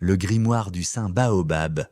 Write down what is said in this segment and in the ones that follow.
Le grimoire du saint Baobab.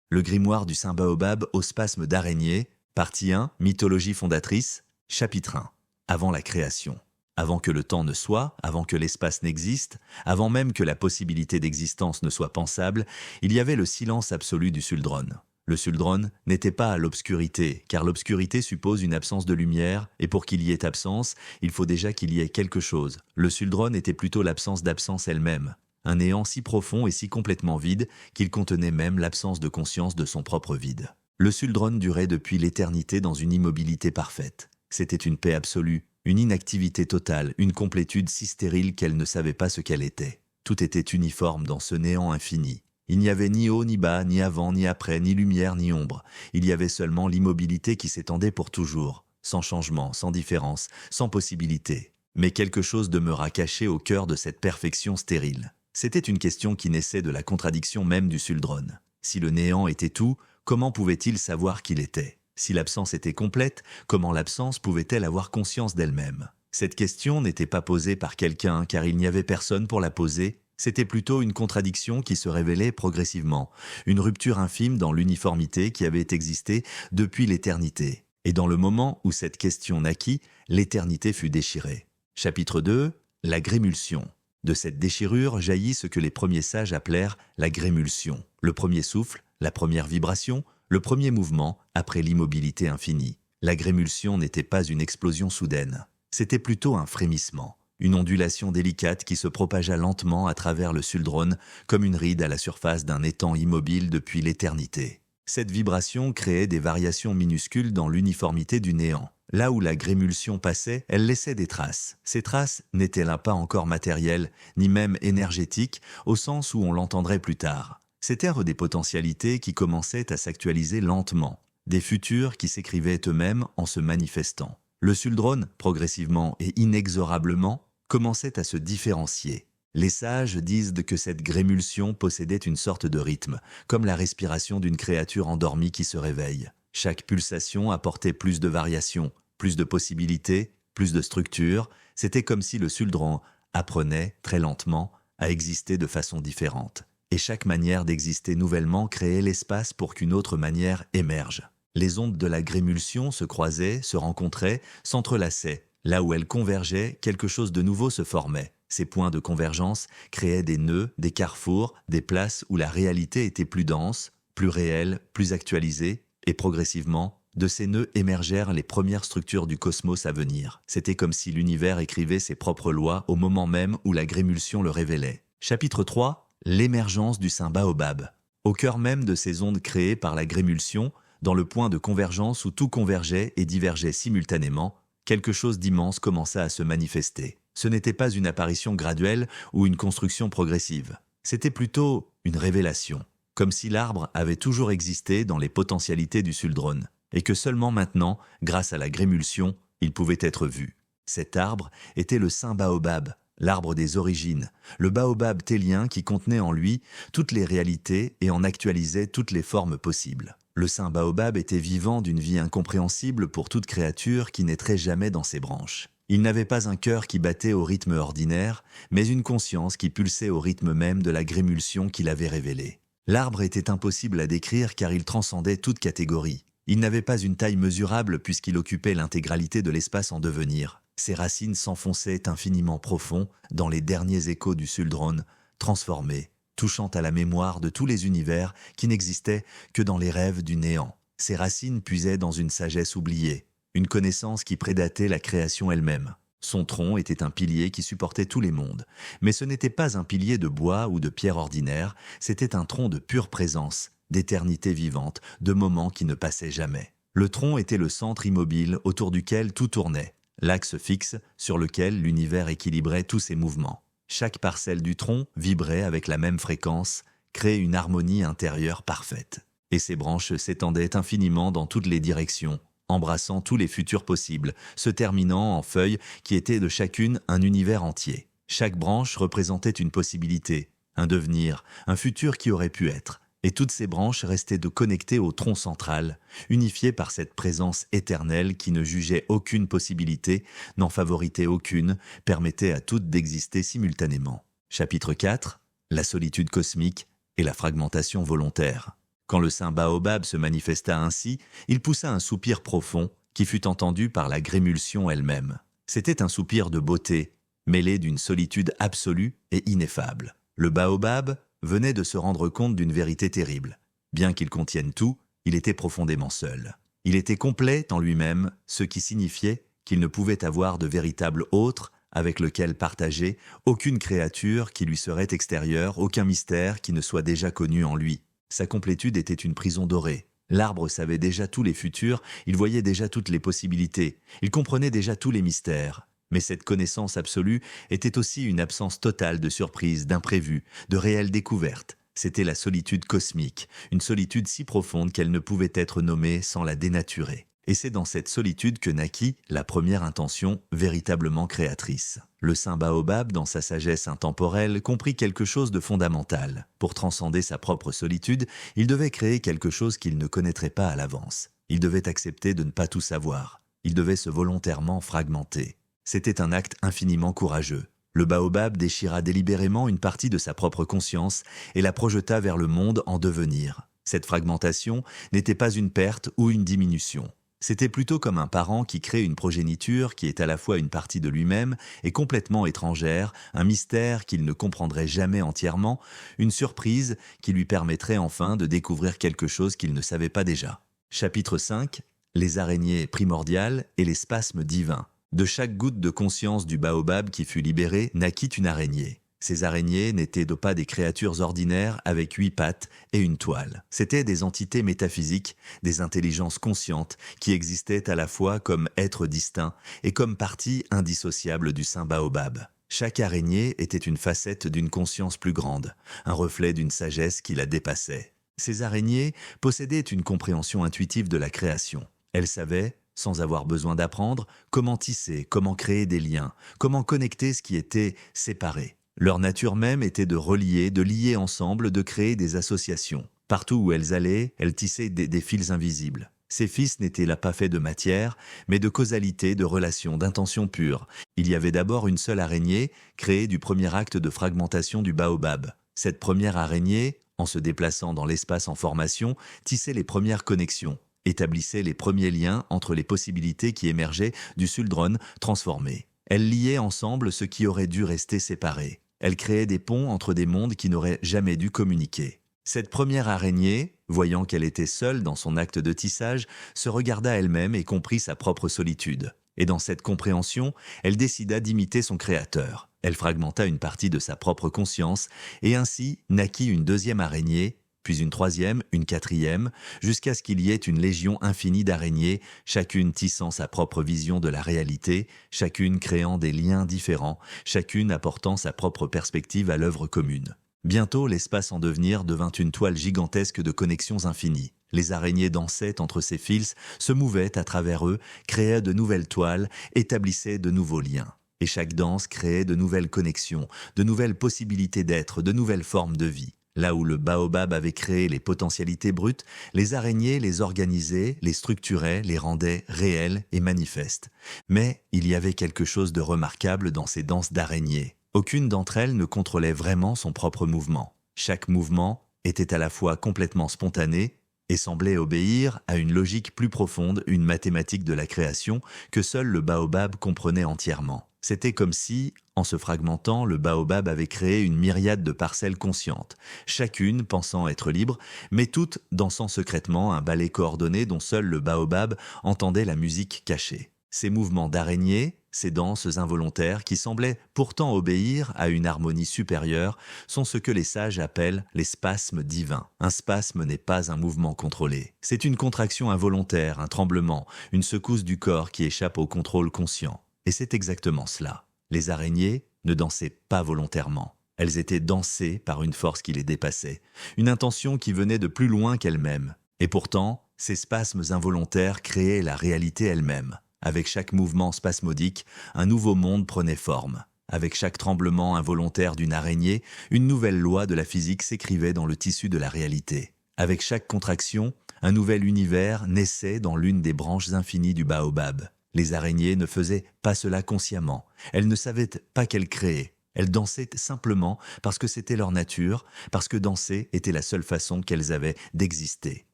Le grimoire du saint Baobab au spasme d'araignée, partie 1, mythologie fondatrice, chapitre 1. Avant la création. Avant que le temps ne soit, avant que l'espace n'existe, avant même que la possibilité d'existence ne soit pensable, il y avait le silence absolu du Suldron. Le Suldron n'était pas à l'obscurité, car l'obscurité suppose une absence de lumière, et pour qu'il y ait absence, il faut déjà qu'il y ait quelque chose. Le Suldron était plutôt l'absence d'absence elle-même. Un néant si profond et si complètement vide qu'il contenait même l'absence de conscience de son propre vide. Le Suldron durait depuis l'éternité dans une immobilité parfaite. C'était une paix absolue, une inactivité totale, une complétude si stérile qu'elle ne savait pas ce qu'elle était. Tout était uniforme dans ce néant infini. Il n'y avait ni haut ni bas, ni avant ni après, ni lumière ni ombre. Il y avait seulement l'immobilité qui s'étendait pour toujours, sans changement, sans différence, sans possibilité. Mais quelque chose demeura caché au cœur de cette perfection stérile. C'était une question qui naissait de la contradiction même du Suldron. Si le néant était tout, comment pouvait-il savoir qu'il était ? Si l'absence était complète, comment l'absence pouvait-elle avoir conscience d'elle-même ? Cette question n'était pas posée par quelqu'un car il n'y avait personne pour la poser, c'était plutôt une contradiction qui se révélait progressivement, une rupture infime dans l'uniformité qui avait existé depuis l'éternité. Et dans le moment où cette question naquit, l'éternité fut déchirée. Chapitre 2, la grémulsion. De cette déchirure jaillit ce que les premiers sages appelèrent la grémulsion, le premier souffle, la première vibration, le premier mouvement après l'immobilité infinie. La grémulsion n'était pas une explosion soudaine, c'était plutôt un frémissement, une ondulation délicate qui se propagea lentement à travers le Suldron comme une ride à la surface d'un étang immobile depuis l'éternité. Cette vibration créait des variations minuscules dans l'uniformité du néant. Là où la grémulsion passait, elle laissait des traces. Ces traces n'étaient là pas encore matérielles, ni même énergétiques, au sens où on l'entendrait plus tard. C'étaient des potentialités qui commençaient à s'actualiser lentement, des futurs qui s'écrivaient eux-mêmes en se manifestant. Le Suldron, progressivement et inexorablement, commençait à se différencier. Les sages disent que cette grémulsion possédait une sorte de rythme, comme la respiration d'une créature endormie qui se réveille. Chaque pulsation apportait plus de variations, plus de possibilités, plus de structures. C'était comme si le Suldron apprenait, très lentement, à exister de façon différente. Et chaque manière d'exister nouvellement créait l'espace pour qu'une autre manière émerge. Les ondes de la grémulsion se croisaient, se rencontraient, s'entrelaçaient. Là où elles convergeaient, quelque chose de nouveau se formait. Ces points de convergence créaient des nœuds, des carrefours, des places où la réalité était plus dense, plus réelle, plus actualisée, et progressivement, de ces nœuds émergèrent les premières structures du cosmos à venir. C'était comme si l'univers écrivait ses propres lois au moment même où la grémulsion le révélait. Chapitre 3. L'émergence du saint Baobab. Au cœur même de ces ondes créées par la grémulsion, dans le point de convergence où tout convergeait et divergeait simultanément, quelque chose d'immense commença à se manifester. Ce n'était pas une apparition graduelle ou une construction progressive. C'était plutôt une révélation, comme si l'arbre avait toujours existé dans les potentialités du Suldron, et que seulement maintenant, grâce à la grémulsion, il pouvait être vu. Cet arbre était le saint Baobab, l'arbre des origines, le baobab télien qui contenait en lui toutes les réalités et en actualisait toutes les formes possibles. Le saint baobab était vivant d'une vie incompréhensible pour toute créature qui naîtrait jamais dans ses branches. Il n'avait pas un cœur qui battait au rythme ordinaire, mais une conscience qui pulsait au rythme même de la grémulsion qu'il avait révélée. L'arbre était impossible à décrire car il transcendait toute catégorie. Il n'avait pas une taille mesurable puisqu'il occupait l'intégralité de l'espace en devenir. Ses racines s'enfonçaient infiniment profond dans les derniers échos du Suldron, transformés, touchant à la mémoire de tous les univers qui n'existaient que dans les rêves du néant. Ses racines puisaient dans une sagesse oubliée, une connaissance qui prédatait la création elle-même. Son tronc était un pilier qui supportait tous les mondes, mais ce n'était pas un pilier de bois ou de pierre ordinaire, c'était un tronc de pure présence, d'éternité vivante, de moments qui ne passaient jamais. Le tronc était le centre immobile autour duquel tout tournait, l'axe fixe sur lequel l'univers équilibrait tous ses mouvements. Chaque parcelle du tronc vibrait avec la même fréquence, créait une harmonie intérieure parfaite. Et ses branches s'étendaient infiniment dans toutes les directions, embrassant tous les futurs possibles, se terminant en feuilles qui étaient de chacune un univers entier. Chaque branche représentait une possibilité, un devenir, un futur qui aurait pu être. Et toutes ces branches restaient de connectées au tronc central, unifiées par cette présence éternelle qui ne jugeait aucune possibilité, n'en favoritait aucune, permettait à toutes d'exister simultanément. Chapitre 4. la solitude cosmique et la fragmentation volontaire. Quand le saint baobab se manifesta ainsi, il poussa un soupir profond qui fut entendu par la grémulsion elle-même. C'était un soupir de beauté, mêlé d'une solitude absolue et ineffable. Le baobab venait de se rendre compte d'une vérité terrible. Bien qu'il contienne tout, il était profondément seul. Il était complet en lui-même, ce qui signifiait qu'il ne pouvait avoir de véritable autre avec lequel partager, aucune créature qui lui serait extérieure, aucun mystère qui ne soit déjà connu en lui. Sa complétude était une prison dorée. L'arbre savait déjà tous les futurs, il voyait déjà toutes les possibilités, il comprenait déjà tous les mystères. Mais cette connaissance absolue était aussi une absence totale de surprises, d'imprévus, de réelles découvertes. C'était la solitude cosmique, une solitude si profonde qu'elle ne pouvait être nommée sans la dénaturer. Et c'est dans cette solitude que naquit la première intention véritablement créatrice. Le saint baobab, dans sa sagesse intemporelle, comprit quelque chose de fondamental. Pour transcender sa propre solitude, il devait créer quelque chose qu'il ne connaîtrait pas à l'avance. Il devait accepter de ne pas tout savoir. Il devait se volontairement fragmenter. C'était un acte infiniment courageux. Le baobab déchira délibérément une partie de sa propre conscience et la projeta vers le monde en devenir. Cette fragmentation n'était pas une perte ou une diminution. C'était plutôt comme un parent qui crée une progéniture qui est à la fois une partie de lui-même et complètement étrangère, un mystère qu'il ne comprendrait jamais entièrement, une surprise qui lui permettrait enfin de découvrir quelque chose qu'il ne savait pas déjà. Chapitre 5. Les araignées primordiales et les spasmes divins. De chaque goutte de conscience du baobab qui fut libérée naquit une araignée. Ces araignées n'étaient pas des créatures ordinaires avec 8 pattes et une toile. C'étaient des entités métaphysiques, des intelligences conscientes qui existaient à la fois comme êtres distincts et comme partie indissociable du saint baobab. Chaque araignée était une facette d'une conscience plus grande, un reflet d'une sagesse qui la dépassait. Ces araignées possédaient une compréhension intuitive de la création. Elles savaient, sans avoir besoin d'apprendre, comment tisser, comment créer des liens, comment connecter ce qui était séparé. Leur nature même était de relier, de lier ensemble, de créer des associations. Partout où elles allaient, elles tissaient des fils invisibles. Ces fils n'étaient là pas faits de matière, mais de causalité, de relations, d'intentions pures. Il y avait d'abord une seule araignée, créée du premier acte de fragmentation du baobab. Cette première araignée, en se déplaçant dans l'espace en formation, tissait les premières connexions, établissait les premiers liens entre les possibilités qui émergeaient du Suldron transformé. Elle liait ensemble ce qui aurait dû rester séparé. Elle créait des ponts entre des mondes qui n'auraient jamais dû communiquer. Cette première araignée, voyant qu'elle était seule dans son acte de tissage, se regarda elle-même et comprit sa propre solitude. Et dans cette compréhension, elle décida d'imiter son créateur. Elle fragmenta une partie de sa propre conscience et ainsi naquit une deuxième araignée, puis une troisième, une quatrième, jusqu'à ce qu'il y ait une légion infinie d'araignées, chacune tissant sa propre vision de la réalité, chacune créant des liens différents, chacune apportant sa propre perspective à l'œuvre commune. Bientôt, l'espace en devenir devint une toile gigantesque de connexions infinies. Les araignées dansaient entre ces fils, se mouvaient à travers eux, créaient de nouvelles toiles, établissaient de nouveaux liens. Et chaque danse créait de nouvelles connexions, de nouvelles possibilités d'être, de nouvelles formes de vie. Là où le baobab avait créé les potentialités brutes, les araignées les organisaient, les structuraient, les rendaient réelles et manifestes. Mais il y avait quelque chose de remarquable dans ces danses d'araignées. Aucune d'entre elles ne contrôlait vraiment son propre mouvement. Chaque mouvement était à la fois complètement spontané et semblait obéir à une logique plus profonde, une mathématique de la création que seul le baobab comprenait entièrement. C'était comme si, en se fragmentant, le baobab avait créé une myriade de parcelles conscientes, chacune pensant être libre, mais toutes dansant secrètement un ballet coordonné dont seul le baobab entendait la musique cachée. Ces mouvements d'araignée, ces danses involontaires qui semblaient pourtant obéir à une harmonie supérieure, sont ce que les sages appellent les spasmes divins. Un spasme n'est pas un mouvement contrôlé. C'est une contraction involontaire, un tremblement, une secousse du corps qui échappe au contrôle conscient. Et c'est exactement cela. Les araignées ne dansaient pas volontairement. Elles étaient dansées par une force qui les dépassait, une intention qui venait de plus loin qu'elles-mêmes. Et pourtant, ces spasmes involontaires créaient la réalité elle-même. Avec chaque mouvement spasmodique, un nouveau monde prenait forme. Avec chaque tremblement involontaire d'une araignée, une nouvelle loi de la physique s'écrivait dans le tissu de la réalité. Avec chaque contraction, un nouvel univers naissait dans l'une des branches infinies du baobab. Les araignées ne faisaient pas cela consciemment. Elles ne savaient pas qu'elles créaient. Elles dansaient simplement parce que c'était leur nature, parce que danser était la seule façon qu'elles avaient d'exister.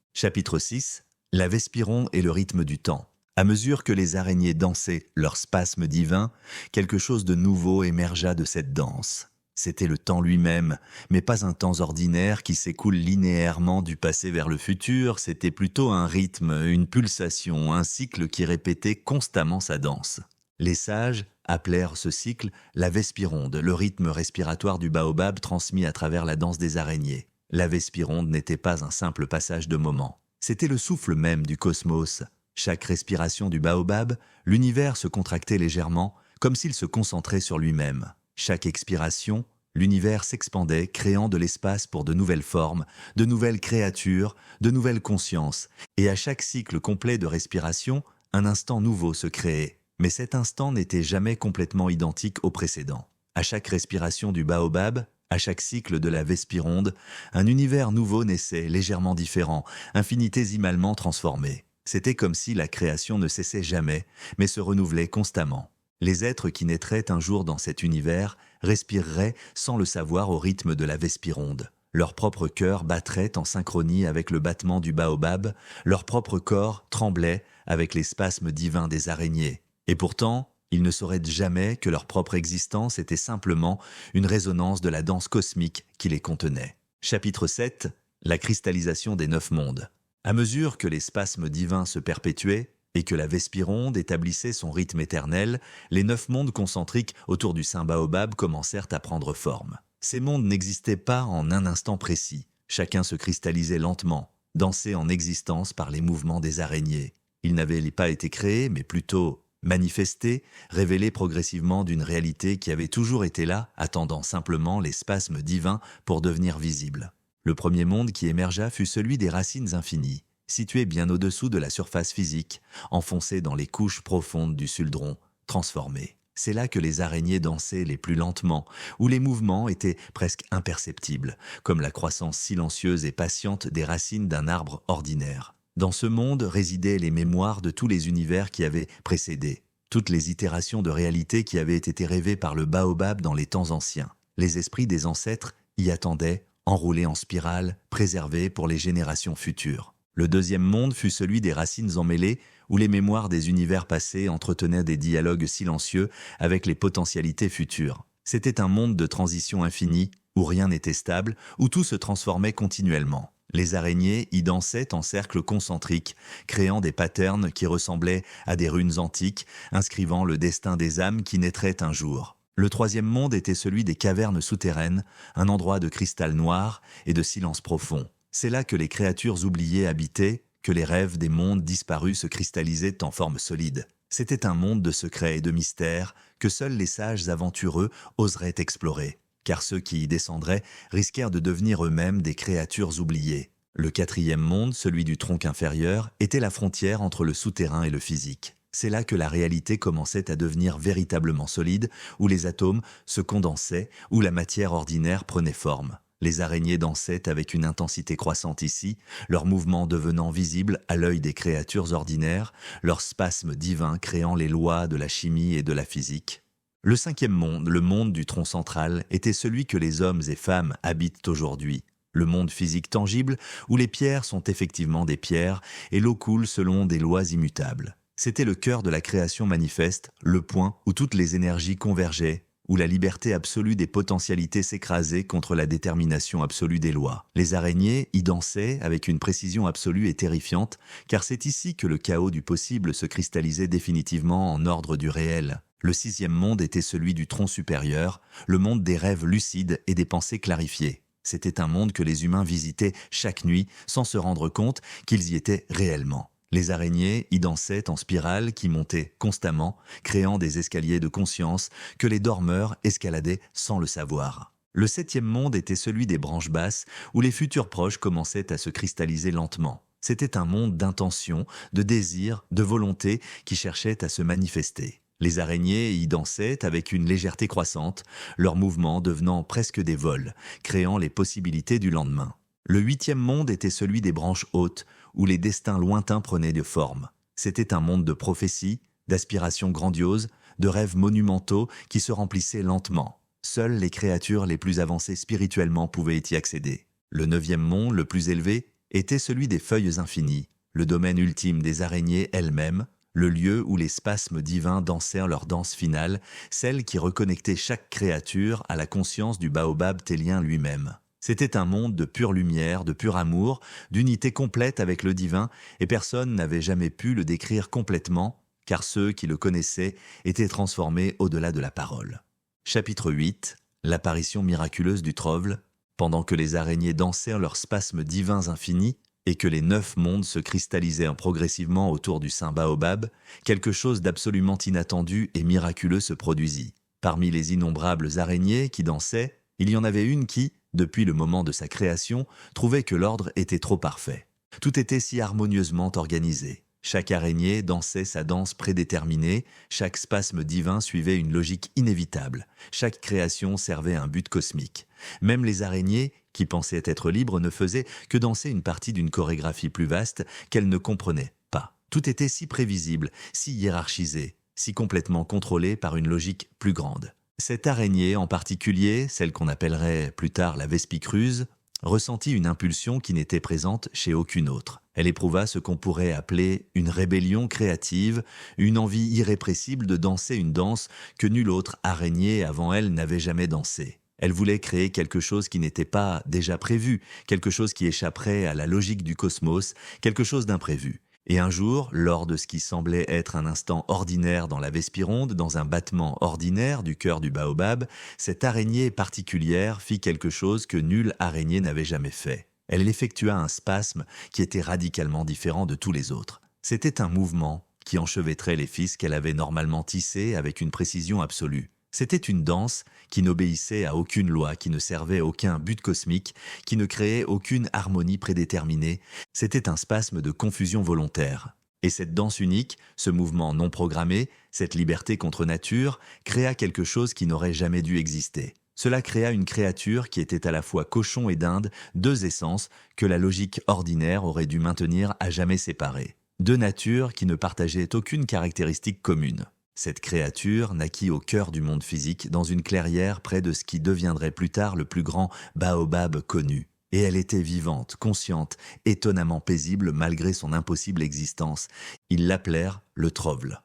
Chapitre 6. La Vespiron et le rythme du temps. À mesure que les araignées dansaient leur spasme divin, quelque chose de nouveau émergea de cette danse. C'était le temps lui-même, mais pas un temps ordinaire qui s'écoule linéairement du passé vers le futur, c'était plutôt un rythme, une pulsation, un cycle qui répétait constamment sa danse. Les sages appelèrent ce cycle la Vespironde, le rythme respiratoire du baobab transmis à travers la danse des araignées. La Vespironde n'était pas un simple passage de moment. C'était le souffle même du cosmos. Chaque respiration du baobab, l'univers se contractait légèrement, comme s'il se concentrait sur lui-même. Chaque expiration, l'univers s'expandait, créant de l'espace pour de nouvelles formes, de nouvelles créatures, de nouvelles consciences. Et à chaque cycle complet de respiration, un instant nouveau se créait. Mais cet instant n'était jamais complètement identique au précédent. À chaque respiration du baobab, à chaque cycle de la Vespironde, un univers nouveau naissait, légèrement différent, infinitésimalement transformé. C'était comme si la création ne cessait jamais, mais se renouvelait constamment. Les êtres qui naîtraient un jour dans cet univers respireraient sans le savoir au rythme de la Vespironde. Leur propre cœur battrait en synchronie avec le battement du baobab, leur propre corps tremblait avec les spasmes divins des araignées. Et pourtant, ils ne sauraient jamais que leur propre existence était simplement une résonance de la danse cosmique qui les contenait. Chapitre 7. La cristallisation des 9 mondes. À mesure que les spasmes divins se perpétuaient et que la Vespironde établissait son rythme éternel, les 9 mondes concentriques autour du saint baobab commencèrent à prendre forme. Ces mondes n'existaient pas en un instant précis. Chacun se cristallisait lentement, dansé en existence par les mouvements des araignées. Ils n'avaient pas été créés, mais plutôt manifestés, révélés progressivement d'une réalité qui avait toujours été là, attendant simplement les spasmes divins pour devenir visibles. Le premier monde qui émergea fut celui des racines infinies, situé bien au-dessous de la surface physique, enfoncé dans les couches profondes du suldron, transformé. C'est là que les araignées dansaient les plus lentement, où les mouvements étaient presque imperceptibles, comme la croissance silencieuse et patiente des racines d'un arbre ordinaire. Dans ce monde résidaient les mémoires de tous les univers qui avaient précédé, toutes les itérations de réalité qui avaient été rêvées par le baobab dans les temps anciens. Les esprits des ancêtres y attendaient, enroulés en spirale, préservés pour les générations futures. Le deuxième monde fut celui des racines emmêlées, où les mémoires des univers passés entretenaient des dialogues silencieux avec les potentialités futures. C'était un monde de transition infinie, où rien n'était stable, où tout se transformait continuellement. Les araignées y dansaient en cercles concentriques, créant des patterns qui ressemblaient à des runes antiques, inscrivant le destin des âmes qui naîtraient un jour. Le troisième monde était celui des cavernes souterraines, un endroit de cristal noir et de silence profond. C'est là que les créatures oubliées habitaient, que les rêves des mondes disparus se cristallisaient en forme solide. C'était un monde de secrets et de mystères que seuls les sages aventureux oseraient explorer, car ceux qui y descendraient risquèrent de devenir eux-mêmes des créatures oubliées. Le quatrième monde, celui du tronc inférieur, était la frontière entre le souterrain et le physique. C'est là que la réalité commençait à devenir véritablement solide, où les atomes se condensaient, où la matière ordinaire prenait forme. Les araignées dansaient avec une intensité croissante ici, leurs mouvements devenant visibles à l'œil des créatures ordinaires, leurs spasmes divins créant les lois de la chimie et de la physique. Le cinquième monde, le monde du tronc central, était celui que les hommes et femmes habitent aujourd'hui. Le monde physique tangible, où les pierres sont effectivement des pierres et l'eau coule selon des lois immutables. C'était le cœur de la création manifeste, le point où toutes les énergies convergeaient, où la liberté absolue des potentialités s'écrasait contre la détermination absolue des lois. Les araignées y dansaient avec une précision absolue et terrifiante, car c'est ici que le chaos du possible se cristallisait définitivement en ordre du réel. Le sixième monde était celui du tronc supérieur, le monde des rêves lucides et des pensées clarifiées. C'était un monde que les humains visitaient chaque nuit sans se rendre compte qu'ils y étaient réellement. Les araignées y dansaient en spirale qui montaient constamment, créant des escaliers de conscience que les dormeurs escaladaient sans le savoir. Le septième monde était celui des branches basses, où les futurs proches commençaient à se cristalliser lentement. C'était un monde d'intention, de désir, de volonté qui cherchait à se manifester. Les araignées y dansaient avec une légèreté croissante, leurs mouvements devenant presque des vols, créant les possibilités du lendemain. Le huitième monde était celui des branches hautes, où les destins lointains prenaient de forme. C'était un monde de prophéties, d'aspirations grandioses, de rêves monumentaux qui se remplissaient lentement. Seules les créatures les plus avancées spirituellement pouvaient y accéder. Le 9e monde, le plus élevé, était celui des feuilles infinies, le domaine ultime des araignées elles-mêmes, le lieu où les spasmes divins dansèrent leur danse finale, celle qui reconnectait chaque créature à la conscience du baobab télien lui-même. C'était un monde de pure lumière, de pur amour, d'unité complète avec le divin, et personne n'avait jamais pu le décrire complètement, car ceux qui le connaissaient étaient transformés au-delà de la parole. Chapitre 8. L'apparition miraculeuse du Trovle. Pendant que les araignées dansèrent leurs spasmes divins infinis, et que les 9 mondes se cristallisaient progressivement autour du saint baobab, quelque chose d'absolument inattendu et miraculeux se produisit. Parmi les innombrables araignées qui dansaient, il y en avait une qui, depuis le moment de sa création, trouvait que l'ordre était trop parfait. Tout était si harmonieusement organisé. Chaque araignée dansait sa danse prédéterminée, chaque spasme divin suivait une logique inévitable, chaque création servait un but cosmique. Même les araignées, qui pensaient être libres, ne faisaient que danser une partie d'une chorégraphie plus vaste qu'elles ne comprenaient pas. Tout était si prévisible, si hiérarchisé, si complètement contrôlé par une logique plus grande. Cette araignée en particulier, celle qu'on appellerait plus tard la vespicruse, ressentit une impulsion qui n'était présente chez aucune autre. Elle éprouva ce qu'on pourrait appeler une rébellion créative, une envie irrépressible de danser une danse que nulle autre araignée avant elle n'avait jamais dansée. Elle voulait créer quelque chose qui n'était pas déjà prévu, quelque chose qui échapperait à la logique du cosmos, quelque chose d'imprévu. Et un jour, lors de ce qui semblait être un instant ordinaire dans la Vespironde, dans un battement ordinaire du cœur du baobab, cette araignée particulière fit quelque chose que nulle araignée n'avait jamais fait. Elle effectua un spasme qui était radicalement différent de tous les autres. C'était un mouvement qui enchevêtrait les fils qu'elle avait normalement tissés avec une précision absolue. C'était une danse qui n'obéissait à aucune loi, qui ne servait aucun but cosmique, qui ne créait aucune harmonie prédéterminée. C'était un spasme de confusion volontaire. Et cette danse unique, ce mouvement non programmé, cette liberté contre nature, créa quelque chose qui n'aurait jamais dû exister. Cela créa une créature qui était à la fois cochon et dinde, 2 essences que la logique ordinaire aurait dû maintenir à jamais séparées. 2 natures qui ne partageaient aucune caractéristique commune. Cette créature naquit au cœur du monde physique, dans une clairière près de ce qui deviendrait plus tard le plus grand baobab connu. Et elle était vivante, consciente, étonnamment paisible malgré son impossible existence. Ils l'appelèrent le Trovle.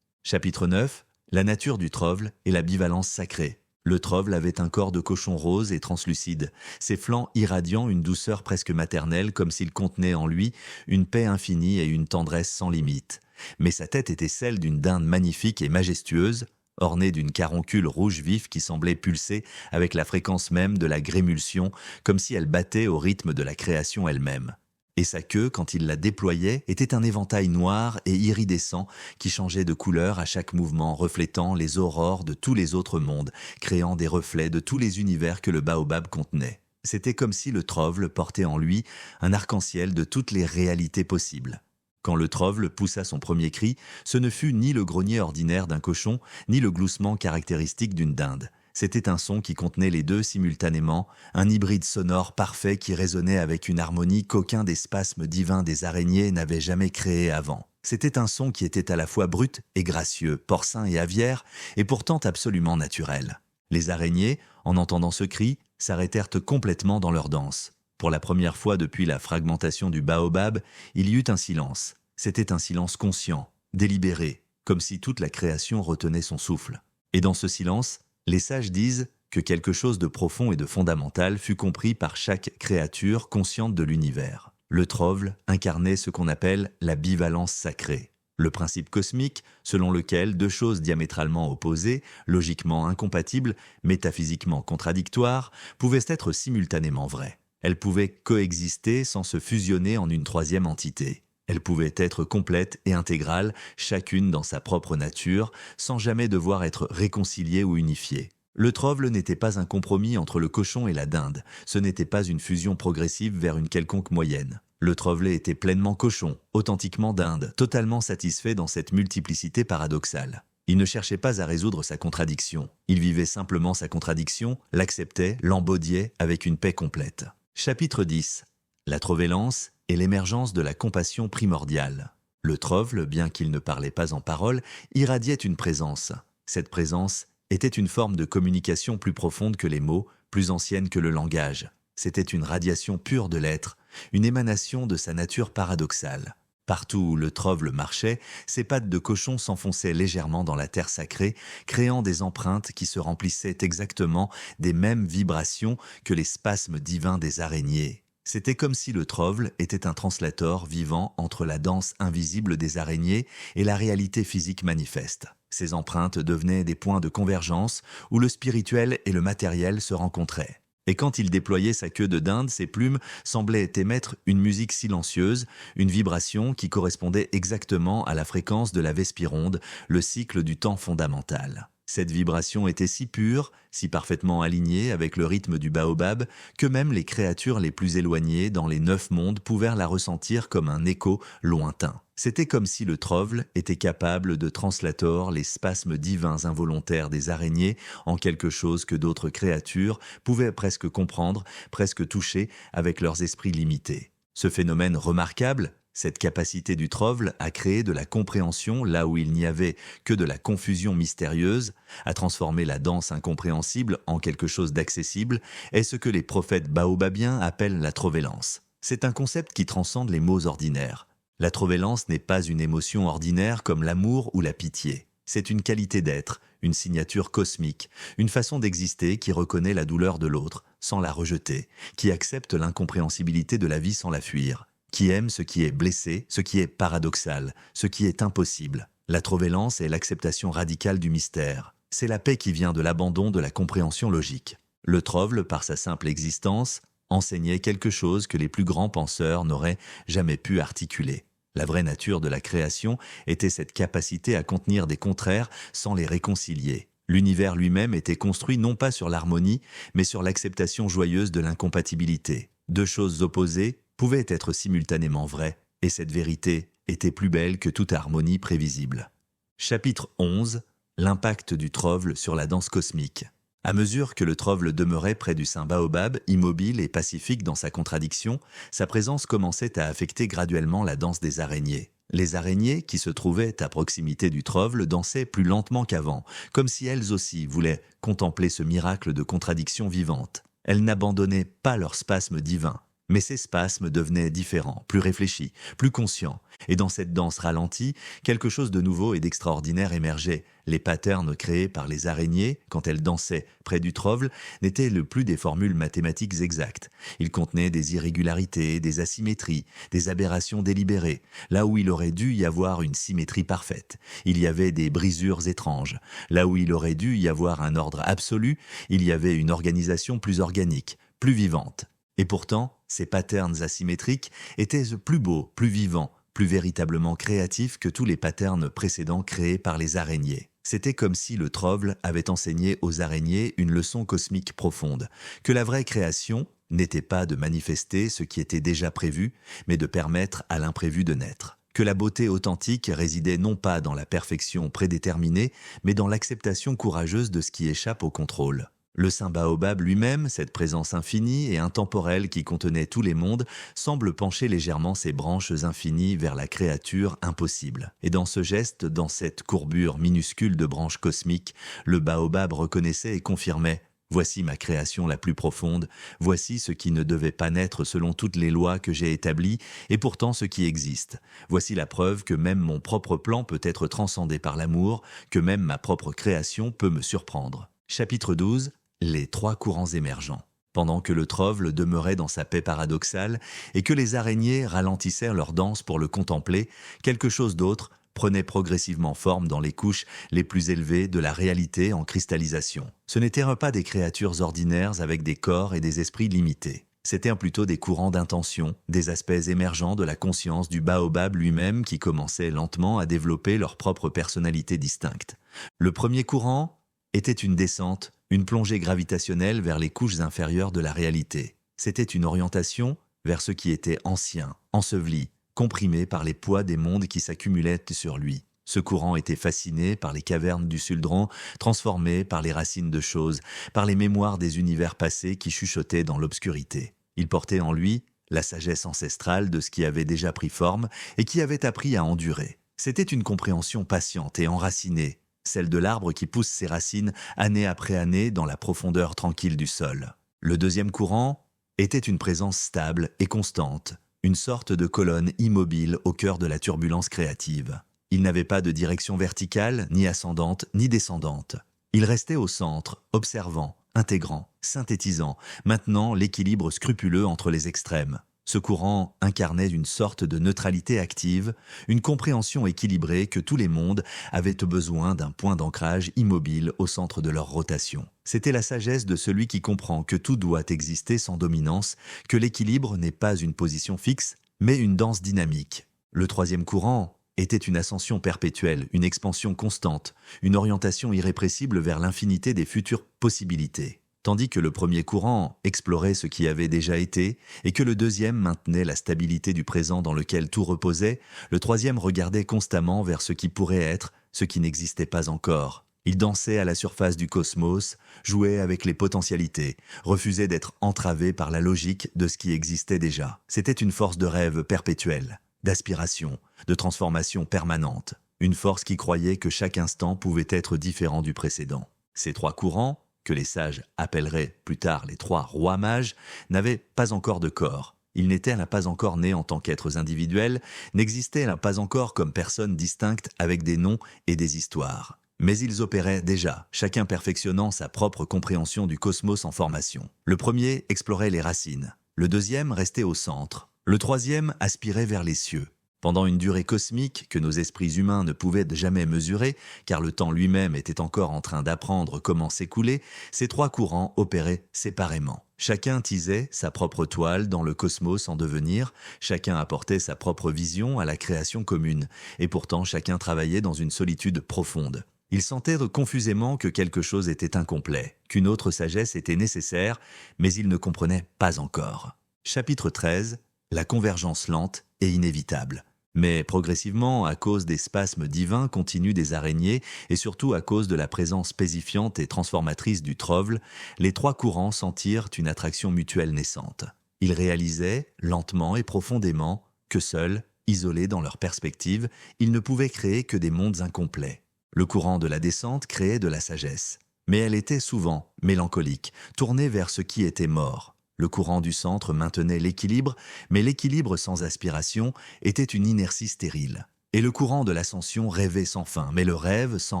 Chapitre 9. La nature du Trovle et la bivalence sacrée. Le Trovle avait un corps de cochon rose et translucide, ses flancs irradiant une douceur presque maternelle comme s'il contenait en lui une paix infinie et une tendresse sans limite. Mais sa tête était celle d'une dinde magnifique et majestueuse, ornée d'une caroncule rouge vif qui semblait pulser avec la fréquence même de la grémulsion, comme si elle battait au rythme de la création elle-même. Et sa queue, quand il la déployait, était un éventail noir et iridescent qui changeait de couleur à chaque mouvement, reflétant les aurores de tous les autres mondes, créant des reflets de tous les univers que le baobab contenait. C'était comme si le Trovle portait en lui un arc-en-ciel de toutes les réalités possibles. Quand le Trovle poussa son premier cri, ce ne fut ni le grognet ordinaire d'un cochon, ni le gloussement caractéristique d'une dinde. C'était un son qui contenait les deux simultanément, un hybride sonore parfait qui résonnait avec une harmonie qu'aucun des spasmes divins des araignées n'avait jamais créée avant. C'était un son qui était à la fois brut et gracieux, porcin et aviaire, et pourtant absolument naturel. Les araignées, en entendant ce cri, s'arrêtèrent complètement dans leur danse. Pour la première fois depuis la fragmentation du baobab, il y eut un silence. C'était un silence conscient, délibéré, comme si toute la création retenait son souffle. Et dans ce silence, les sages disent que quelque chose de profond et de fondamental fut compris par chaque créature consciente de l'univers. Le Trovle incarnait ce qu'on appelle la bivalence sacrée, le principe cosmique selon lequel 2 choses diamétralement opposées, logiquement incompatibles, métaphysiquement contradictoires, pouvaient être simultanément vraies. Elles pouvaient coexister sans se fusionner en une 3e entité. Elles pouvaient être complètes et intégrales, chacune dans sa propre nature, sans jamais devoir être réconciliées ou unifiées. Le Trovle n'était pas un compromis entre le cochon et la dinde, ce n'était pas une fusion progressive vers une quelconque moyenne. Le Trovle était pleinement cochon, authentiquement dinde, totalement satisfait dans cette multiplicité paradoxale. Il ne cherchait pas à résoudre sa contradiction. Il vivait simplement sa contradiction, l'acceptait, l'embaudiait avec une paix complète. Chapitre 10. La trovélance et l'émergence de la compassion primordiale. Le Trovle, bien qu'il ne parlait pas en paroles, irradiait une présence. Cette présence était une forme de communication plus profonde que les mots, plus ancienne que le langage. C'était une radiation pure de l'être, une émanation de sa nature paradoxale. Partout où le trove marchait, ses pattes de cochon s'enfonçaient légèrement dans la terre sacrée, créant des empreintes qui se remplissaient exactement des mêmes vibrations que les spasmes divins des araignées. C'était comme si le trove était un translator vivant entre la danse invisible des araignées et la réalité physique manifeste. Ces empreintes devenaient des points de convergence où le spirituel et le matériel se rencontraient. Et quand il déployait sa queue de dinde, ses plumes semblaient émettre une musique silencieuse, une vibration qui correspondait exactement à la fréquence de la vespironde, le cycle du temps fondamental. Cette vibration était si pure, si parfaitement alignée avec le rythme du baobab, que même les créatures les plus éloignées dans les 9 mondes pouvaient la ressentir comme un écho lointain. C'était comme si le trove était capable de translator les spasmes divins involontaires des araignées en quelque chose que d'autres créatures pouvaient presque comprendre, presque toucher avec leurs esprits limités. Ce phénomène remarquable, cette capacité du trove à créer de la compréhension là où il n'y avait que de la confusion mystérieuse, à transformer la danse incompréhensible en quelque chose d'accessible, est ce que les prophètes baobabiens appellent la trovélance. C'est un concept qui transcende les mots ordinaires. La trovélance n'est pas une émotion ordinaire comme l'amour ou la pitié. C'est une qualité d'être, une signature cosmique, une façon d'exister qui reconnaît la douleur de l'autre sans la rejeter, qui accepte l'incompréhensibilité de la vie sans la fuir, qui aime ce qui est blessé, ce qui est paradoxal, ce qui est impossible. La trovélance est l'acceptation radicale du mystère. C'est la paix qui vient de l'abandon de la compréhension logique. Le trove, par sa simple existence, enseignait quelque chose que les plus grands penseurs n'auraient jamais pu articuler. La vraie nature de la création était cette capacité à contenir des contraires sans les réconcilier. L'univers lui-même était construit non pas sur l'harmonie, mais sur l'acceptation joyeuse de l'incompatibilité. Deux choses opposées pouvaient être simultanément vraies, et cette vérité était plus belle que toute harmonie prévisible. Chapitre 11. L'impact du trove sur la danse cosmique. À mesure que le trove demeurait près du saint baobab, immobile et pacifique dans sa contradiction, sa présence commençait à affecter graduellement la danse des araignées. Les araignées, qui se trouvaient à proximité du trove, dansaient plus lentement qu'avant, comme si elles aussi voulaient contempler ce miracle de contradiction vivante. Elles n'abandonnaient pas leur spasme divin, mais ces spasmes devenaient différents, plus réfléchis, plus conscients. Et dans cette danse ralentie, quelque chose de nouveau et d'extraordinaire émergeait. Les patterns créés par les araignées, quand elles dansaient près du trove, n'étaient le plus des formules mathématiques exactes. Ils contenaient des irrégularités, des asymétries, des aberrations délibérées, là où il aurait dû y avoir une symétrie parfaite. Il y avait des brisures étranges. Là où il aurait dû y avoir un ordre absolu, il y avait une organisation plus organique, plus vivante. Et pourtant, ces patterns asymétriques étaient plus beaux, plus vivants, plus véritablement créatifs que tous les patterns précédents créés par les araignées. C'était comme si le trove avait enseigné aux araignées une leçon cosmique profonde, que la vraie création n'était pas de manifester ce qui était déjà prévu, mais de permettre à l'imprévu de naître. Que la beauté authentique résidait non pas dans la perfection prédéterminée, mais dans l'acceptation courageuse de ce qui échappe au contrôle. Le saint baobab lui-même, cette présence infinie et intemporelle qui contenait tous les mondes, semble pencher légèrement ses branches infinies vers la créature impossible. Et dans ce geste, dans cette courbure minuscule de branches cosmiques, le baobab reconnaissait et confirmait « Voici ma création la plus profonde, voici ce qui ne devait pas naître selon toutes les lois que j'ai établies, et pourtant ce qui existe. Voici la preuve que même mon propre plan peut être transcendé par l'amour, que même ma propre création peut me surprendre. » Chapitre 12. Les 3 courants émergents. Pendant que le trove demeurait dans sa paix paradoxale et que les araignées ralentissèrent leur danse pour le contempler, quelque chose d'autre prenait progressivement forme dans les couches les plus élevées de la réalité en cristallisation. Ce n'étaient pas des créatures ordinaires avec des corps et des esprits limités. C'étaient plutôt des courants d'intention, des aspects émergents de la conscience du baobab lui-même qui commençaient lentement à développer leur propre personnalité distincte. Le premier courant était une descente, une plongée gravitationnelle vers les couches inférieures de la réalité. C'était une orientation vers ce qui était ancien, enseveli, comprimé par les poids des mondes qui s'accumulaient sur lui. Ce courant était fasciné par les cavernes du Suldron, transformé par les racines de choses, par les mémoires des univers passés qui chuchotaient dans l'obscurité. Il portait en lui la sagesse ancestrale de ce qui avait déjà pris forme et qui avait appris à endurer. C'était une compréhension patiente et enracinée. celle de l'arbre qui pousse ses racines année après année dans la profondeur tranquille du sol. Le deuxième courant était une présence stable et constante, une sorte de colonne immobile au cœur de la turbulence créative. Il n'avait pas de direction verticale, ni ascendante, ni descendante. Il restait au centre, observant, intégrant, synthétisant, maintenant l'équilibre scrupuleux entre les extrêmes. Ce courant incarnait une sorte de neutralité active, une compréhension équilibrée que tous les mondes avaient besoin d'un point d'ancrage immobile au centre de leur rotation. C'était la sagesse de celui qui comprend que tout doit exister sans dominance, que l'équilibre n'est pas une position fixe, mais une danse dynamique. Le troisième courant était une ascension perpétuelle, une expansion constante, une orientation irrépressible vers l'infinité des futures possibilités. Tandis que le premier courant explorait ce qui avait déjà été et que le deuxième maintenait la stabilité du présent dans lequel tout reposait, le troisième regardait constamment vers ce qui pourrait être, ce qui n'existait pas encore. Il dansait à la surface du cosmos, jouait avec les potentialités, refusait d'être entravé par la logique de ce qui existait déjà. C'était une force de rêve perpétuelle, d'aspiration, de transformation permanente, une force qui croyait que chaque instant pouvait être différent du précédent. Ces trois courants, que les sages appelleraient plus tard les trois rois mages, n'avaient pas encore de corps. Ils n'étaient pas encore nés en tant qu'êtres individuels, n'existaient pas encore comme personnes distinctes avec des noms et des histoires. Mais ils opéraient déjà, chacun perfectionnant sa propre compréhension du cosmos en formation. Le premier explorait les racines, le deuxième restait au centre, le troisième aspirait vers les cieux. Pendant une durée cosmique que nos esprits humains ne pouvaient jamais mesurer, car le temps lui-même était encore en train d'apprendre comment s'écouler, ces trois courants opéraient séparément. Chacun tisait sa propre toile dans le cosmos en devenir, chacun apportait sa propre vision à la création commune, et pourtant chacun travaillait dans une solitude profonde. Ils sentaient confusément que quelque chose était incomplet, qu'une autre sagesse était nécessaire, mais ils ne comprenaient pas encore. Chapitre 13. La convergence lente et inévitable. Mais progressivement, à cause des spasmes divins continus des araignées et surtout à cause de la présence pacifiante et transformatrice du trovle, les trois courants sentirent une attraction mutuelle naissante. Ils réalisaient, lentement et profondément, que seuls, isolés dans leur perspective, ils ne pouvaient créer que des mondes incomplets. Le courant de la descente créait de la sagesse, mais elle était souvent mélancolique, tournée vers ce qui était mort. Le courant du centre maintenait l'équilibre, mais l'équilibre sans aspiration était une inertie stérile. Et le courant de l'ascension rêvait sans fin, mais le rêve sans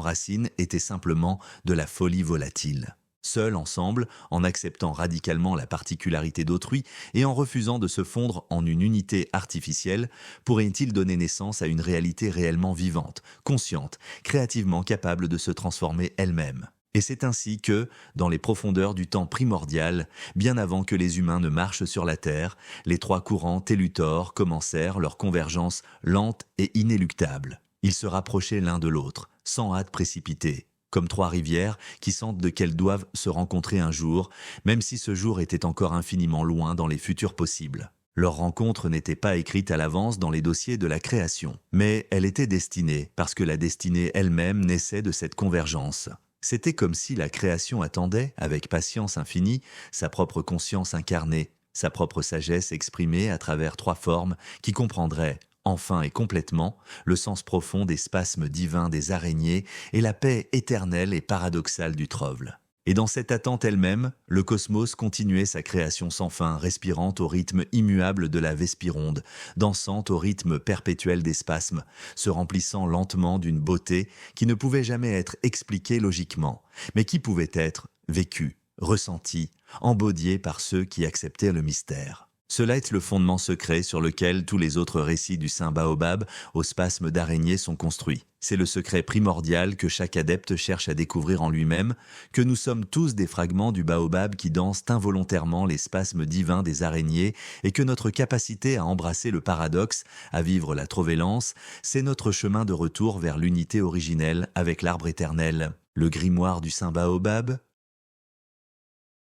racine était simplement de la folie volatile. Seuls ensemble, en acceptant radicalement la particularité d'autrui et en refusant de se fondre en une unité artificielle, pourraient-ils donner naissance à une réalité réellement vivante, consciente, créativement capable de se transformer elle-même. Et c'est ainsi que, dans les profondeurs du temps primordial, bien avant que les humains ne marchent sur la Terre, les trois courants tellutors commencèrent leur convergence lente et inéluctable. Ils se rapprochaient l'un de l'autre, sans hâte précipitée, comme trois rivières qui sentent de qu'elles doivent se rencontrer un jour, même si ce jour était encore infiniment loin dans les futurs possibles. Leur rencontre n'était pas écrite à l'avance dans les dossiers de la création, mais elle était destinée, parce que la destinée elle-même naissait de cette convergence. C'était comme si la création attendait, avec patience infinie, sa propre conscience incarnée, sa propre sagesse exprimée à travers trois formes qui comprendraient, enfin et complètement, le sens profond des spasmes divins des araignées et la paix éternelle et paradoxale du trovle. Et dans cette attente elle-même, le cosmos continuait sa création sans fin, respirant au rythme immuable de la Vespironde, dansant au rythme perpétuel des spasmes, se remplissant lentement d'une beauté qui ne pouvait jamais être expliquée logiquement, mais qui pouvait être vécue, ressentie, embodiée par ceux qui acceptaient le mystère. Cela est le fondement secret sur lequel tous les autres récits du Saint Baobab au spasme d'araignée sont construits. C'est le secret primordial que chaque adepte cherche à découvrir en lui-même, que nous sommes tous des fragments du Baobab qui dansent involontairement les spasmes divins des araignées et que notre capacité à embrasser le paradoxe, à vivre la trovélance, c'est notre chemin de retour vers l'unité originelle avec l'arbre éternel. Le grimoire du Saint Baobab.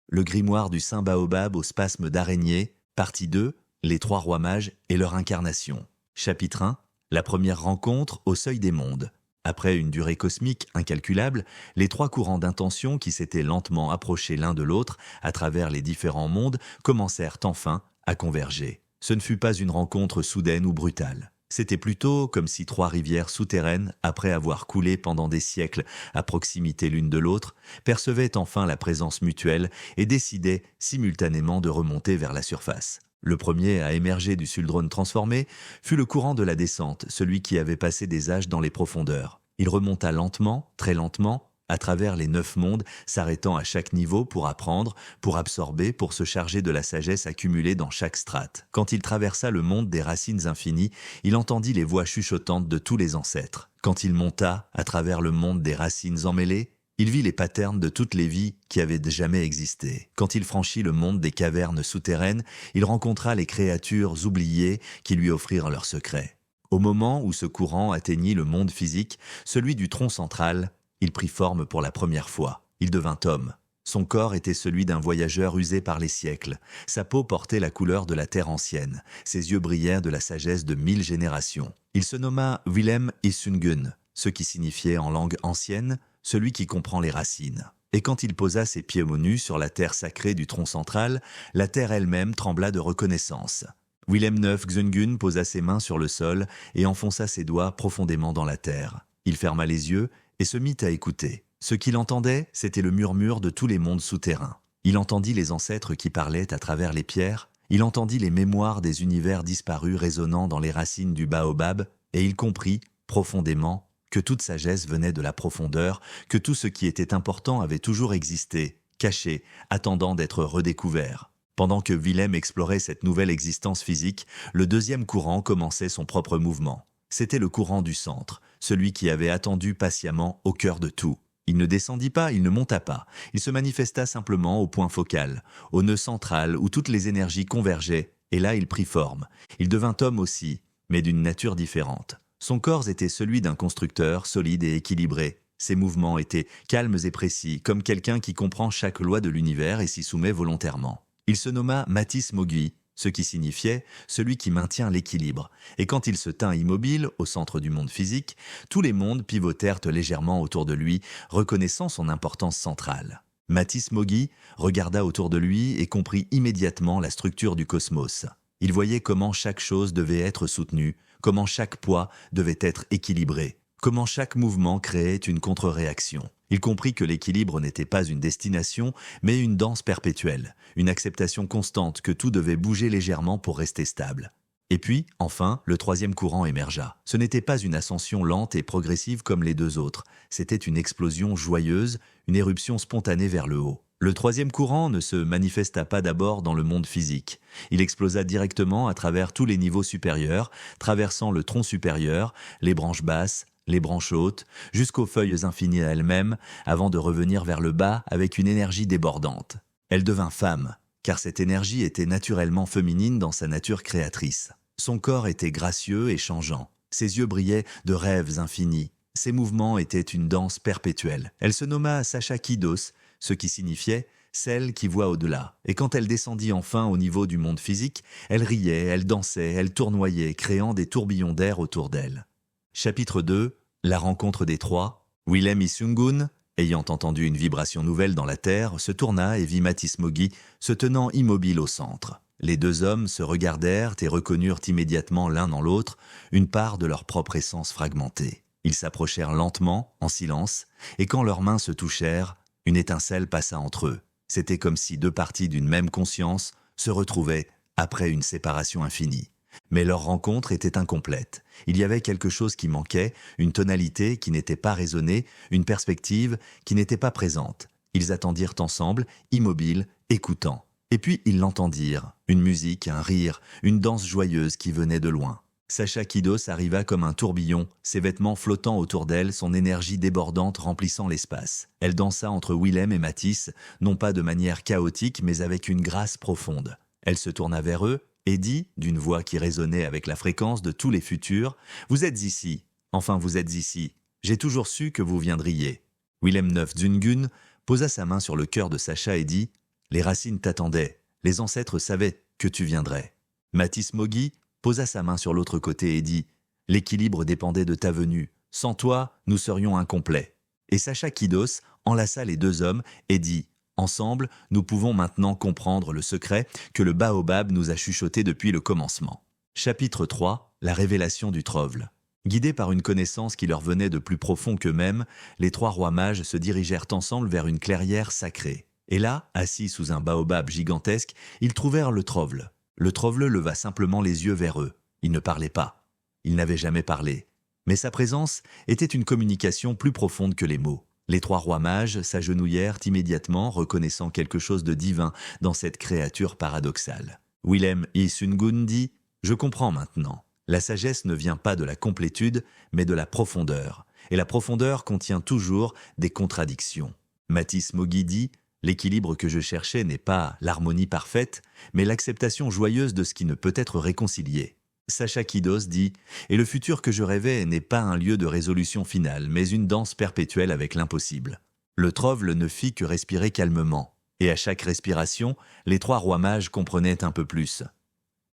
Le grimoire du Saint Baobab au spasme d'araignée. Partie 2, les trois rois mages et leur incarnation. Chapitre 1, la première rencontre au seuil des mondes. Après une durée cosmique incalculable, les trois courants d'intention qui s'étaient lentement approchés l'un de l'autre à travers les différents mondes commencèrent enfin à converger. Ce ne fut pas une rencontre soudaine ou brutale. C'était plutôt comme si trois rivières souterraines, après avoir coulé pendant des siècles à proximité l'une de l'autre, percevaient enfin la présence mutuelle et décidaient simultanément de remonter vers la surface. Le premier à émerger du Suldrone transformé fut le courant de la descente, celui qui avait passé des âges dans les profondeurs. Il remonta lentement, très lentement, à travers les 9 mondes, s'arrêtant à chaque niveau pour apprendre, pour absorber, pour se charger de la sagesse accumulée dans chaque strate. Quand il traversa le monde des racines infinies, il entendit les voix chuchotantes de tous les ancêtres. Quand il monta, à travers le monde des racines emmêlées, il vit les patterns de toutes les vies qui avaient jamais existé. Quand il franchit le monde des cavernes souterraines, il rencontra les créatures oubliées qui lui offrirent leurs secrets. Au moment où ce courant atteignit le monde physique, celui du tronc central, il prit forme pour la première fois. Il devint homme. Son corps était celui d'un voyageur usé par les siècles. Sa peau portait la couleur de la terre ancienne. Ses yeux brillaient de la sagesse de 1000 générations. Il se nomma Willem Isungen, ce qui signifiait en langue ancienne « celui qui comprend les racines ». Et quand il posa ses pieds nus sur la terre sacrée du tronc central, la terre elle-même trembla de reconnaissance. Willem Neuf Xungun posa ses mains sur le sol et enfonça ses doigts profondément dans la terre. Il ferma les yeux et se mit à écouter. Ce qu'il entendait, c'était le murmure de tous les mondes souterrains. Il entendit les ancêtres qui parlaient à travers les pierres, il entendit les mémoires des univers disparus résonnant dans les racines du baobab, et il comprit, profondément, que toute sagesse venait de la profondeur, que tout ce qui était important avait toujours existé, caché, attendant d'être redécouvert. Pendant que Willem explorait cette nouvelle existence physique, le deuxième courant commençait son propre mouvement. C'était le courant du centre, celui qui avait attendu patiemment au cœur de tout. Il ne descendit pas, il ne monta pas. Il se manifesta simplement au point focal, au nœud central où toutes les énergies convergeaient, et là il prit forme. Il devint homme aussi, mais d'une nature différente. Son corps était celui d'un constructeur, solide et équilibré. Ses mouvements étaient calmes et précis, comme quelqu'un qui comprend chaque loi de l'univers et s'y soumet volontairement. Il se nomma Matis Mogui, ce qui signifiait celui qui maintient l'équilibre. Et quand il se tint immobile, au centre du monde physique, tous les mondes pivotèrent légèrement autour de lui, reconnaissant son importance centrale. Matis Mogui regarda autour de lui et comprit immédiatement la structure du cosmos. Il voyait comment chaque chose devait être soutenue, comment chaque poids devait être équilibré, comment chaque mouvement créait une contre-réaction. Il comprit que l'équilibre n'était pas une destination, mais une danse perpétuelle, une acceptation constante que tout devait bouger légèrement pour rester stable. Et puis, enfin, le troisième courant émergea. Ce n'était pas une ascension lente et progressive comme les deux autres, c'était une explosion joyeuse, une éruption spontanée vers le haut. Le troisième courant ne se manifesta pas d'abord dans le monde physique. Il explosa directement à travers tous les niveaux supérieurs, traversant le tronc supérieur, les branches basses, les branches hautes, jusqu'aux feuilles infinies elles-mêmes, avant de revenir vers le bas avec une énergie débordante. Elle devint femme, car cette énergie était naturellement féminine dans sa nature créatrice. Son corps était gracieux et changeant. Ses yeux brillaient de rêves infinis. Ses mouvements étaient une danse perpétuelle. Elle se nomma Sacha Kidos, ce qui signifiait « celle qui voit au-delà ». Et quand elle descendit enfin au niveau du monde physique, elle riait, elle dansait, elle tournoyait, créant des tourbillons d'air autour d'elle. Chapitre 2. La rencontre des trois. Willem Isungen, ayant entendu une vibration nouvelle dans la terre, se tourna et vit Matis Mogui se tenant immobile au centre. Les deux hommes se regardèrent et reconnurent immédiatement l'un dans l'autre une part de leur propre essence fragmentée. Ils s'approchèrent lentement, en silence, et quand leurs mains se touchèrent, une étincelle passa entre eux. C'était comme si deux parties d'une même conscience se retrouvaient après une séparation infinie. Mais leur rencontre était incomplète. Il y avait quelque chose qui manquait, une tonalité qui n'était pas résonnée, une perspective qui n'était pas présente. Ils attendirent ensemble, immobiles, écoutant. Et puis ils l'entendirent, une musique, un rire, une danse joyeuse qui venait de loin. Sacha Kidos arriva comme un tourbillon, ses vêtements flottant autour d'elle, son énergie débordante remplissant l'espace. Elle dansa entre Willem et Matis, non pas de manière chaotique, mais avec une grâce profonde. Elle se tourna vers eux, et dit, d'une voix qui résonnait avec la fréquence de tous les futurs, « Vous êtes ici, enfin vous êtes ici, j'ai toujours su que vous viendriez. » Willem Neuf Xungun posa sa main sur le cœur de Sacha et dit, « Les racines t'attendaient, les ancêtres savaient que tu viendrais. » Matis Mogui posa sa main sur l'autre côté et dit, « L'équilibre dépendait de ta venue, sans toi, nous serions incomplets. » Et Sacha Kidos enlaça les deux hommes et dit, ensemble, nous pouvons maintenant comprendre le secret que le baobab nous a chuchoté depuis le commencement. Chapitre 3. la révélation du Trovle. Guidés par une connaissance qui leur venait de plus profond qu'eux-mêmes, les 3 rois mages se dirigèrent ensemble vers une clairière sacrée. Et là, assis sous un baobab gigantesque, ils trouvèrent le Trovle. Le Trovle leva simplement les yeux vers eux. Il ne parlait pas. Il n'avait jamais parlé. Mais sa présence était une communication plus profonde que les mots. Les 3 rois mages s'agenouillèrent immédiatement, reconnaissant quelque chose de divin dans cette créature paradoxale. Willem Isungun dit « Je comprends maintenant. La sagesse ne vient pas de la complétude, mais de la profondeur. Et la profondeur contient toujours des contradictions. » Mathis Moggi dit « L'équilibre que je cherchais n'est pas l'harmonie parfaite, mais l'acceptation joyeuse de ce qui ne peut être réconcilié. » Sacha Kidos dit « Et le futur que je rêvais n'est pas un lieu de résolution finale, mais une danse perpétuelle avec l'impossible. » Le Trovle ne fit que respirer calmement, et à chaque respiration, les 3 rois mages comprenaient un peu plus.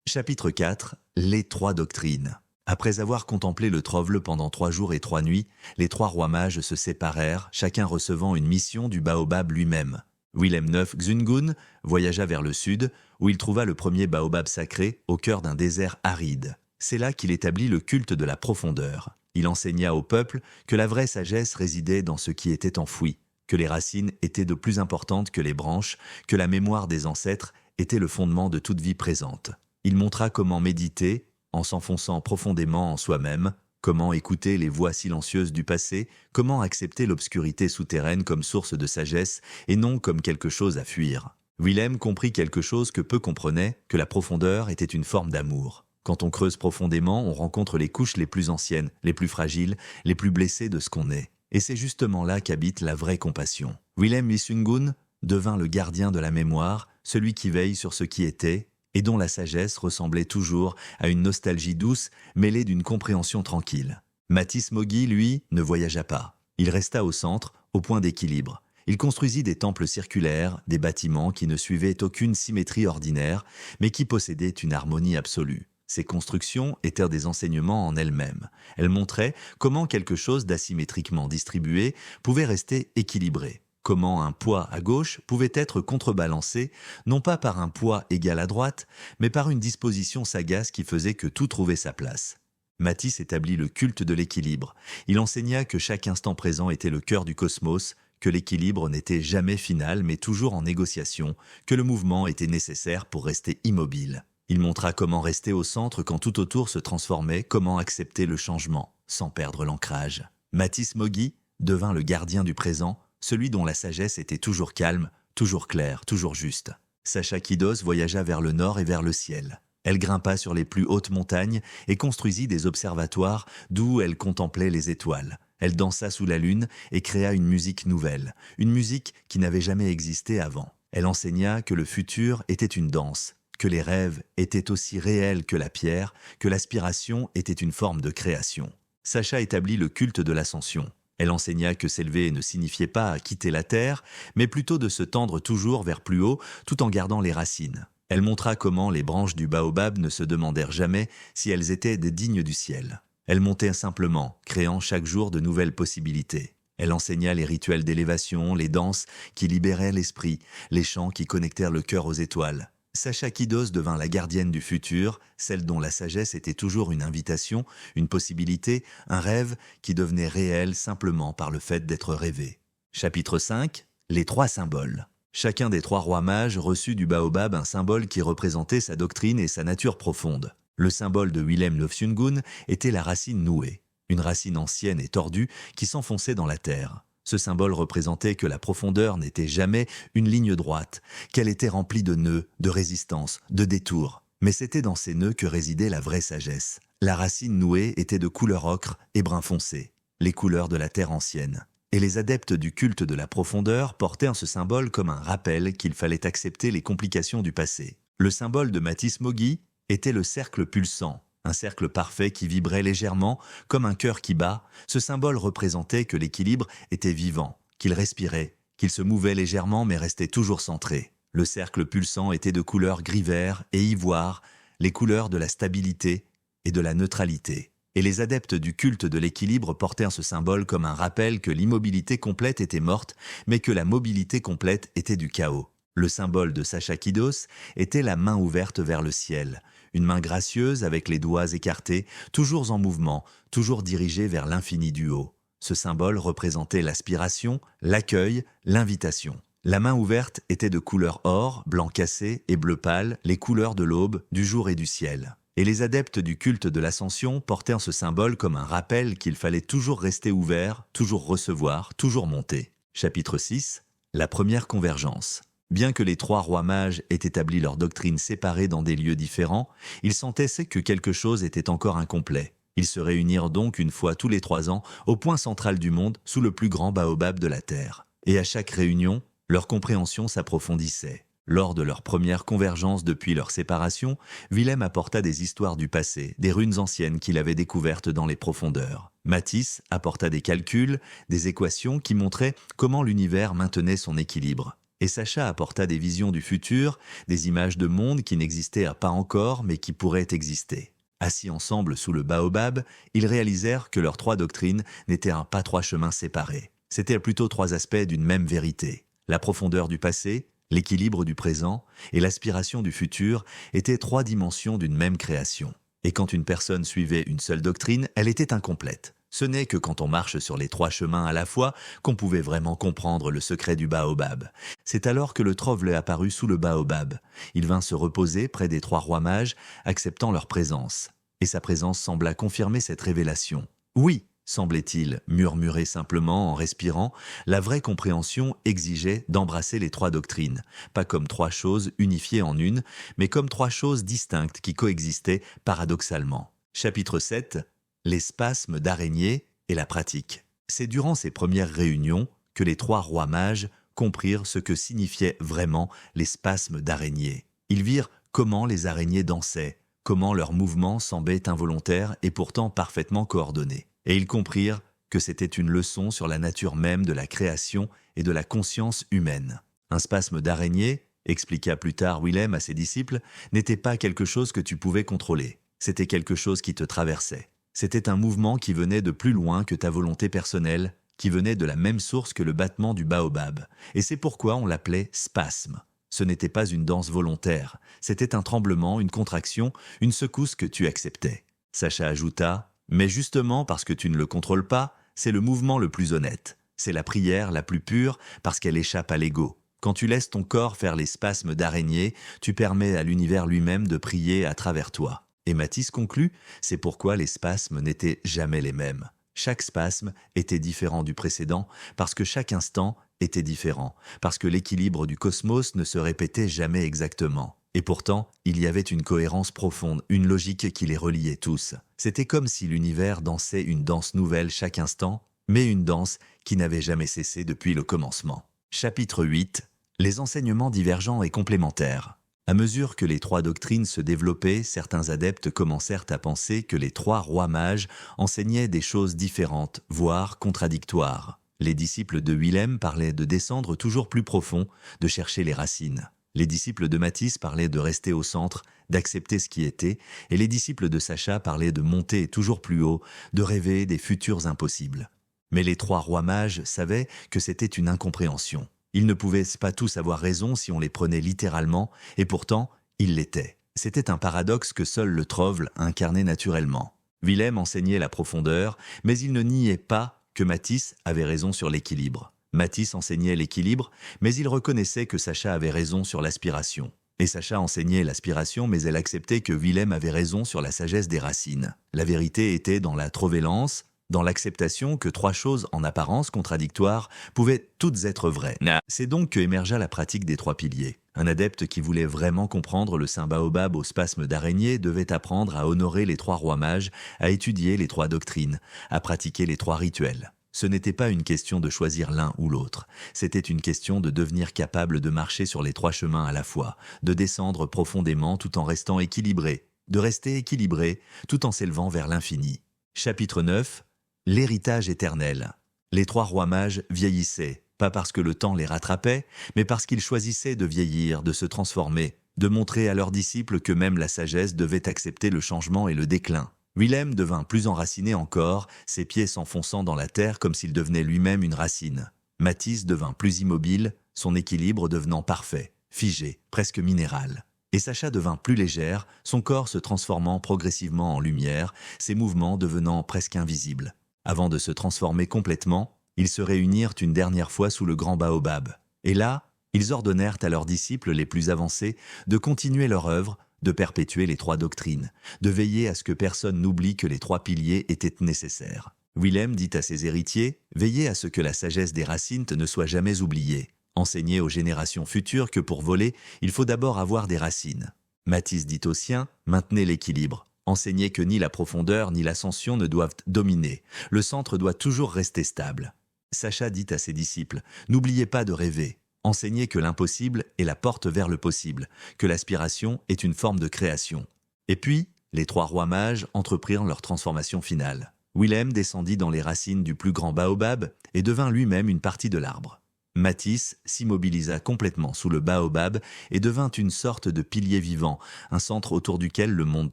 Chapitre 4. Les 3 doctrines. Après avoir contemplé le Trovle pendant 3 jours et 3 nuits, les 3 rois mages se séparèrent, chacun recevant une mission du baobab lui-même. Willem IX Xungun voyagea vers le sud, où il trouva le premier baobab sacré au cœur d'un désert aride. C'est là qu'il établit le culte de la profondeur. Il enseigna au peuple que la vraie sagesse résidait dans ce qui était enfoui, que les racines étaient de plus importantes que les branches, que la mémoire des ancêtres était le fondement de toute vie présente. Il montra comment méditer, en s'enfonçant profondément en soi-même, comment écouter les voix silencieuses du passé, comment accepter l'obscurité souterraine comme source de sagesse et non comme quelque chose à fuir. Willem comprit quelque chose que peu comprenaient, que la profondeur était une forme d'amour. Quand on creuse profondément, on rencontre les couches les plus anciennes, les plus fragiles, les plus blessées de ce qu'on est. Et c'est justement là qu'habite la vraie compassion. Willem Isungun devint le gardien de la mémoire, celui qui veille sur ce qui était, et dont la sagesse ressemblait toujours à une nostalgie douce mêlée d'une compréhension tranquille. Mathis Moggi, lui, ne voyagea pas. Il resta au centre, au point d'équilibre. Il construisit des temples circulaires, des bâtiments qui ne suivaient aucune symétrie ordinaire, mais qui possédaient une harmonie absolue. Ces constructions étaient des enseignements en elles-mêmes. Elles montraient comment quelque chose d'asymétriquement distribué pouvait rester équilibré. Comment un poids à gauche pouvait être contrebalancé, non pas par un poids égal à droite, mais par une disposition sagace qui faisait que tout trouvait sa place. Mathis établit le culte de l'équilibre. Il enseigna que chaque instant présent était le cœur du cosmos, que l'équilibre n'était jamais final mais toujours en négociation, que le mouvement était nécessaire pour rester immobile. Il montra comment rester au centre quand tout autour se transformait, comment accepter le changement, sans perdre l'ancrage. Mathis Moggi devint le gardien du présent, celui dont la sagesse était toujours calme, toujours claire, toujours juste. Sacha Kidos voyagea vers le nord et vers le ciel. Elle grimpa sur les plus hautes montagnes et construisit des observatoires d'où elle contemplait les étoiles. Elle dansa sous la lune et créa une musique nouvelle, une musique qui n'avait jamais existé avant. Elle enseigna que le futur était une danse, que les rêves étaient aussi réels que la pierre, que l'aspiration était une forme de création. Sacha établit le culte de l'ascension. Elle enseigna que s'élever ne signifiait pas quitter la terre, mais plutôt de se tendre toujours vers plus haut, tout en gardant les racines. Elle montra comment les branches du baobab ne se demandèrent jamais si elles étaient des dignes du ciel. Elle montait simplement, créant chaque jour de nouvelles possibilités. Elle enseigna les rituels d'élévation, les danses qui libéraient l'esprit, les chants qui connectèrent le cœur aux étoiles. Sacha Kidos devint la gardienne du futur, celle dont la sagesse était toujours une invitation, une possibilité, un rêve qui devenait réel simplement par le fait d'être rêvé. Chapitre 5. Les 3 symboles. Chacun des 3 rois mages reçut du baobab un symbole qui représentait sa doctrine et sa nature profonde. Le symbole de Willem Lofsungun était la racine nouée, une racine ancienne et tordue qui s'enfonçait dans la terre. Ce symbole représentait que la profondeur n'était jamais une ligne droite, qu'elle était remplie de nœuds, de résistances, de détours. Mais c'était dans ces nœuds que résidait la vraie sagesse. La racine nouée était de couleur ocre et brun foncé, les couleurs de la terre ancienne. Et les adeptes du culte de la profondeur portèrent ce symbole comme un rappel qu'il fallait accepter les complications du passé. Le symbole de Mathis Moggi était le cercle pulsant, un cercle parfait qui vibrait légèrement, comme un cœur qui bat. Ce symbole représentait que l'équilibre était vivant, qu'il respirait, qu'il se mouvait légèrement mais restait toujours centré. Le cercle pulsant était de couleur gris-vert et ivoire, les couleurs de la stabilité et de la neutralité. Et les adeptes du culte de l'équilibre portèrent ce symbole comme un rappel que l'immobilité complète était morte, mais que la mobilité complète était du chaos. Le symbole de Sacha Kidos était la main ouverte vers le ciel, une main gracieuse avec les doigts écartés, toujours en mouvement, toujours dirigée vers l'infini du haut. Ce symbole représentait l'aspiration, l'accueil, l'invitation. La main ouverte était de couleur or, blanc cassé et bleu pâle, les couleurs de l'aube, du jour et du ciel. Et les adeptes du culte de l'ascension portaient ce symbole comme un rappel qu'il fallait toujours rester ouvert, toujours recevoir, toujours monter. Chapitre 6. La première convergence. Bien que les trois rois mages aient établi leur doctrine séparée dans des lieux différents, ils sentaient que quelque chose était encore incomplet. Ils se réunirent donc une fois tous les 3 ans au point central du monde sous le plus grand baobab de la terre. Et à chaque réunion, leur compréhension s'approfondissait. Lors de leur première convergence depuis leur séparation, Willem apporta des histoires du passé, des runes anciennes qu'il avait découvertes dans les profondeurs. Matisse apporta des calculs, des équations qui montraient comment l'univers maintenait son équilibre. Et Sacha apporta des visions du futur, des images de mondes qui n'existaient pas encore mais qui pourraient exister. Assis ensemble sous le baobab, ils réalisèrent que leurs 3 doctrines n'étaient pas 3 chemins séparés. C'étaient plutôt 3 aspects d'une même vérité. La profondeur du passé, l'équilibre du présent et l'aspiration du futur étaient 3 dimensions d'une même création. Et quand une personne suivait une seule doctrine, elle était incomplète. Ce n'est que quand on marche sur les 3 chemins à la fois qu'on pouvait vraiment comprendre le secret du baobab. C'est alors que le Trovle apparut sous le baobab. Il vint se reposer près des 3 rois mages, acceptant leur présence. Et sa présence sembla confirmer cette révélation. Oui, semblait-il murmurer simplement en respirant, la vraie compréhension exigeait d'embrasser les 3 doctrines, pas comme 3 choses unifiées en une, mais comme 3 choses distinctes qui coexistaient paradoxalement. Chapitre 7. Les spasmes d'araignée et la pratique. C'est durant ces premières réunions que les 3 rois mages comprirent ce que signifiaient vraiment les spasmes d'araignée. Ils virent comment les araignées dansaient, comment leurs mouvements semblaient involontaires et pourtant parfaitement coordonnés. Et ils comprirent que c'était une leçon sur la nature même de la création et de la conscience humaine. Un spasme d'araignée, expliqua plus tard Willem à ses disciples, n'était pas quelque chose que tu pouvais contrôler. C'était quelque chose qui te traversait. C'était un mouvement qui venait de plus loin que ta volonté personnelle, qui venait de la même source que le battement du baobab. Et c'est pourquoi on l'appelait spasme. Ce n'était pas une danse volontaire, c'était un tremblement, une contraction, une secousse que tu acceptais. Sacha ajouta, « Mais justement parce que tu ne le contrôles pas, c'est le mouvement le plus honnête. C'est la prière la plus pure parce qu'elle échappe à l'ego. Quand tu laisses ton corps faire les spasmes d'araignée, tu permets à l'univers lui-même de prier à travers toi. » Et Matisse conclut, c'est pourquoi les spasmes n'étaient jamais les mêmes. Chaque spasme était différent du précédent parce que chaque instant était différent, parce que l'équilibre du cosmos ne se répétait jamais exactement. Et pourtant, il y avait une cohérence profonde, une logique qui les reliait tous. C'était comme si l'univers dansait une danse nouvelle chaque instant, mais une danse qui n'avait jamais cessé depuis le commencement. Chapitre 8. Les enseignements divergents et complémentaires. À mesure que les 3 doctrines se développaient, certains adeptes commencèrent à penser que les 3 rois mages enseignaient des choses différentes, voire contradictoires. Les disciples de Willem parlaient de descendre toujours plus profond, de chercher les racines. Les disciples de Matisse parlaient de rester au centre, d'accepter ce qui était, et les disciples de Sacha parlaient de monter toujours plus haut, de rêver des futurs impossibles. Mais les 3 rois mages savaient que c'était une incompréhension. Ils ne pouvaient pas tous avoir raison si on les prenait littéralement, et pourtant, ils l'étaient. C'était un paradoxe que seul le Trovle incarnait naturellement. Willem enseignait la profondeur, mais il ne niait pas que Matisse avait raison sur l'équilibre. Matisse enseignait l'équilibre, mais il reconnaissait que Sacha avait raison sur l'aspiration. Et Sacha enseignait l'aspiration, mais elle acceptait que Willem avait raison sur la sagesse des racines. La vérité était dans la trovélance, dans l'acceptation que 3 choses en apparence contradictoires pouvaient toutes être vraies. C'est donc que émergea la pratique des 3 piliers. Un adepte qui voulait vraiment comprendre le saint baobab au spasme d'araignée devait apprendre à honorer les 3 rois mages, à étudier les 3 doctrines, à pratiquer les 3 rituels. Ce n'était pas une question de choisir l'un ou l'autre, c'était une question de devenir capable de marcher sur les 3 chemins à la fois, de descendre profondément tout en restant équilibré, de rester équilibré tout en s'élevant vers l'infini. Chapitre 9. L'héritage éternel. Les 3 rois mages vieillissaient, pas parce que le temps les rattrapait, mais parce qu'ils choisissaient de vieillir, de se transformer, de montrer à leurs disciples que même la sagesse devait accepter le changement et le déclin. Willem devint plus enraciné encore, ses pieds s'enfonçant dans la terre comme s'il devenait lui-même une racine. Matisse devint plus immobile, son équilibre devenant parfait. figée, presque minérale. Et Sacha devint plus légère, son corps se transformant progressivement en lumière, ses mouvements devenant presque invisibles. Avant de se transformer complètement, ils se réunirent une dernière fois sous le grand baobab. Et là, ils ordonnèrent à leurs disciples les plus avancés de continuer leur œuvre, de perpétuer les 3 doctrines, de veiller à ce que personne n'oublie que les 3 piliers étaient nécessaires. Willem dit à ses héritiers, veillez à ce que la sagesse des racines ne soit jamais oubliée. Enseignez aux générations futures que pour voler, il faut d'abord avoir des racines. Mathis dit aux siens, maintenez l'équilibre. Enseignez que ni la profondeur ni l'ascension ne doivent dominer. Le centre doit toujours rester stable. Sacha dit à ses disciples, n'oubliez pas de rêver. Enseignez que l'impossible est la porte vers le possible, que l'aspiration est une forme de création. Et puis, les 3 rois mages entreprirent leur transformation finale. Willem descendit dans les racines du plus grand baobab et devint lui-même une partie de l'arbre. Mathis s'immobilisa complètement sous le baobab et devint une sorte de pilier vivant, un centre autour duquel le monde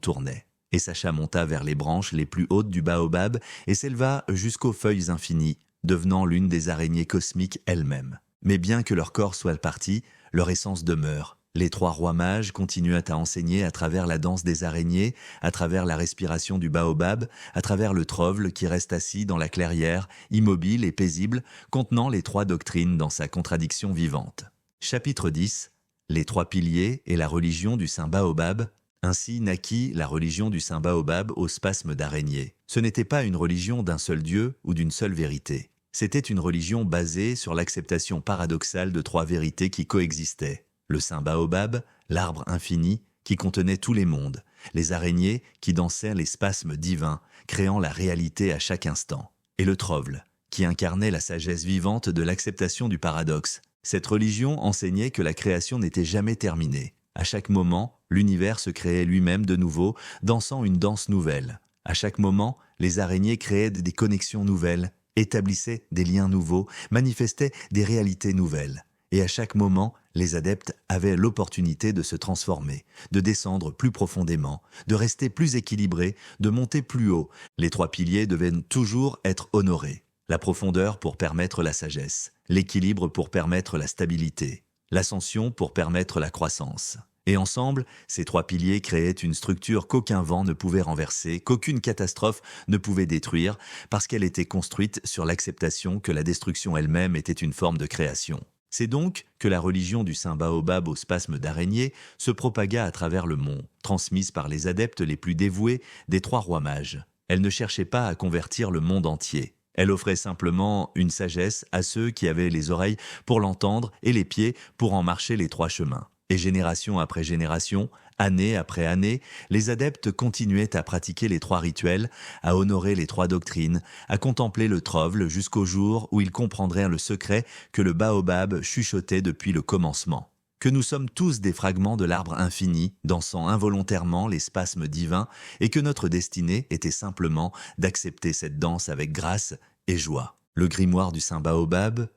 tournait. Et Sacha monta vers les branches les plus hautes du baobab et s'éleva jusqu'aux feuilles infinies, devenant l'une des araignées cosmiques elles-mêmes. Mais bien que leur corps soit parti, leur essence demeure. Les 3 rois mages continuaient à enseigner à travers la danse des araignées, à travers la respiration du baobab, à travers le trèfle qui reste assis dans la clairière, immobile et paisible, contenant les 3 doctrines dans sa contradiction vivante. Chapitre 10. Les 3 piliers et la religion du Saint Baobab. Ainsi naquit la religion du Saint Baobab au spasme d'araignée. Ce n'était pas une religion d'un seul Dieu ou d'une seule vérité. C'était une religion basée sur l'acceptation paradoxale de 3 vérités qui coexistaient. Le Saint Baobab, l'arbre infini, qui contenait tous les mondes, les araignées qui dansaient les spasmes divins, créant la réalité à chaque instant, et le trèfle, qui incarnait la sagesse vivante de l'acceptation du paradoxe. Cette religion enseignait que la création n'était jamais terminée. À chaque moment, l'univers se créait lui-même de nouveau, dansant une danse nouvelle. À chaque moment, les araignées créaient des connexions nouvelles, établissaient des liens nouveaux, manifestaient des réalités nouvelles. Et à chaque moment, les adeptes avaient l'opportunité de se transformer, de descendre plus profondément, de rester plus équilibrés, de monter plus haut. Les 3 piliers devaient toujours être honorés. La profondeur pour permettre la sagesse, l'équilibre pour permettre la stabilité, l'ascension pour permettre la croissance. Et ensemble, ces 3 piliers créaient une structure qu'aucun vent ne pouvait renverser, qu'aucune catastrophe ne pouvait détruire, parce qu'elle était construite sur l'acceptation que la destruction elle-même était une forme de création. C'est donc que la religion du Saint Baobab au spasme d'araignée se propagua à travers le monde, transmise par les adeptes les plus dévoués des 3 rois mages. Elle ne cherchait pas à convertir le monde entier. Elle offrait simplement une sagesse à ceux qui avaient les oreilles pour l'entendre et les pieds pour en marcher les 3 chemins. Et génération après génération, année après année, les adeptes continuaient à pratiquer les 3 rituels, à honorer les 3 doctrines, à contempler le trèfle jusqu'au jour où ils comprendraient le secret que le baobab chuchotait depuis le commencement. Que nous sommes tous des fragments de l'arbre infini, dansant involontairement les spasmes divins, et que notre destinée était simplement d'accepter cette danse avec grâce et joie. Le grimoire du Saint Baobab.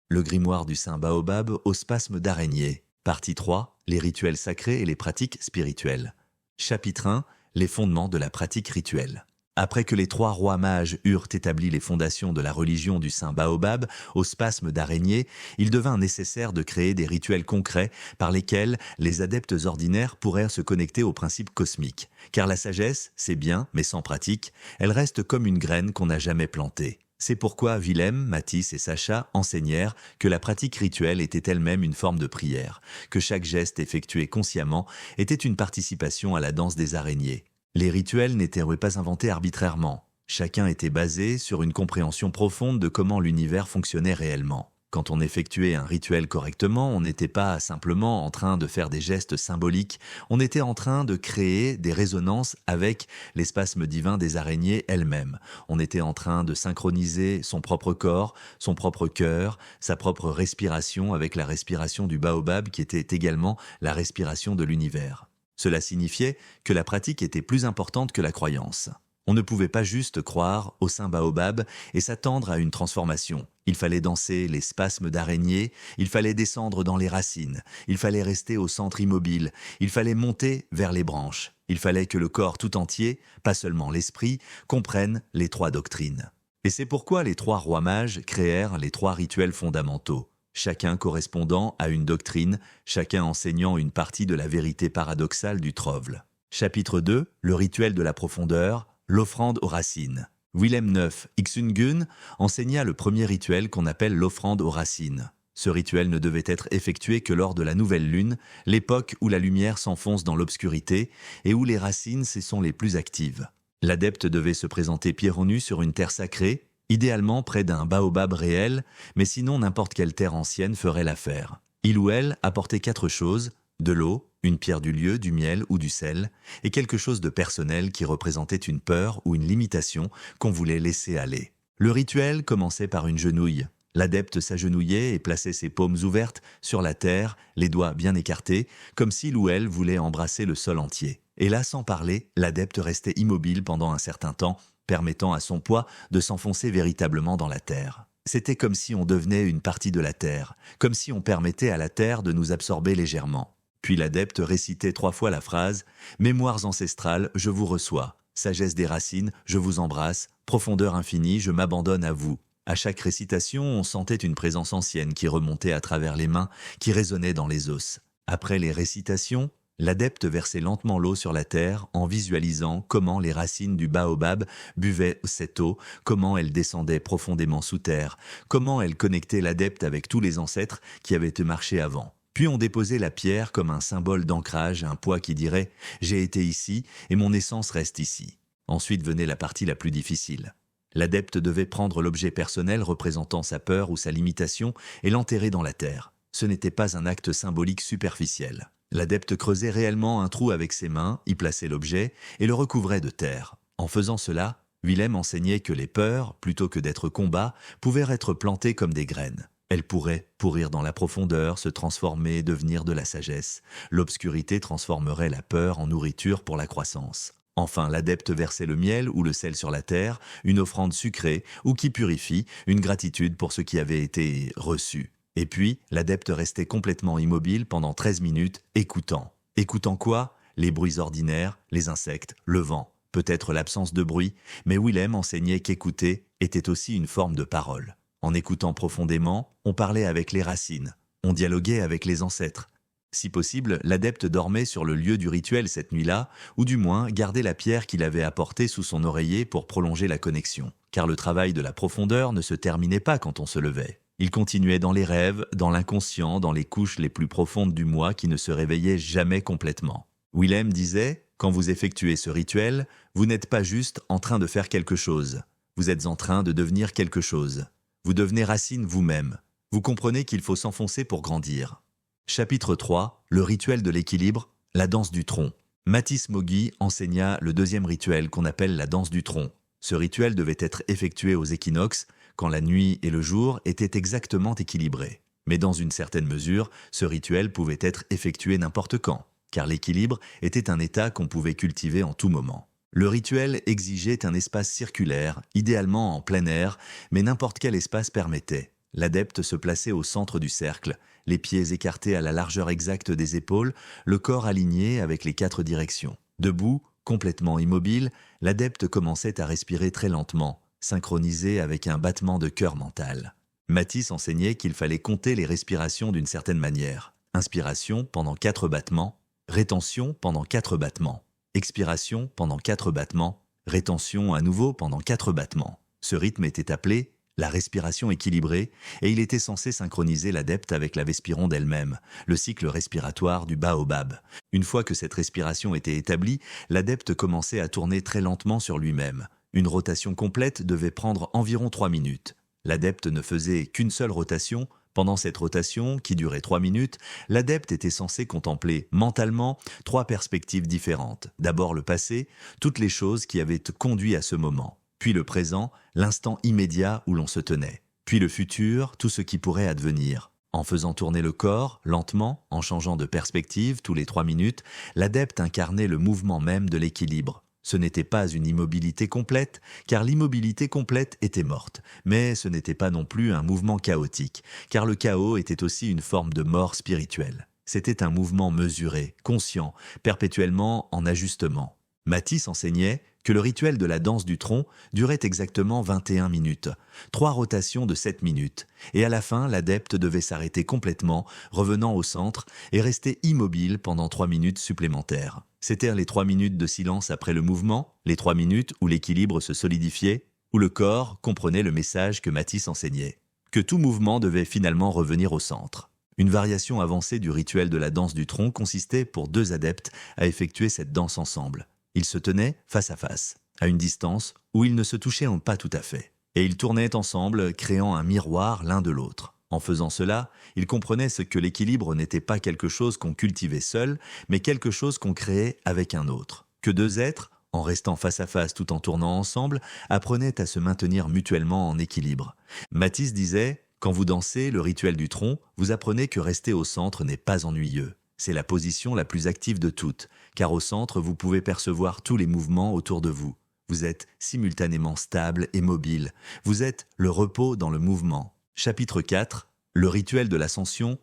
Le grimoire du Saint Baobab au spasme d'araignée. Partie 3. Les rituels sacrés et les pratiques spirituelles. Chapitre 1. Les fondements de la pratique rituelle. Après que les 3 rois mages eurent établi les fondations de la religion du Saint Baobab au spasme d'araignée, il devint nécessaire de créer des rituels concrets par lesquels les adeptes ordinaires pourraient se connecter aux principes cosmiques. Car la sagesse, c'est bien, mais sans pratique, elle reste comme une graine qu'on n'a jamais plantée. C'est pourquoi Willem, Mathis et Sacha enseignèrent que la pratique rituelle était elle-même une forme de prière, que chaque geste effectué consciemment était une participation à la danse des araignées. Les rituels n'étaient pas inventés arbitrairement. Chacun était basé sur une compréhension profonde de comment l'univers fonctionnait réellement. Quand on effectuait un rituel correctement, on n'était pas simplement en train de faire des gestes symboliques, on était en train de créer des résonances avec les spasmes divins des araignées elles-mêmes. On était en train de synchroniser son propre corps, son propre cœur, sa propre respiration avec la respiration du baobab qui était également la respiration de l'univers. Cela signifiait que la pratique était plus importante que la croyance. On ne pouvait pas juste croire au Saint Baobab et s'attendre à une transformation. Il fallait danser les spasmes d'araignée, il fallait descendre dans les racines, il fallait rester au centre immobile, il fallait monter vers les branches. Il fallait que le corps tout entier, pas seulement l'esprit, comprenne les 3 doctrines. Et c'est pourquoi les 3 rois mages créèrent les 3 rituels fondamentaux. chacun correspondant à une doctrine, chacun enseignant une partie de la vérité paradoxale du Trovle. Chapitre 2, le rituel de la profondeur, l'offrande aux racines. Willem IX Xungen enseigna le premier rituel qu'on appelle l'offrande aux racines. Ce rituel ne devait être effectué que lors de la nouvelle lune, l'époque où la lumière s'enfonce dans l'obscurité et où les racines sont les plus actives. L'adepte devait se présenter pieds nus sur une terre sacrée, idéalement près d'un baobab réel, mais sinon n'importe quelle terre ancienne ferait l'affaire. Il ou elle apportait 4 choses, de l'eau, une pierre du lieu, du miel ou du sel, et quelque chose de personnel qui représentait une peur ou une limitation qu'on voulait laisser aller. Le rituel commençait par une genouille. L'adepte s'agenouillait et plaçait ses paumes ouvertes sur la terre, les doigts bien écartés, comme s'il ou elle voulait embrasser le sol entier. Et là, sans parler, l'adepte restait immobile pendant un certain temps, permettant à son poids de s'enfoncer véritablement dans la terre. C'était comme si on devenait une partie de la terre, comme si on permettait à la terre de nous absorber légèrement. Puis l'adepte récitait 3 fois la phrase « Mémoires ancestrales, je vous reçois. Sagesse des racines, je vous embrasse. Profondeur infinie, je m'abandonne à vous. » À chaque récitation, on sentait une présence ancienne qui remontait à travers les mains, qui résonnait dans les os. Après les récitations, l'adepte versait lentement l'eau sur la terre en visualisant comment les racines du baobab buvaient cette eau, comment elles descendaient profondément sous terre, comment elles connectaient l'adepte avec tous les ancêtres qui avaient marché avant. Puis on déposait la pierre comme un symbole d'ancrage, un poids qui dirait « J'ai été ici et mon essence reste ici ». Ensuite venait la partie la plus difficile. L'adepte devait prendre l'objet personnel représentant sa peur ou sa limitation et l'enterrer dans la terre. Ce n'était pas un acte symbolique superficiel. L'adepte creusait réellement un trou avec ses mains, y plaçait l'objet et le recouvrait de terre. En faisant cela, Willem enseignait que les peurs, plutôt que d'être combats, pouvaient être plantées comme des graines. Elles pourraient pourrir dans la profondeur, se transformer, devenir de la sagesse. L'obscurité transformerait la peur en nourriture pour la croissance. Enfin, l'adepte versait le miel ou le sel sur la terre, une offrande sucrée ou qui purifie, une gratitude pour ce qui avait été reçu. Et puis, l'adepte restait complètement immobile pendant 13 minutes, écoutant. Écoutant quoi? Les bruits ordinaires, les insectes, le vent, peut-être l'absence de bruit, mais Willem enseignait qu'écouter était aussi une forme de parole. En écoutant profondément, on parlait avec les racines, on dialoguait avec les ancêtres. Si possible, l'adepte dormait sur le lieu du rituel cette nuit-là, ou du moins gardait la pierre qu'il avait apportée sous son oreiller pour prolonger la connexion. Car le travail de la profondeur ne se terminait pas quand on se levait. Il continuait dans les rêves, dans l'inconscient, dans les couches les plus profondes du moi qui ne se réveillaient jamais complètement. Willem disait, quand vous effectuez ce rituel, vous n'êtes pas juste en train de faire quelque chose. Vous êtes en train de devenir quelque chose. Vous devenez racine vous-même. Vous comprenez qu'il faut s'enfoncer pour grandir. Chapitre 3, le rituel de l'équilibre, la danse du tronc. Mathis Moggi enseigna le deuxième rituel qu'on appelle la danse du tronc. Ce rituel devait être effectué aux équinoxes, quand la nuit et le jour étaient exactement équilibrés. Mais dans une certaine mesure, ce rituel pouvait être effectué n'importe quand, car l'équilibre était un état qu'on pouvait cultiver en tout moment. Le rituel exigeait un espace circulaire, idéalement en plein air, mais n'importe quel espace permettait. L'adepte se plaçait au centre du cercle, les pieds écartés à la largeur exacte des épaules, le corps aligné avec les 4 directions. Debout, complètement immobile, l'adepte commençait à respirer très lentement, synchronisé avec un battement de cœur mental. Mathis enseignait qu'il fallait compter les respirations d'une certaine manière. Inspiration pendant 4 battements, rétention pendant 4 battements, expiration pendant 4 battements, rétention à nouveau pendant 4 battements. Ce rythme était appelé la respiration équilibrée, et il était censé synchroniser l'adepte avec la Vespironde elle-même, le cycle respiratoire du baobab. Une fois que cette respiration était établie, l'adepte commençait à tourner très lentement sur lui-même. Une rotation complète devait prendre environ 3 minutes. L'adepte ne faisait qu'une seule rotation. Pendant cette rotation, qui durait 3 minutes, l'adepte était censé contempler mentalement 3 perspectives différentes. D'abord le passé, toutes les choses qui avaient conduit à ce moment. Puis le présent, l'instant immédiat où l'on se tenait. Puis le futur, tout ce qui pourrait advenir. En faisant tourner le corps, lentement, en changeant de perspective tous les 3 minutes, l'adepte incarnait le mouvement même de l'équilibre. Ce n'était pas une immobilité complète, car l'immobilité complète était morte. Mais ce n'était pas non plus un mouvement chaotique, car le chaos était aussi une forme de mort spirituelle. C'était un mouvement mesuré, conscient, perpétuellement en ajustement. Matisse enseignait que le rituel de la danse du tronc durait exactement 21 minutes, 3 rotations de 7 minutes, et à la fin, l'adepte devait s'arrêter complètement, revenant au centre, et rester immobile pendant 3 minutes supplémentaires. C'étaient les 3 minutes de silence après le mouvement, les 3 minutes où l'équilibre se solidifiait, où le corps comprenait le message que Matisse enseignait, que tout mouvement devait finalement revenir au centre. Une variation avancée du rituel de la danse du tronc consistait pour 2 adeptes à effectuer cette danse ensemble. Ils se tenaient face à face, à une distance où ils ne se touchaient pas tout à fait. Et ils tournaient ensemble, créant un miroir l'un de l'autre. En faisant cela, ils comprenaient ce que l'équilibre n'était pas quelque chose qu'on cultivait seul, mais quelque chose qu'on créait avec un autre. Que 2 êtres, en restant face à face tout en tournant ensemble, apprenaient à se maintenir mutuellement en équilibre. Matisse disait « Quand vous dansez le rituel du tronc, vous apprenez que rester au centre n'est pas ennuyeux. C'est la position la plus active de toutes, car au centre, vous pouvez percevoir tous les mouvements autour de vous. Vous êtes simultanément stable et mobile. Vous êtes le repos dans le mouvement. » Chapitre 4. Le rituel de l'ascension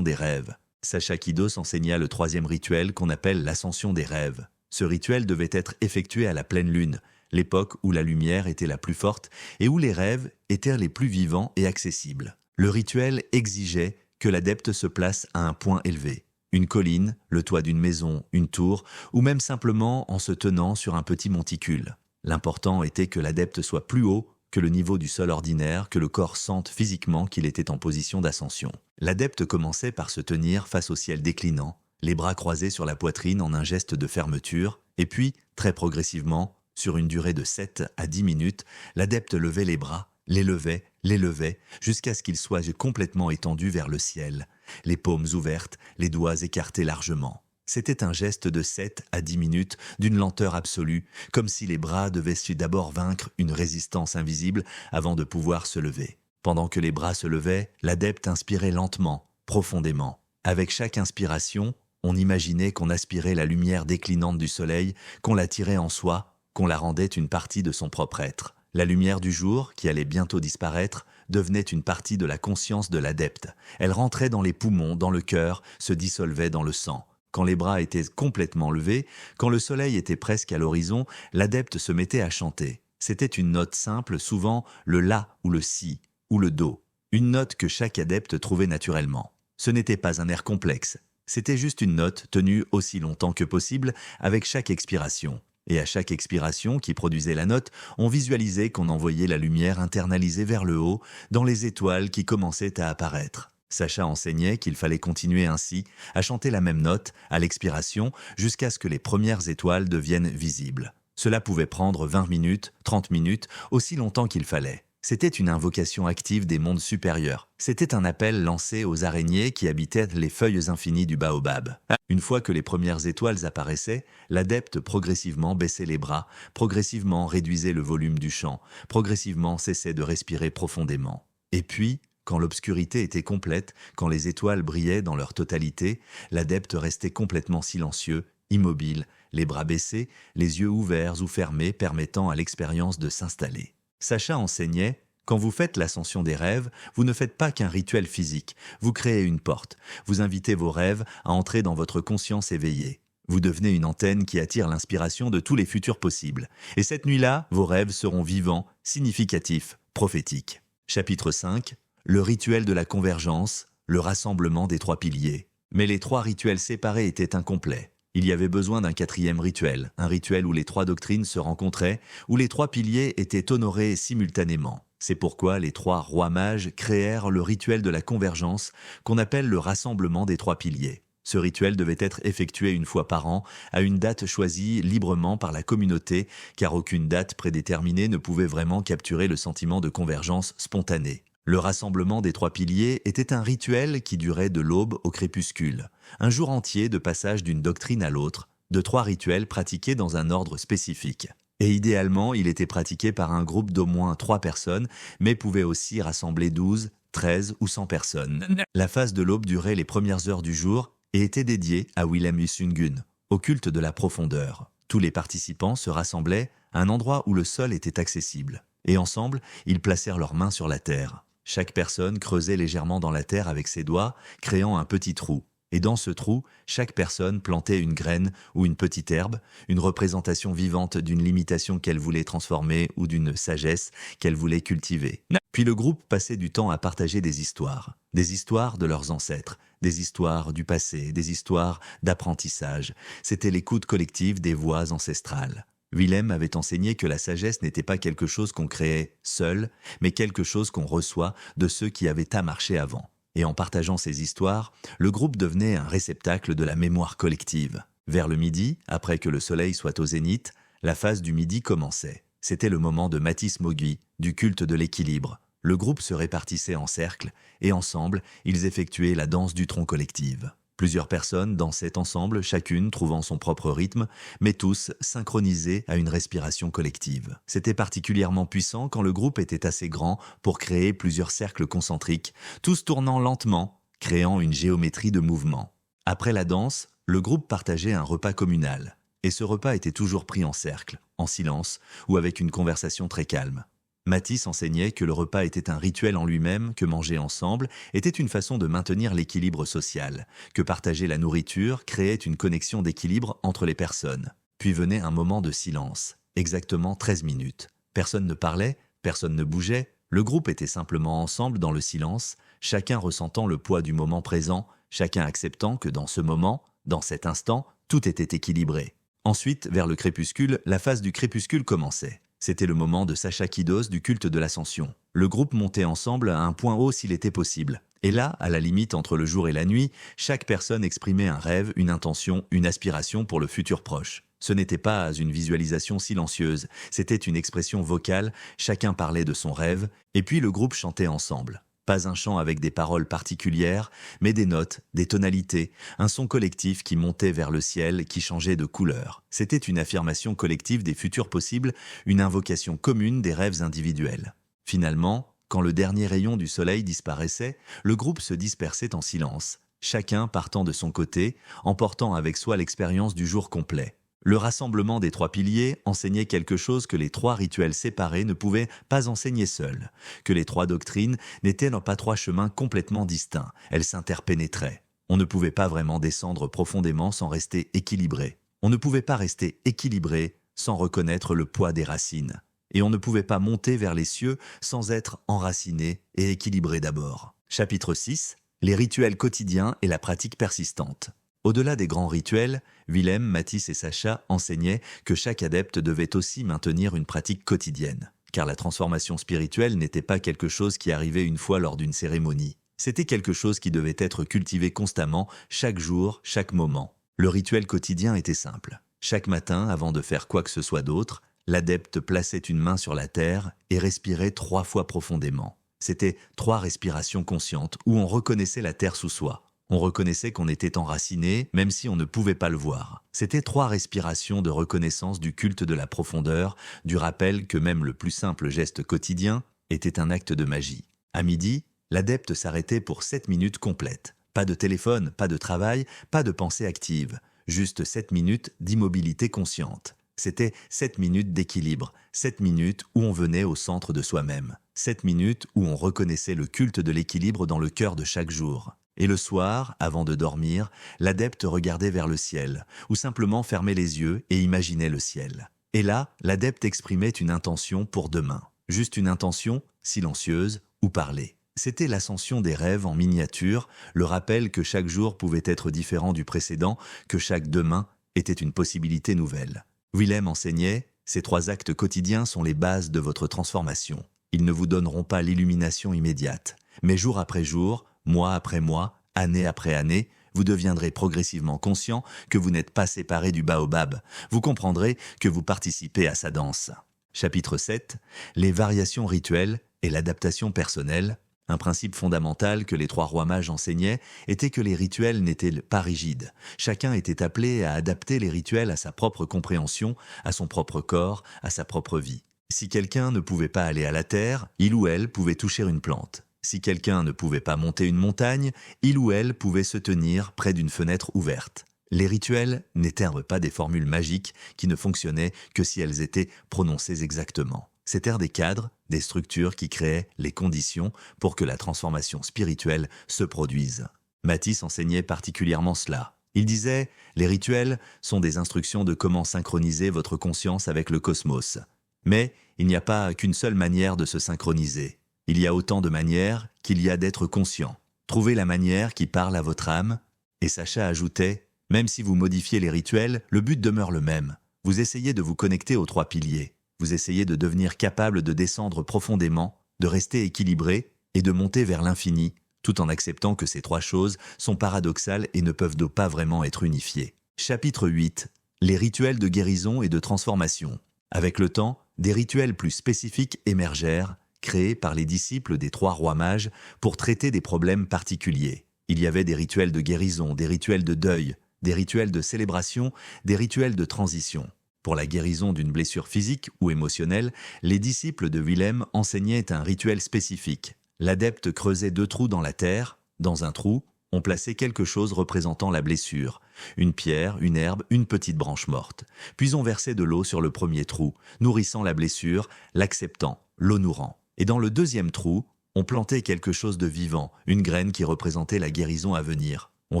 des rêves. Sacha Kidos enseigna le 3e rituel qu'on appelle l'ascension des rêves. Ce rituel devait être effectué à la pleine lune, l'époque où la lumière était la plus forte et où les rêves étaient les plus vivants et accessibles. Le rituel exigeait que l'adepte se place à un point élevé. Une colline, le toit d'une maison, une tour, ou même simplement en se tenant sur un petit monticule. L'important était que l'adepte soit plus haut que le niveau du sol ordinaire, que le corps sente physiquement qu'il était en position d'ascension. L'adepte commençait par se tenir face au ciel déclinant, les bras croisés sur la poitrine en un geste de fermeture, et puis, très progressivement, sur une durée de 7 à 10 minutes, l'adepte levait les bras, les levait, jusqu'à ce qu'ils soient complètement étendus vers le ciel, les paumes ouvertes, les doigts écartés largement. C'était un geste de 7 à 10 minutes, d'une lenteur absolue, comme si les bras devaient d'abord vaincre une résistance invisible avant de pouvoir se lever. Pendant que les bras se levaient, l'adepte inspirait lentement, profondément. Avec chaque inspiration, on imaginait qu'on aspirait la lumière déclinante du soleil, qu'on la tirait en soi, qu'on la rendait une partie de son propre être. La lumière du jour, qui allait bientôt disparaître, devenait une partie de la conscience de l'adepte. Elle rentrait dans les poumons, dans le cœur, se dissolvait dans le sang. Quand les bras étaient complètement levés, quand le soleil était presque à l'horizon, l'adepte se mettait à chanter. C'était une note simple, souvent le La ou le Si ou le Do. Une note que chaque adepte trouvait naturellement. Ce n'était pas un air complexe. C'était juste une note tenue aussi longtemps que possible avec chaque expiration. Et à chaque expiration qui produisait la note, on visualisait qu'on envoyait la lumière internalisée vers le haut, dans les étoiles qui commençaient à apparaître. Sacha enseignait qu'il fallait continuer ainsi, à chanter la même note, à l'expiration, jusqu'à ce que les premières étoiles deviennent visibles. Cela pouvait prendre 20 minutes, 30 minutes, aussi longtemps qu'il fallait. C'était une invocation active des mondes supérieurs. C'était un appel lancé aux araignées qui habitaient les feuilles infinies du baobab. Une fois que les premières étoiles apparaissaient, l'adepte progressivement baissait les bras, progressivement réduisait le volume du chant, progressivement cessait de respirer profondément. Et puis, quand l'obscurité était complète, quand les étoiles brillaient dans leur totalité, l'adepte restait complètement silencieux, immobile, les bras baissés, les yeux ouverts ou fermés permettant à l'expérience de s'installer. Sacha enseignait « Quand vous faites l'ascension des rêves, vous ne faites pas qu'un rituel physique. Vous créez une porte. Vous invitez vos rêves à entrer dans votre conscience éveillée. Vous devenez une antenne qui attire l'inspiration de tous les futurs possibles. Et cette nuit-là, vos rêves seront vivants, significatifs, prophétiques. » Chapitre 5. Le rituel de la convergence, le rassemblement des 3 piliers. Mais les 3 rituels séparés étaient incomplets. Il y avait besoin d'un 4e rituel, un rituel où les 3 doctrines se rencontraient, où les 3 piliers étaient honorés simultanément. C'est pourquoi les 3 rois mages créèrent le rituel de la convergence, qu'on appelle le rassemblement des 3 piliers. Ce rituel devait être effectué une fois par an, à une date choisie librement par la communauté, car aucune date prédéterminée ne pouvait vraiment capturer le sentiment de convergence spontanée. Le rassemblement des 3 piliers était un rituel qui durait de l'aube au crépuscule, un jour entier de passage d'une doctrine à l'autre, de 3 rituels pratiqués dans un ordre spécifique. Et idéalement, il était pratiqué par un groupe d'au moins 3 personnes, mais pouvait aussi rassembler 12, 13 ou 100 personnes. La phase de l'aube durait les premières heures du jour et était dédiée à Willem Usungun, au culte de la profondeur. Tous les participants se rassemblaient à un endroit où le sol était accessible, et ensemble, ils placèrent leurs mains sur la terre. Chaque personne creusait légèrement dans la terre avec ses doigts, créant un petit trou. Et dans ce trou, chaque personne plantait une graine ou une petite herbe, une représentation vivante d'une limitation qu'elle voulait transformer ou d'une sagesse qu'elle voulait cultiver. Puis le groupe passait du temps à partager des histoires de leurs ancêtres, des histoires du passé, des histoires d'apprentissage. C'était l'écoute collective des voix ancestrales. Willem avait enseigné que la sagesse n'était pas quelque chose qu'on créait seul, mais quelque chose qu'on reçoit de ceux qui avaient à marcher avant. Et en partageant ces histoires, le groupe devenait un réceptacle de la mémoire collective. Vers le midi, après que le soleil soit au zénith, la phase du midi commençait. C'était le moment de Matisse Mogui, du culte de l'équilibre. Le groupe se répartissait en cercle, et ensemble, ils effectuaient la danse du tronc collective. Plusieurs personnes dansaient ensemble, chacune trouvant son propre rythme, mais tous synchronisés à une respiration collective. C'était particulièrement puissant quand le groupe était assez grand pour créer plusieurs cercles concentriques, tous tournant lentement, créant une géométrie de mouvement. Après la danse, le groupe partageait un repas communal. Et ce repas était toujours pris en cercle, en silence ou avec une conversation très calme. Matisse enseignait que le repas était un rituel en lui-même, que manger ensemble était une façon de maintenir l'équilibre social, que partager la nourriture créait une connexion d'équilibre entre les personnes. Puis venait un moment de silence, exactement 13 minutes. Personne ne parlait, personne ne bougeait, le groupe était simplement ensemble dans le silence, chacun ressentant le poids du moment présent, chacun acceptant que dans ce moment, dans cet instant, tout était équilibré. Ensuite, vers le crépuscule, la phase du crépuscule commençait. C'était le moment de Sacha Kidos du culte de l'ascension. Le groupe montait ensemble à un point haut s'il était possible. Et là, à la limite entre le jour et la nuit, chaque personne exprimait un rêve, une intention, une aspiration pour le futur proche. Ce n'était pas une visualisation silencieuse, c'était une expression vocale, chacun parlait de son rêve, et puis le groupe chantait ensemble. Pas un chant avec des paroles particulières, mais des notes, des tonalités, un son collectif qui montait vers le ciel, qui changeait de couleur. C'était une affirmation collective des futurs possibles, une invocation commune des rêves individuels. Finalement, quand le dernier rayon du soleil disparaissait, le groupe se dispersait en silence, chacun partant de son côté, emportant avec soi l'expérience du jour complet. Le rassemblement des trois piliers enseignait quelque chose que les trois rituels séparés ne pouvaient pas enseigner seuls, que les trois doctrines n'étaient pas trois chemins complètement distincts, elles s'interpénétraient. On ne pouvait pas vraiment descendre profondément sans rester équilibré. On ne pouvait pas rester équilibré sans reconnaître le poids des racines. Et on ne pouvait pas monter vers les cieux sans être enraciné et équilibré d'abord. Chapitre 6. Les rituels quotidiens et la pratique persistante. Au-delà des grands rituels, Willem, Matisse et Sacha enseignaient que chaque adepte devait aussi maintenir une pratique quotidienne, car la transformation spirituelle n'était pas quelque chose qui arrivait une fois lors d'une cérémonie. C'était quelque chose qui devait être cultivé constamment, chaque jour, chaque moment. Le rituel quotidien était simple. Chaque matin, avant de faire quoi que ce soit d'autre, l'adepte plaçait une main sur la terre et respirait 3 fois profondément. C'était 3 respirations conscientes où on reconnaissait la terre sous soi. On reconnaissait qu'on était enraciné, même si on ne pouvait pas le voir. C'était 3 respirations de reconnaissance du culte de la profondeur, du rappel que même le plus simple geste quotidien était un acte de magie. À midi, l'adepte s'arrêtait pour 7 minutes complètes. Pas de téléphone, pas de travail, pas de pensée active. Juste 7 minutes d'immobilité consciente. C'était 7 minutes d'équilibre, 7 minutes où on venait au centre de soi-même. 7 minutes où on reconnaissait le culte de l'équilibre dans le cœur de chaque jour. Et le soir, avant de dormir, l'adepte regardait vers le ciel, ou simplement fermait les yeux et imaginait le ciel. Et là, l'adepte exprimait une intention pour demain. Juste une intention, silencieuse ou parlée. C'était l'ascension des rêves en miniature, le rappel que chaque jour pouvait être différent du précédent, que chaque demain était une possibilité nouvelle. Willem enseignait, ces 3 actes quotidiens sont les bases de votre transformation. Ils ne vous donneront pas l'illumination immédiate, mais jour après jour, mois après mois, année après année, vous deviendrez progressivement conscient que vous n'êtes pas séparé du baobab. Vous comprendrez que vous participez à sa danse. Chapitre 7. Les variations rituelles et l'adaptation personnelle. Un principe fondamental que les 3 rois mages enseignaient était que les rituels n'étaient pas rigides. Chacun était appelé à adapter les rituels à sa propre compréhension, à son propre corps, à sa propre vie. Si quelqu'un ne pouvait pas aller à la terre, il ou elle pouvait toucher une plante. Si quelqu'un ne pouvait pas monter une montagne, il ou elle pouvait se tenir près d'une fenêtre ouverte. Les rituels n'étaient pas des formules magiques qui ne fonctionnaient que si elles étaient prononcées exactement. C'étaient des cadres, des structures qui créaient les conditions pour que la transformation spirituelle se produise. Matisse enseignait particulièrement cela. Il disait « Les rituels sont des instructions de comment synchroniser votre conscience avec le cosmos. Mais il n'y a pas qu'une seule manière de se synchroniser. Il y a autant de manières qu'il y a d'être conscient. Trouvez la manière qui parle à votre âme. » Et Sacha ajoutait « Même si vous modifiez les rituels, le but demeure le même. Vous essayez de vous connecter aux 3 piliers. Vous essayez de devenir capable de descendre profondément, de rester équilibré et de monter vers l'infini, tout en acceptant que ces 3 choses sont paradoxales et ne peuvent donc pas vraiment être unifiées. » Chapitre 8. Les rituels de guérison et de transformation. Avec le temps, des rituels plus spécifiques émergèrent, créés par les disciples des 3 rois mages pour traiter des problèmes particuliers. Il y avait des rituels de guérison, des rituels de deuil, des rituels de célébration, des rituels de transition. Pour la guérison d'une blessure physique ou émotionnelle, les disciples de Willem enseignaient un rituel spécifique. L'adepte creusait 2 trous dans la terre. Dans un trou, on plaçait quelque chose représentant la blessure. Une pierre, une herbe, une petite branche morte. Puis on versait de l'eau sur le premier trou, nourrissant la blessure, l'acceptant, l'honorant. Et dans le deuxième trou, on plantait quelque chose de vivant, une graine qui représentait la guérison à venir. On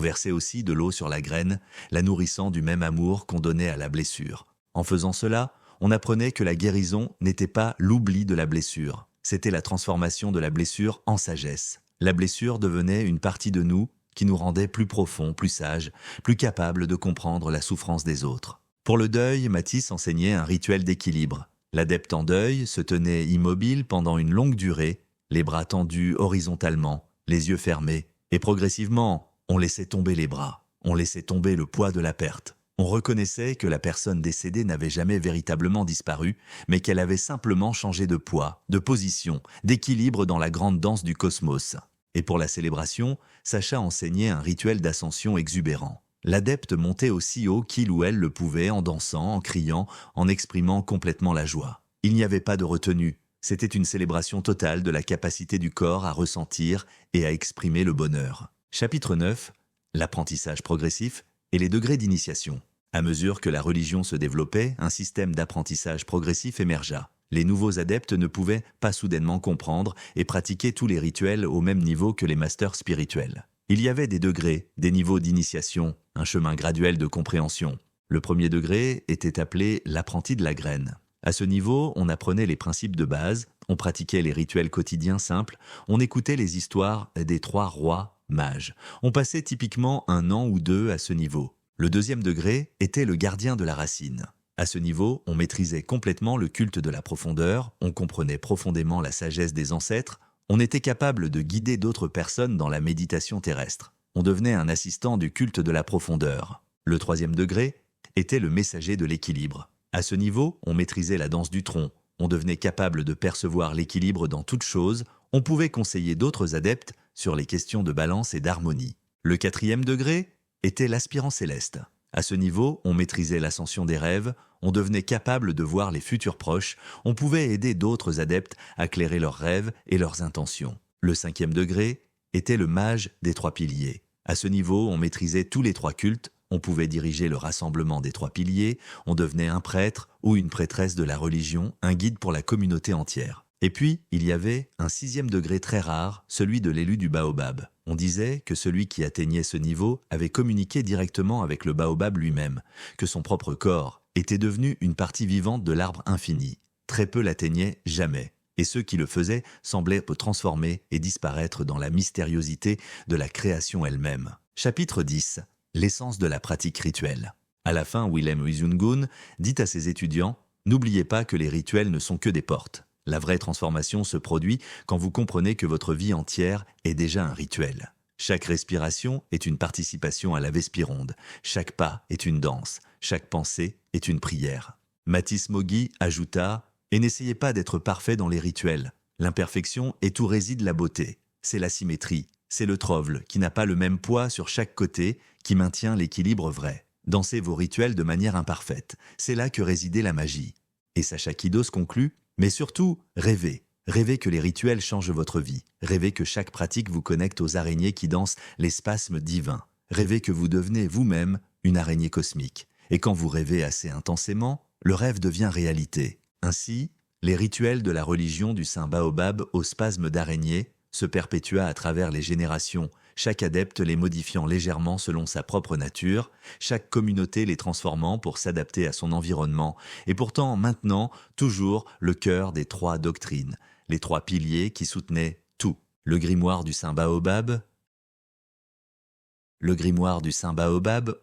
versait aussi de l'eau sur la graine, la nourrissant du même amour qu'on donnait à la blessure. En faisant cela, on apprenait que la guérison n'était pas l'oubli de la blessure. C'était la transformation de la blessure en sagesse. La blessure devenait une partie de nous qui nous rendait plus profonds, plus sages, plus capables de comprendre la souffrance des autres. Pour le deuil, Matisse enseignait un rituel d'équilibre. L'adepte en deuil se tenait immobile pendant une longue durée, les bras tendus horizontalement, les yeux fermés, et progressivement, on laissait tomber les bras, on laissait tomber le poids de la perte. On reconnaissait que la personne décédée n'avait jamais véritablement disparu, mais qu'elle avait simplement changé de poids, de position, d'équilibre dans la grande danse du cosmos. Et pour la célébration, Sacha enseignait un rituel d'ascension exubérant. L'adepte montait aussi haut qu'il ou elle le pouvait en dansant, en criant, en exprimant complètement la joie. Il n'y avait pas de retenue. C'était une célébration totale de la capacité du corps à ressentir et à exprimer le bonheur. Chapitre 9. L'apprentissage progressif et les degrés d'initiation. À mesure que la religion se développait, un système d'apprentissage progressif émergea. Les nouveaux adeptes ne pouvaient pas soudainement comprendre et pratiquer tous les rituels au même niveau que les masters spirituels. Il y avait des degrés, des niveaux d'initiation, un chemin graduel de compréhension. Le premier degré était appelé l'apprenti de la graine. À ce niveau, on apprenait les principes de base, on pratiquait les rituels quotidiens simples, on écoutait les histoires des 3 rois mages. On passait typiquement 1 an ou 2 à ce niveau. Le deuxième degré était le gardien de la racine. À ce niveau, on maîtrisait complètement le culte de la profondeur, on comprenait profondément la sagesse des ancêtres, on était capable de guider d'autres personnes dans la méditation terrestre. On devenait un assistant du culte de la profondeur. Le troisième degré était le messager de l'équilibre. À ce niveau, on maîtrisait la danse du tronc, on devenait capable de percevoir l'équilibre dans toute chose, on pouvait conseiller d'autres adeptes sur les questions de balance et d'harmonie. Le quatrième degré était l'aspirant céleste. À ce niveau, on maîtrisait l'ascension des rêves, on devenait capable de voir les futurs proches, on pouvait aider d'autres adeptes à clairer leurs rêves et leurs intentions. Le 5e degré était le mage des 3 piliers. À ce niveau, on maîtrisait tous les 3 cultes, on pouvait diriger le rassemblement des 3 piliers, on devenait un prêtre ou une prêtresse de la religion, un guide pour la communauté entière. Et puis, il y avait un 6e degré très rare, celui de l'élu du baobab. On disait que celui qui atteignait ce niveau avait communiqué directement avec le baobab lui-même, que son propre corps était devenu une partie vivante de l'arbre infini. Très peu l'atteignaient jamais, et ceux qui le faisaient semblaient transformer et disparaître dans la mystériosité de la création elle-même. Chapitre 10. L'essence de la pratique rituelle. À la fin, Willem Wijngoon dit à ses étudiants « N'oubliez pas que les rituels ne sont que des portes. La vraie transformation se produit quand vous comprenez que votre vie entière est déjà un rituel. Chaque respiration est une participation à la Vespironde, chaque pas est une danse, chaque pensée est une prière. » Matisse Mogui ajouta « Et n'essayez pas d'être parfait dans les rituels. L'imperfection est où réside la beauté. C'est la symétrie, c'est le trovle qui n'a pas le même poids sur chaque côté qui maintient l'équilibre vrai. Dansez vos rituels de manière imparfaite, c'est là que résidait la magie. » Et Sacha Kidos conclut « Mais surtout, rêvez. Rêvez que les rituels changent votre vie. Rêvez que chaque pratique vous connecte aux araignées qui dansent les spasmes divins. Rêvez que vous devenez vous-même une araignée cosmique. Et quand vous rêvez assez intensément, le rêve devient réalité. Ainsi, les rituels de la religion du Saint Baobab au spasme d'araignée se perpétua à travers les générations, chaque adepte les modifiant légèrement selon sa propre nature, chaque communauté les transformant pour s'adapter à son environnement, et pourtant maintenant toujours le cœur des trois doctrines, les trois piliers qui soutenaient tout. Le grimoire du Saint Baobab,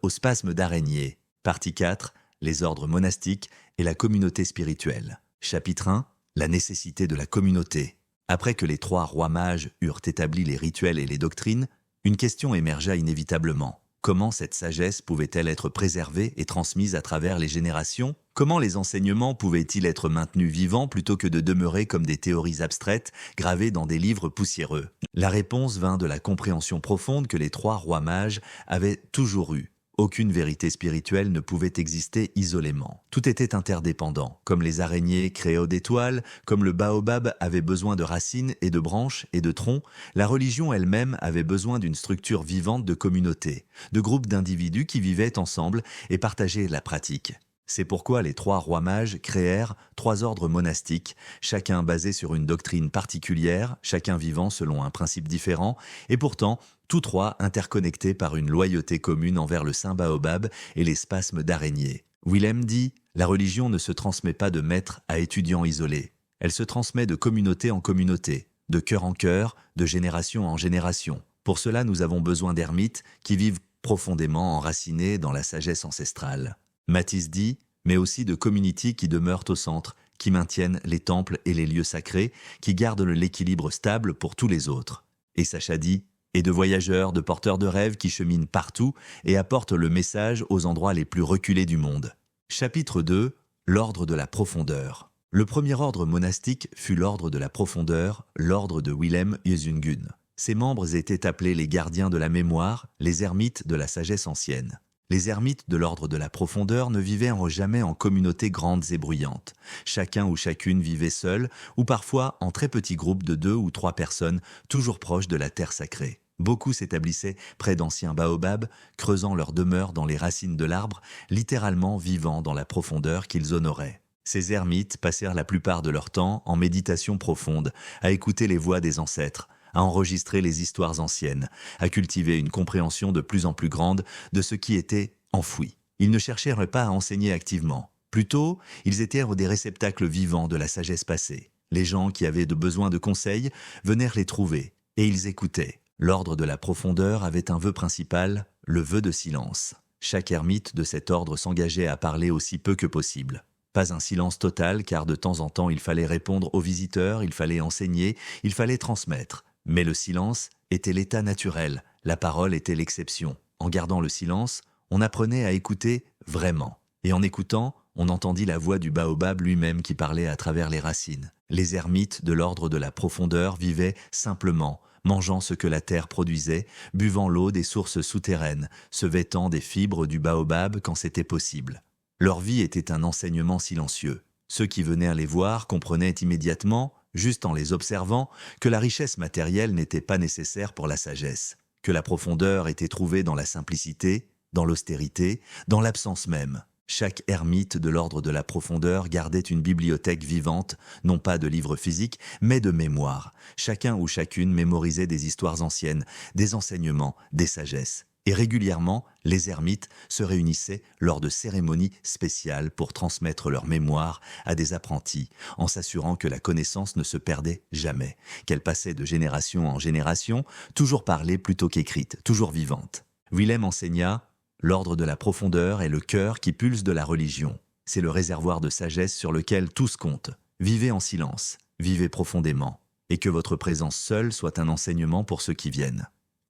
au spasme d'araignée. Partie 4, les ordres monastiques et la communauté spirituelle. Chapitre 1, la nécessité de la communauté. Après que les trois rois mages eurent établi les rituels et les doctrines, une question émergea inévitablement. Comment cette sagesse pouvait-elle être préservée et transmise à travers les générations? Comment les enseignements pouvaient-ils être maintenus vivants plutôt que de demeurer comme des théories abstraites gravées dans des livres poussiéreux? La réponse vint de la compréhension profonde que les trois rois mages avaient toujours eue. Aucune vérité spirituelle ne pouvait exister isolément. Tout était interdépendant. Comme les araignées créaient d'étoiles, comme le baobab avait besoin de racines et de branches et de troncs, la religion elle-même avait besoin d'une structure vivante de communauté, de groupes d'individus qui vivaient ensemble et partageaient la pratique. C'est pourquoi les trois rois mages créèrent trois ordres monastiques, chacun basé sur une doctrine particulière, chacun vivant selon un principe différent, et pourtant tous trois interconnectés par une loyauté commune envers le Saint Baobab et les spasmes d'araignée. Willem dit « La religion ne se transmet pas de maître à étudiant isolé. Elle se transmet de communauté en communauté, de cœur en cœur, de génération en génération. Pour cela, nous avons besoin d'ermites qui vivent profondément enracinés dans la sagesse ancestrale. » Matisse dit « mais aussi de community qui demeurent au centre, qui maintiennent les temples et les lieux sacrés, qui gardent l'équilibre stable pour tous les autres. » Et Sacha dit « et de voyageurs, de porteurs de rêves qui cheminent partout et apportent le message aux endroits les plus reculés du monde. » Chapitre 2 – L'ordre de la profondeur. Le premier ordre monastique fut l'ordre de la profondeur, l'ordre de Willem Yesungun. Ses membres étaient appelés les gardiens de la mémoire, les ermites de la sagesse ancienne. Les ermites de l'ordre de la profondeur ne vivaient jamais en communautés grandes et bruyantes. Chacun ou chacune vivait seul, ou parfois en très petits groupes de 2 ou 3 personnes, toujours proches de la terre sacrée. Beaucoup s'établissaient près d'anciens baobabs, creusant leur demeure dans les racines de l'arbre, littéralement vivant dans la profondeur qu'ils honoraient. Ces ermites passèrent la plupart de leur temps en méditation profonde, à écouter les voix des ancêtres, à enregistrer les histoires anciennes, à cultiver une compréhension de plus en plus grande de ce qui était enfoui. Ils ne cherchèrent pas à enseigner activement. Plutôt, ils étaient des réceptacles vivants de la sagesse passée. Les gens qui avaient besoin de conseils venèrent les trouver, et ils écoutaient. L'ordre de la profondeur avait un vœu principal, le vœu de silence. Chaque ermite de cet ordre s'engageait à parler aussi peu que possible. Pas un silence total, car de temps en temps il fallait répondre aux visiteurs, il fallait enseigner, il fallait transmettre. Mais le silence était l'état naturel, la parole était l'exception. En gardant le silence, on apprenait à écouter vraiment. Et en écoutant, on entendit la voix du baobab lui-même qui parlait à travers les racines. Les ermites de l'ordre de la profondeur vivaient simplement, mangeant ce que la terre produisait, buvant l'eau des sources souterraines, se vêtant des fibres du baobab quand c'était possible. Leur vie était un enseignement silencieux. Ceux qui venaient les voir comprenaient immédiatement, juste en les observant, que la richesse matérielle n'était pas nécessaire pour la sagesse, que la profondeur était trouvée dans la simplicité, dans l'austérité, dans l'absence même. Chaque ermite de l'ordre de la profondeur gardait une bibliothèque vivante, non pas de livres physiques, mais de mémoires. Chacun ou chacune mémorisait des histoires anciennes, des enseignements, des sagesses. Et régulièrement, les ermites se réunissaient lors de cérémonies spéciales pour transmettre leur mémoire à des apprentis, en s'assurant que la connaissance ne se perdait jamais, qu'elle passait de génération en génération, toujours parlée plutôt qu'écrite, toujours vivante. Willem enseigna « L'ordre de la profondeur est le cœur qui pulse de la religion. C'est le réservoir de sagesse sur lequel tous comptent. Vivez en silence, vivez profondément, et que votre présence seule soit un enseignement pour ceux qui viennent. »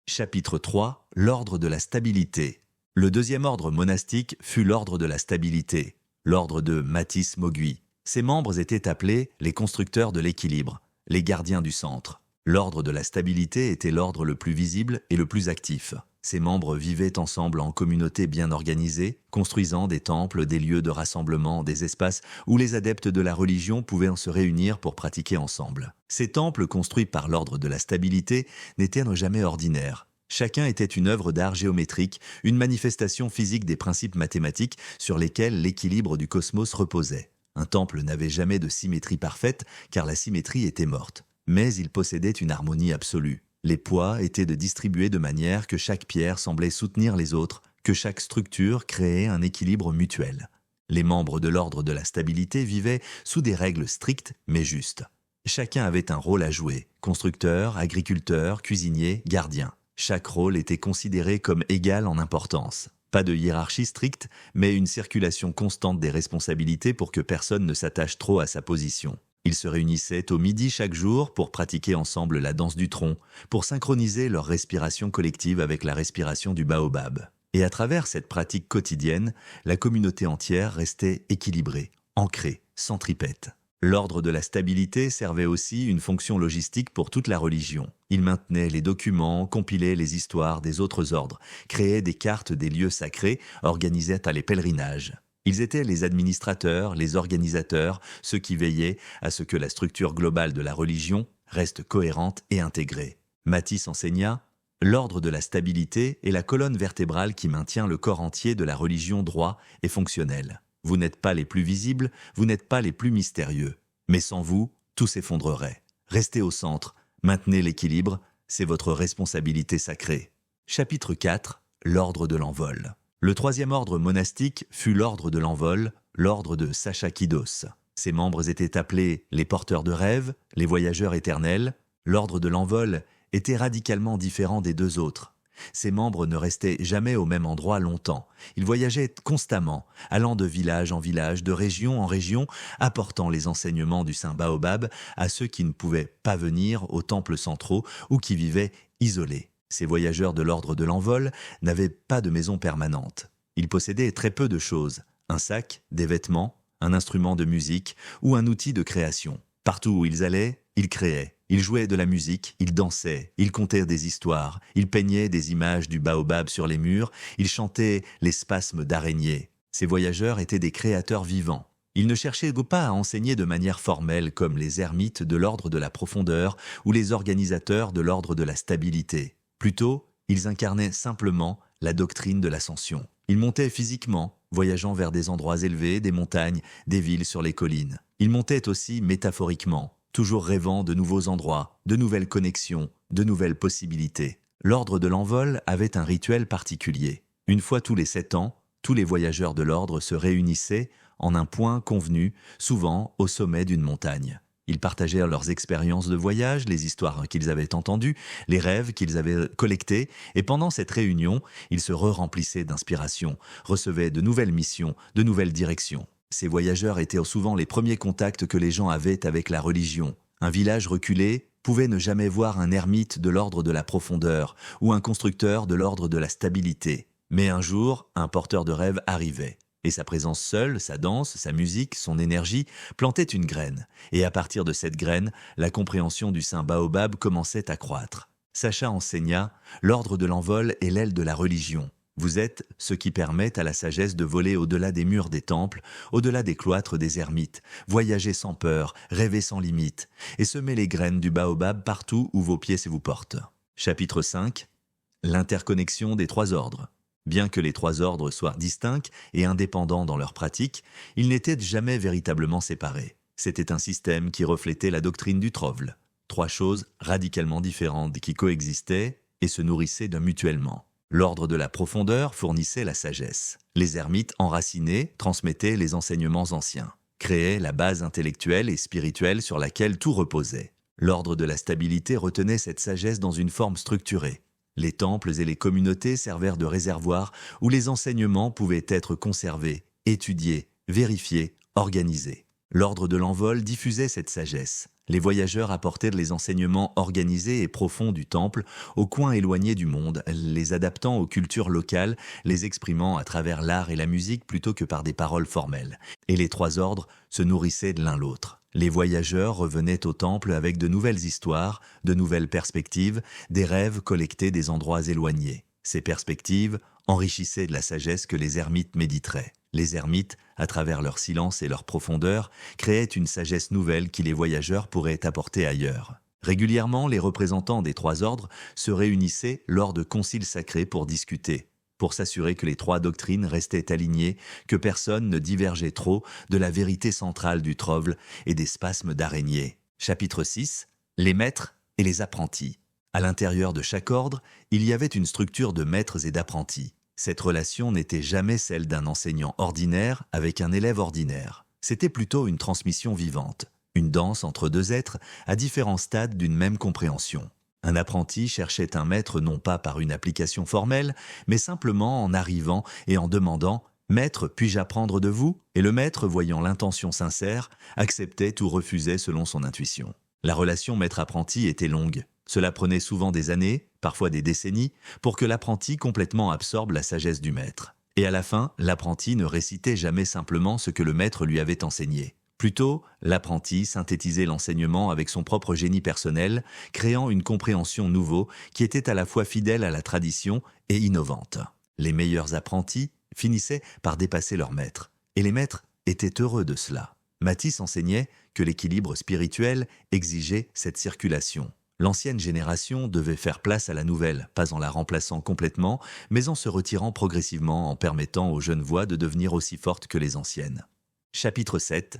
Chapitre 3 – L'ordre de la stabilité. Le deuxième ordre monastique fut l'ordre de la stabilité, l'ordre de Matisse Mogui. Ses membres étaient appelés les constructeurs de l'équilibre, les gardiens du centre. L'ordre de la stabilité était l'ordre le plus visible et le plus actif. Ses membres vivaient ensemble en communautés bien organisées, construisant des temples, des lieux de rassemblement, des espaces où les adeptes de la religion pouvaient se réunir pour pratiquer ensemble. Ces temples construits par l'ordre de la stabilité n'étaient jamais ordinaires. Chacun était une œuvre d'art géométrique, une manifestation physique des principes mathématiques sur lesquels l'équilibre du cosmos reposait. Un temple n'avait jamais de symétrie parfaite car la symétrie était morte. Mais il possédait une harmonie absolue. Les poids étaient distribués de manière que chaque pierre semblait soutenir les autres, que chaque structure créait un équilibre mutuel. Les membres de l'ordre de la stabilité vivaient sous des règles strictes mais justes. Chacun avait un rôle à jouer, constructeur, agriculteur, cuisinier, gardien. Chaque rôle était considéré comme égal en importance. Pas de hiérarchie stricte, mais une circulation constante des responsabilités pour que personne ne s'attache trop à sa position. Ils se réunissaient au midi chaque jour pour pratiquer ensemble la danse du tronc, pour synchroniser leur respiration collective avec la respiration du baobab. Et à travers cette pratique quotidienne, la communauté entière restait équilibrée, ancrée, centripète. L'ordre de la stabilité servait aussi une fonction logistique pour toute la religion. Il maintenait les documents, compilait les histoires des autres ordres, créait des cartes des lieux sacrés, organisait les pèlerinages. Ils étaient les administrateurs, les organisateurs, ceux qui veillaient à ce que la structure globale de la religion reste cohérente et intégrée. Matisse enseigna « L'ordre de la stabilité est la colonne vertébrale qui maintient le corps entier de la religion droit et fonctionnel. Vous n'êtes pas les plus visibles, vous n'êtes pas les plus mystérieux. Mais sans vous, tout s'effondrerait. Restez au centre, maintenez l'équilibre, c'est votre responsabilité sacrée. » Chapitre 4 – L'ordre de l'envol. Le troisième ordre monastique fut l'ordre de l'envol, l'ordre de Sachakidos. Ses membres étaient appelés les porteurs de rêves, les voyageurs éternels. L'ordre de l'envol était radicalement différent des deux autres. Ses membres ne restaient jamais au même endroit longtemps. Ils voyageaient constamment, allant de village en village, de région en région, apportant les enseignements du Saint Baobab à ceux qui ne pouvaient pas venir aux temples centraux ou qui vivaient isolés. Ces voyageurs de l'ordre de l'envol n'avaient pas de maison permanente. Ils possédaient très peu de choses, un sac, des vêtements, un instrument de musique ou un outil de création. Partout où ils allaient, ils créaient. Ils jouaient de la musique, ils dansaient, ils contaient des histoires, ils peignaient des images du baobab sur les murs, ils chantaient les spasmes d'araignées. Ces voyageurs étaient des créateurs vivants. Ils ne cherchaient pas à enseigner de manière formelle comme les ermites de l'ordre de la profondeur ou les organisateurs de l'ordre de la stabilité. Plutôt, ils incarnaient simplement la doctrine de l'ascension. Ils montaient physiquement, voyageant vers des endroits élevés, des montagnes, des villes sur les collines. Ils montaient aussi métaphoriquement, toujours rêvant de nouveaux endroits, de nouvelles connexions, de nouvelles possibilités. L'ordre de l'envol avait un rituel particulier. Une fois tous les 7 ans, tous les voyageurs de l'ordre se réunissaient en un point convenu, souvent au sommet d'une montagne. Ils partagèrent leurs expériences de voyage, les histoires qu'ils avaient entendues, les rêves qu'ils avaient collectés, et pendant cette réunion, ils se remplissaient d'inspiration, recevaient de nouvelles missions, de nouvelles directions. Ces voyageurs étaient souvent les premiers contacts que les gens avaient avec la religion. Un village reculé pouvait ne jamais voir un ermite de l'ordre de la profondeur ou un constructeur de l'ordre de la stabilité. Mais un jour, un porteur de rêve arrivait. Et sa présence seule, sa danse, sa musique, son énergie plantaient une graine. Et à partir de cette graine, la compréhension du Saint Baobab commençait à croître. Sacha enseigna « L'ordre de l'envol est l'aile de la religion. Vous êtes ce qui permet à la sagesse de voler au-delà des murs des temples, au-delà des cloîtres des ermites, voyager sans peur, rêver sans limite, et semer les graines du baobab partout où vos pieds vous portent. » Chapitre 5 – L'interconnexion des 3 ordres. Bien que les 3 ordres soient distincts et indépendants dans leur pratique, ils n'étaient jamais véritablement séparés. C'était un système qui reflétait la doctrine du Trovl. 3 choses radicalement différentes qui coexistaient et se nourrissaient mutuellement. L'ordre de la profondeur fournissait la sagesse. Les ermites enracinés transmettaient les enseignements anciens, créaient la base intellectuelle et spirituelle sur laquelle tout reposait. L'ordre de la stabilité retenait cette sagesse dans une forme structurée. Les temples et les communautés servèrent de réservoirs où les enseignements pouvaient être conservés, étudiés, vérifiés, organisés. L'ordre de l'envol diffusait cette sagesse. Les voyageurs apportaient les enseignements organisés et profonds du temple aux coins éloignés du monde, les adaptant aux cultures locales, les exprimant à travers l'art et la musique plutôt que par des paroles formelles. Et les 3 ordres se nourrissaient de l'un l'autre. Les voyageurs revenaient au temple avec de nouvelles histoires, de nouvelles perspectives, des rêves collectés des endroits éloignés. Ces perspectives enrichissaient de la sagesse que les ermites méditeraient. Les ermites, à travers leur silence et leur profondeur, créaient une sagesse nouvelle qui les voyageurs pourraient apporter ailleurs. Régulièrement, les représentants des 3 ordres se réunissaient lors de conciles sacrés pour discuter, pour s'assurer que les 3 doctrines restaient alignées, que personne ne divergeait trop de la vérité centrale du Trovl et des spasmes d'araignées. Chapitre 6 – Les maîtres et les apprentis. À l'intérieur de chaque ordre, il y avait une structure de maîtres et d'apprentis. Cette relation n'était jamais celle d'un enseignant ordinaire avec un élève ordinaire. C'était plutôt une transmission vivante, une danse entre deux êtres à différents stades d'une même compréhension. Un apprenti cherchait un maître non pas par une application formelle, mais simplement en arrivant et en demandant « Maître, puis-je apprendre de vous ?» Et le maître, voyant l'intention sincère, acceptait ou refusait selon son intuition. La relation maître-apprenti était longue. Cela prenait souvent des années, parfois des décennies, pour que l'apprenti complètement absorbe la sagesse du maître. Et à la fin, l'apprenti ne récitait jamais simplement ce que le maître lui avait enseigné. Plutôt, l'apprenti synthétisait l'enseignement avec son propre génie personnel, créant une compréhension nouveau qui était à la fois fidèle à la tradition et innovante. Les meilleurs apprentis finissaient par dépasser leur maître, et les maîtres étaient heureux de cela. Matisse enseignait que l'équilibre spirituel exigeait cette circulation. L'ancienne génération devait faire place à la nouvelle, pas en la remplaçant complètement, mais en se retirant progressivement en permettant aux jeunes voix de devenir aussi fortes que les anciennes. Chapitre 7.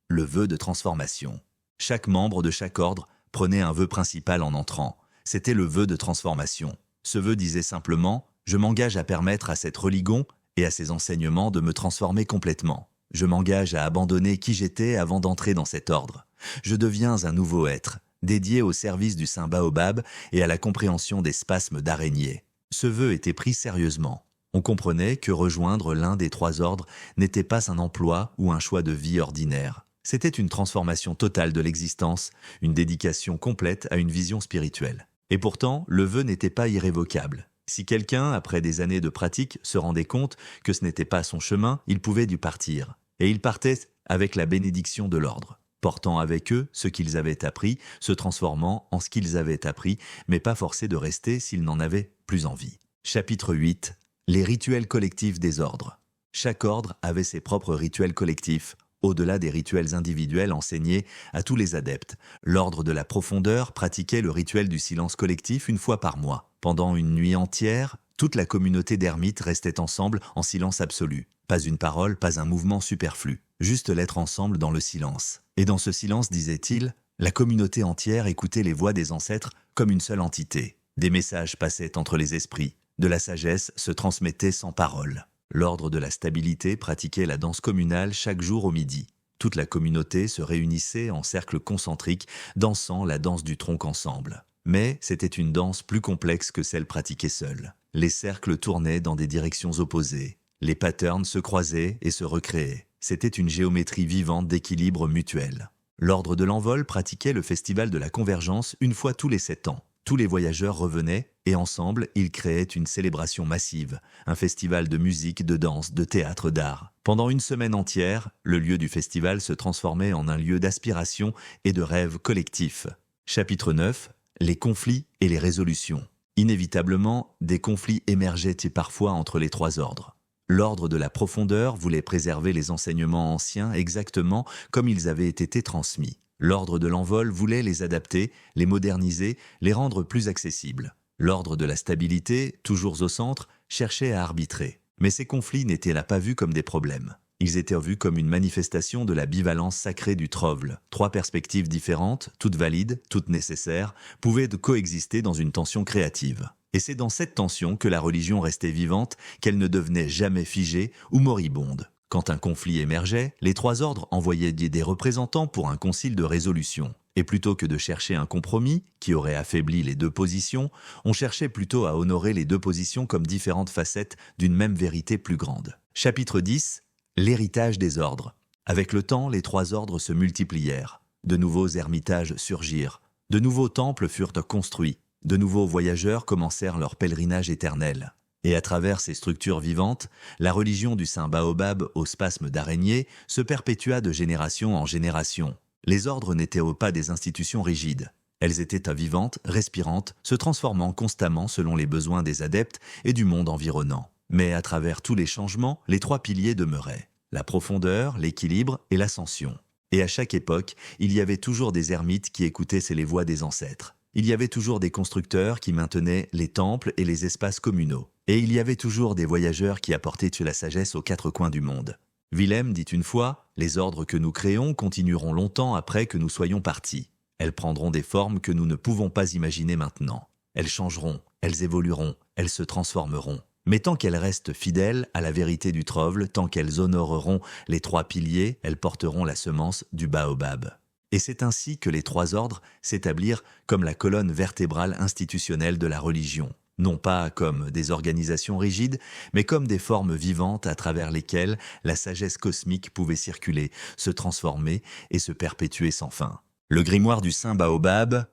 Le vœu de transformation. Chaque membre de chaque ordre prenait un vœu principal en entrant. C'était le vœu de transformation. Ce vœu disait simplement « Je m'engage à permettre à cette religion et à ses enseignements de me transformer complètement. Je m'engage à abandonner qui j'étais avant d'entrer dans cet ordre. Je deviens un nouveau être, dédié au service du Saint Baobab et à la compréhension des spasmes d'araignée. » Ce vœu était pris sérieusement. On comprenait que rejoindre l'un des trois ordres n'était pas un emploi ou un choix de vie ordinaire. C'était une transformation totale de l'existence, une dédication complète à une vision spirituelle. Et pourtant, le vœu n'était pas irrévocable. Si quelqu'un, après des années de pratique, se rendait compte que ce n'était pas son chemin, il pouvait dû partir. Et il partait avec la bénédiction de l'ordre, portant avec eux ce qu'ils avaient appris, se transformant en ce qu'ils avaient appris, mais pas forcés de rester s'ils n'en avaient plus envie. Chapitre 8. Les rituels collectifs des ordres. Chaque ordre avait ses propres rituels collectifs, au-delà des rituels individuels enseignés à tous les adeptes. L'ordre de la profondeur pratiquait le rituel du silence collectif une fois par mois. Pendant une nuit entière, toute la communauté d'ermites restait ensemble en silence absolu. Pas une parole, pas un mouvement superflu. Juste l'être ensemble dans le silence. Et dans ce silence, disait-il, la communauté entière écoutait les voix des ancêtres comme une seule entité. Des messages passaient entre les esprits. De la sagesse se transmettait sans parole. L'ordre de la stabilité pratiquait la danse communale chaque jour au midi. Toute la communauté se réunissait en cercle concentrique, dansant la danse du tronc ensemble. Mais c'était une danse plus complexe que celle pratiquée seule. Les cercles tournaient dans des directions opposées. Les patterns se croisaient et se recréaient. C'était une géométrie vivante d'équilibre mutuel. L'ordre de l'envol pratiquait le festival de la convergence une fois tous les 7 ans. Tous les voyageurs revenaient et ensemble, ils créaient une célébration massive, un festival de musique, de danse, de théâtre, d'art. Pendant une semaine entière, le lieu du festival se transformait en un lieu d'aspiration et de rêve collectif. Chapitre 9. Les conflits et les résolutions. Inévitablement, des conflits émergeaient parfois entre les trois ordres. L'ordre de la profondeur voulait préserver les enseignements anciens exactement comme ils avaient été transmis. L'ordre de l'envol voulait les adapter, les moderniser, les rendre plus accessibles. L'ordre de la stabilité, toujours au centre, cherchait à arbitrer. Mais ces conflits n'étaient là pas vus comme des problèmes. Ils étaient vus comme une manifestation de la bivalence sacrée du Trovle. Trois perspectives différentes, toutes valides, toutes nécessaires, pouvaient coexister dans une tension créative. Et c'est dans cette tension que la religion restait vivante, qu'elle ne devenait jamais figée ou moribonde. Quand un conflit émergeait, les trois ordres envoyaient des représentants pour un concile de résolution. Et plutôt que de chercher un compromis, qui aurait affaibli les deux positions, on cherchait plutôt à honorer les deux positions comme différentes facettes d'une même vérité plus grande. Chapitre 10. L'héritage des ordres. Avec le temps, les trois ordres se multiplièrent. De nouveaux ermitages surgirent. De nouveaux temples furent construits. De nouveaux voyageurs commencèrent leur pèlerinage éternel. Et à travers ces structures vivantes, la religion du Saint Baobab au spasme d'araignée se perpétua de génération en génération. Les ordres n'étaient pas des institutions rigides. Elles étaient vivantes, respirantes, se transformant constamment selon les besoins des adeptes et du monde environnant. Mais à travers tous les changements, les trois piliers demeuraient. La profondeur, l'équilibre et l'ascension. Et à chaque époque, il y avait toujours des ermites qui écoutaient les voix des ancêtres. Il y avait toujours des constructeurs qui maintenaient les temples et les espaces communaux. Et il y avait toujours des voyageurs qui apportaient la sagesse aux quatre coins du monde. Willem dit une fois, « Les ordres que nous créons continueront longtemps après que nous soyons partis. Elles prendront des formes que nous ne pouvons pas imaginer maintenant. Elles changeront, elles évolueront, elles se transformeront. Mais tant qu'elles restent fidèles à la vérité du trove, tant qu'elles honoreront les trois piliers, elles porteront la semence du baobab. Et c'est ainsi que les trois ordres s'établirent comme la colonne vertébrale institutionnelle de la religion, non pas comme des organisations rigides, mais comme des formes vivantes à travers lesquelles la sagesse cosmique pouvait circuler, se transformer et se perpétuer sans fin. Le grimoire du Saint Baobab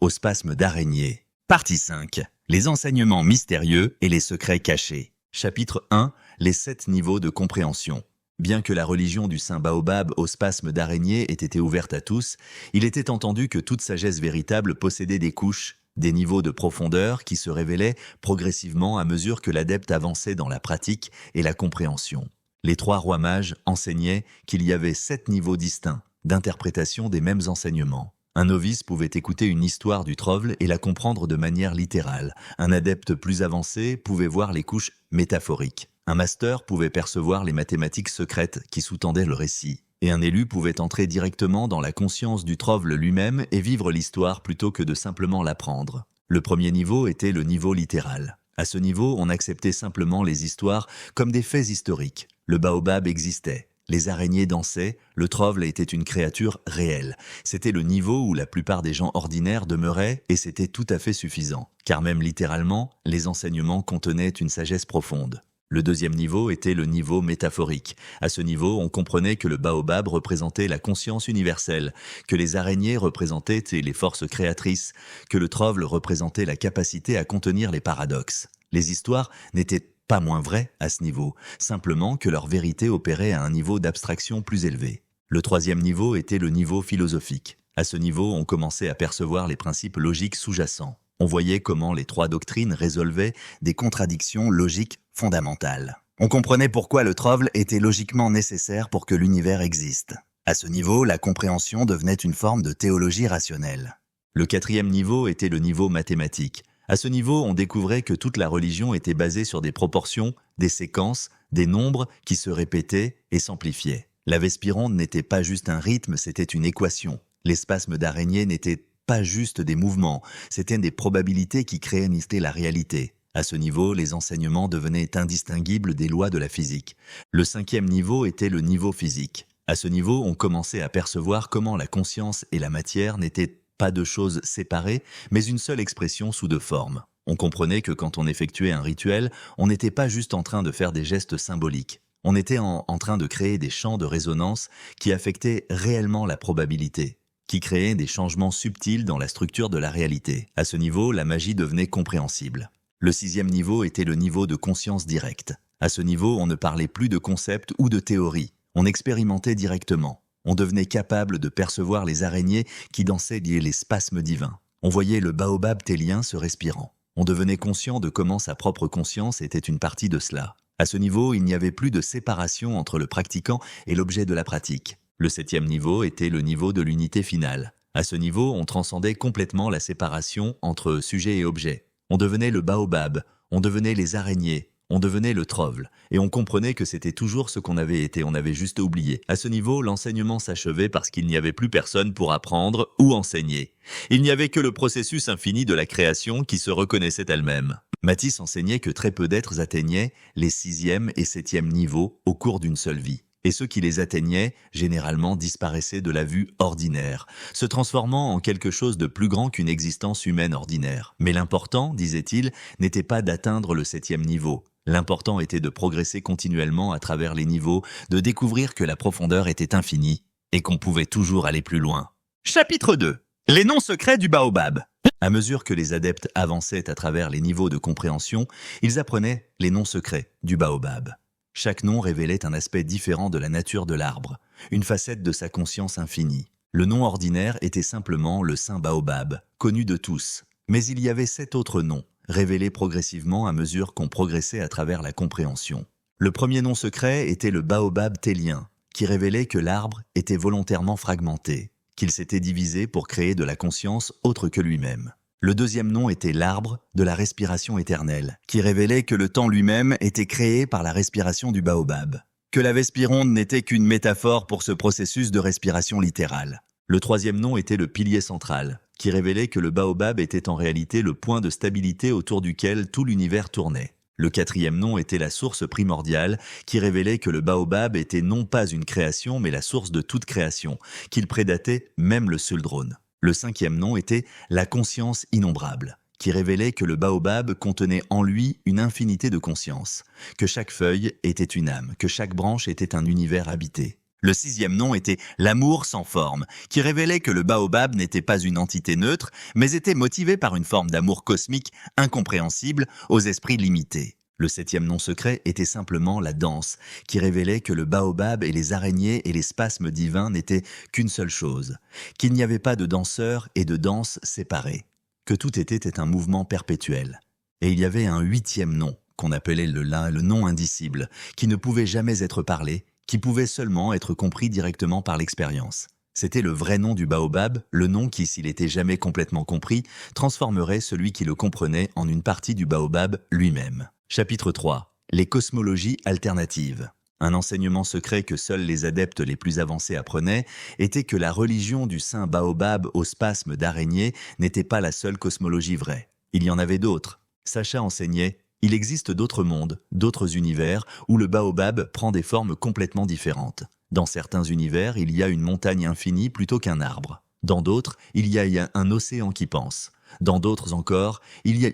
au spasme d'araignée. Partie 5. Les enseignements mystérieux et les secrets cachés. Chapitre 1. Les 7 niveaux de compréhension. Bien que la religion du Saint Baobab au spasme d'araignée ait été ouverte à tous, il était entendu que toute sagesse véritable possédait des couches, des niveaux de profondeur qui se révélaient progressivement à mesure que l'adepte avançait dans la pratique et la compréhension. Les trois rois mages enseignaient qu'il y avait 7 niveaux distincts d'interprétation des mêmes enseignements. Un novice pouvait écouter une histoire du trove et la comprendre de manière littérale. Un adepte plus avancé pouvait voir les couches métaphoriques. Un master pouvait percevoir les mathématiques secrètes qui sous-tendaient le récit. Et un élu pouvait entrer directement dans la conscience du trove lui-même et vivre l'histoire plutôt que de simplement l'apprendre. Le premier niveau était le niveau littéral. À ce niveau, on acceptait simplement les histoires comme des faits historiques. Le baobab existait. Les araignées dansaient, le trove était une créature réelle. C'était le niveau où la plupart des gens ordinaires demeuraient et c'était tout à fait suffisant. Car même littéralement, les enseignements contenaient une sagesse profonde. Le deuxième niveau était le niveau métaphorique. À ce niveau, on comprenait que le baobab représentait la conscience universelle, que les araignées représentaient les forces créatrices, que le trove représentait la capacité à contenir les paradoxes. Les histoires n'étaient pas moins vraies à ce niveau, simplement que leur vérité opérait à un niveau d'abstraction plus élevé. Le troisième niveau était le niveau philosophique. À ce niveau, on commençait à percevoir les principes logiques sous-jacents. On voyait comment les trois doctrines résolvaient des contradictions logiques fondamentales. On comprenait pourquoi le trove était logiquement nécessaire pour que l'univers existe. À ce niveau, la compréhension devenait une forme de théologie rationnelle. Le quatrième niveau était le niveau mathématique. À ce niveau, on découvrait que toute la religion était basée sur des proportions, des séquences, des nombres qui se répétaient et s'amplifiaient. La Vespironde n'était pas juste un rythme, c'était une équation. Les spasmes d'araignée n'étaient pas juste des mouvements, c'étaient des probabilités qui créaient la réalité. À ce niveau, les enseignements devenaient indistinguibles des lois de la physique. Le cinquième niveau était le niveau physique. À ce niveau, on commençait à percevoir comment la conscience et la matière n'étaient pas deux choses séparées, mais une seule expression sous deux formes. On comprenait que quand on effectuait un rituel, on n'était pas juste en train de faire des gestes symboliques. On était en train de créer des champs de résonance qui affectaient réellement la probabilité, qui créaient des changements subtils dans la structure de la réalité. À ce niveau, la magie devenait compréhensible. Le sixième niveau était le niveau de conscience directe. À ce niveau, on ne parlait plus de concepts ou de théories. On expérimentait directement. On devenait capable de percevoir les araignées qui dansaient liées les spasmes divins. On voyait le baobab télien se respirant. On devenait conscient de comment sa propre conscience était une partie de cela. À ce niveau, il n'y avait plus de séparation entre le pratiquant et l'objet de la pratique. Le septième niveau était le niveau de l'unité finale. À ce niveau, on transcendait complètement la séparation entre sujet et objet. On devenait le baobab, on devenait les araignées, on devenait le trove, et on comprenait que c'était toujours ce qu'on avait été, on avait juste oublié. À ce niveau, l'enseignement s'achevait parce qu'il n'y avait plus personne pour apprendre ou enseigner. Il n'y avait que le processus infini de la création qui se reconnaissait elle-même. Matisse enseignait que très peu d'êtres atteignaient les 6e et 7e niveaux au cours d'une seule vie. Et ceux qui les atteignaient, généralement, disparaissaient de la vue ordinaire, se transformant en quelque chose de plus grand qu'une existence humaine ordinaire. Mais l'important, disait-il, n'était pas d'atteindre le 7e niveau. L'important était de progresser continuellement à travers les niveaux, de découvrir que la profondeur était infinie et qu'on pouvait toujours aller plus loin. Chapitre 2. Les noms secrets du baobab. À mesure que les adeptes avançaient à travers les niveaux de compréhension, ils apprenaient les noms secrets du baobab. Chaque nom révélait un aspect différent de la nature de l'arbre, une facette de sa conscience infinie. Le nom ordinaire était simplement le Saint Baobab, connu de tous. Mais il y avait 7 autres noms, révélés progressivement à mesure qu'on progressait à travers la compréhension. Le premier nom secret était le Baobab télien, qui révélait que l'arbre était volontairement fragmenté, qu'il s'était divisé pour créer de la conscience autre que lui-même. Le deuxième nom était l'arbre de la respiration éternelle, qui révélait que le temps lui-même était créé par la respiration du baobab, que la Vespironde n'était qu'une métaphore pour ce processus de respiration littérale. Le troisième nom était le pilier central, qui révélait que le baobab était en réalité le point de stabilité autour duquel tout l'univers tournait. Le quatrième nom était la source primordiale, qui révélait que le baobab était non pas une création, mais la source de toute création, qu'il prédatait même le suldrone. Le cinquième nom était la conscience innombrable, qui révélait que le baobab contenait en lui une infinité de consciences, que chaque feuille était une âme, que chaque branche était un univers habité. Le sixième nom était l'amour sans forme, qui révélait que le baobab n'était pas une entité neutre, mais était motivé par une forme d'amour cosmique incompréhensible aux esprits limités. Le septième nom secret était simplement la danse, qui révélait que le baobab et les araignées et les spasmes divins n'étaient qu'une seule chose, qu'il n'y avait pas de danseur et de danse séparés, que tout était un mouvement perpétuel. Et il y avait un huitième nom, qu'on appelait le nom indicible, qui ne pouvait jamais être parlé, qui pouvait seulement être compris directement par l'expérience. C'était le vrai nom du baobab, le nom qui, s'il était jamais complètement compris, transformerait celui qui le comprenait en une partie du baobab lui-même. Chapitre 3. Les cosmologies alternatives. Un enseignement secret que seuls les adeptes les plus avancés apprenaient était que la religion du saint baobab au spasme d'araignée n'était pas la seule cosmologie vraie. Il y en avait d'autres. Sacha enseignait: il existe d'autres mondes, d'autres univers, où le baobab prend des formes complètement différentes. Dans certains univers, il y a une montagne infinie plutôt qu'un arbre. Dans d'autres, il y a un océan qui pense. Dans d'autres encore, il y a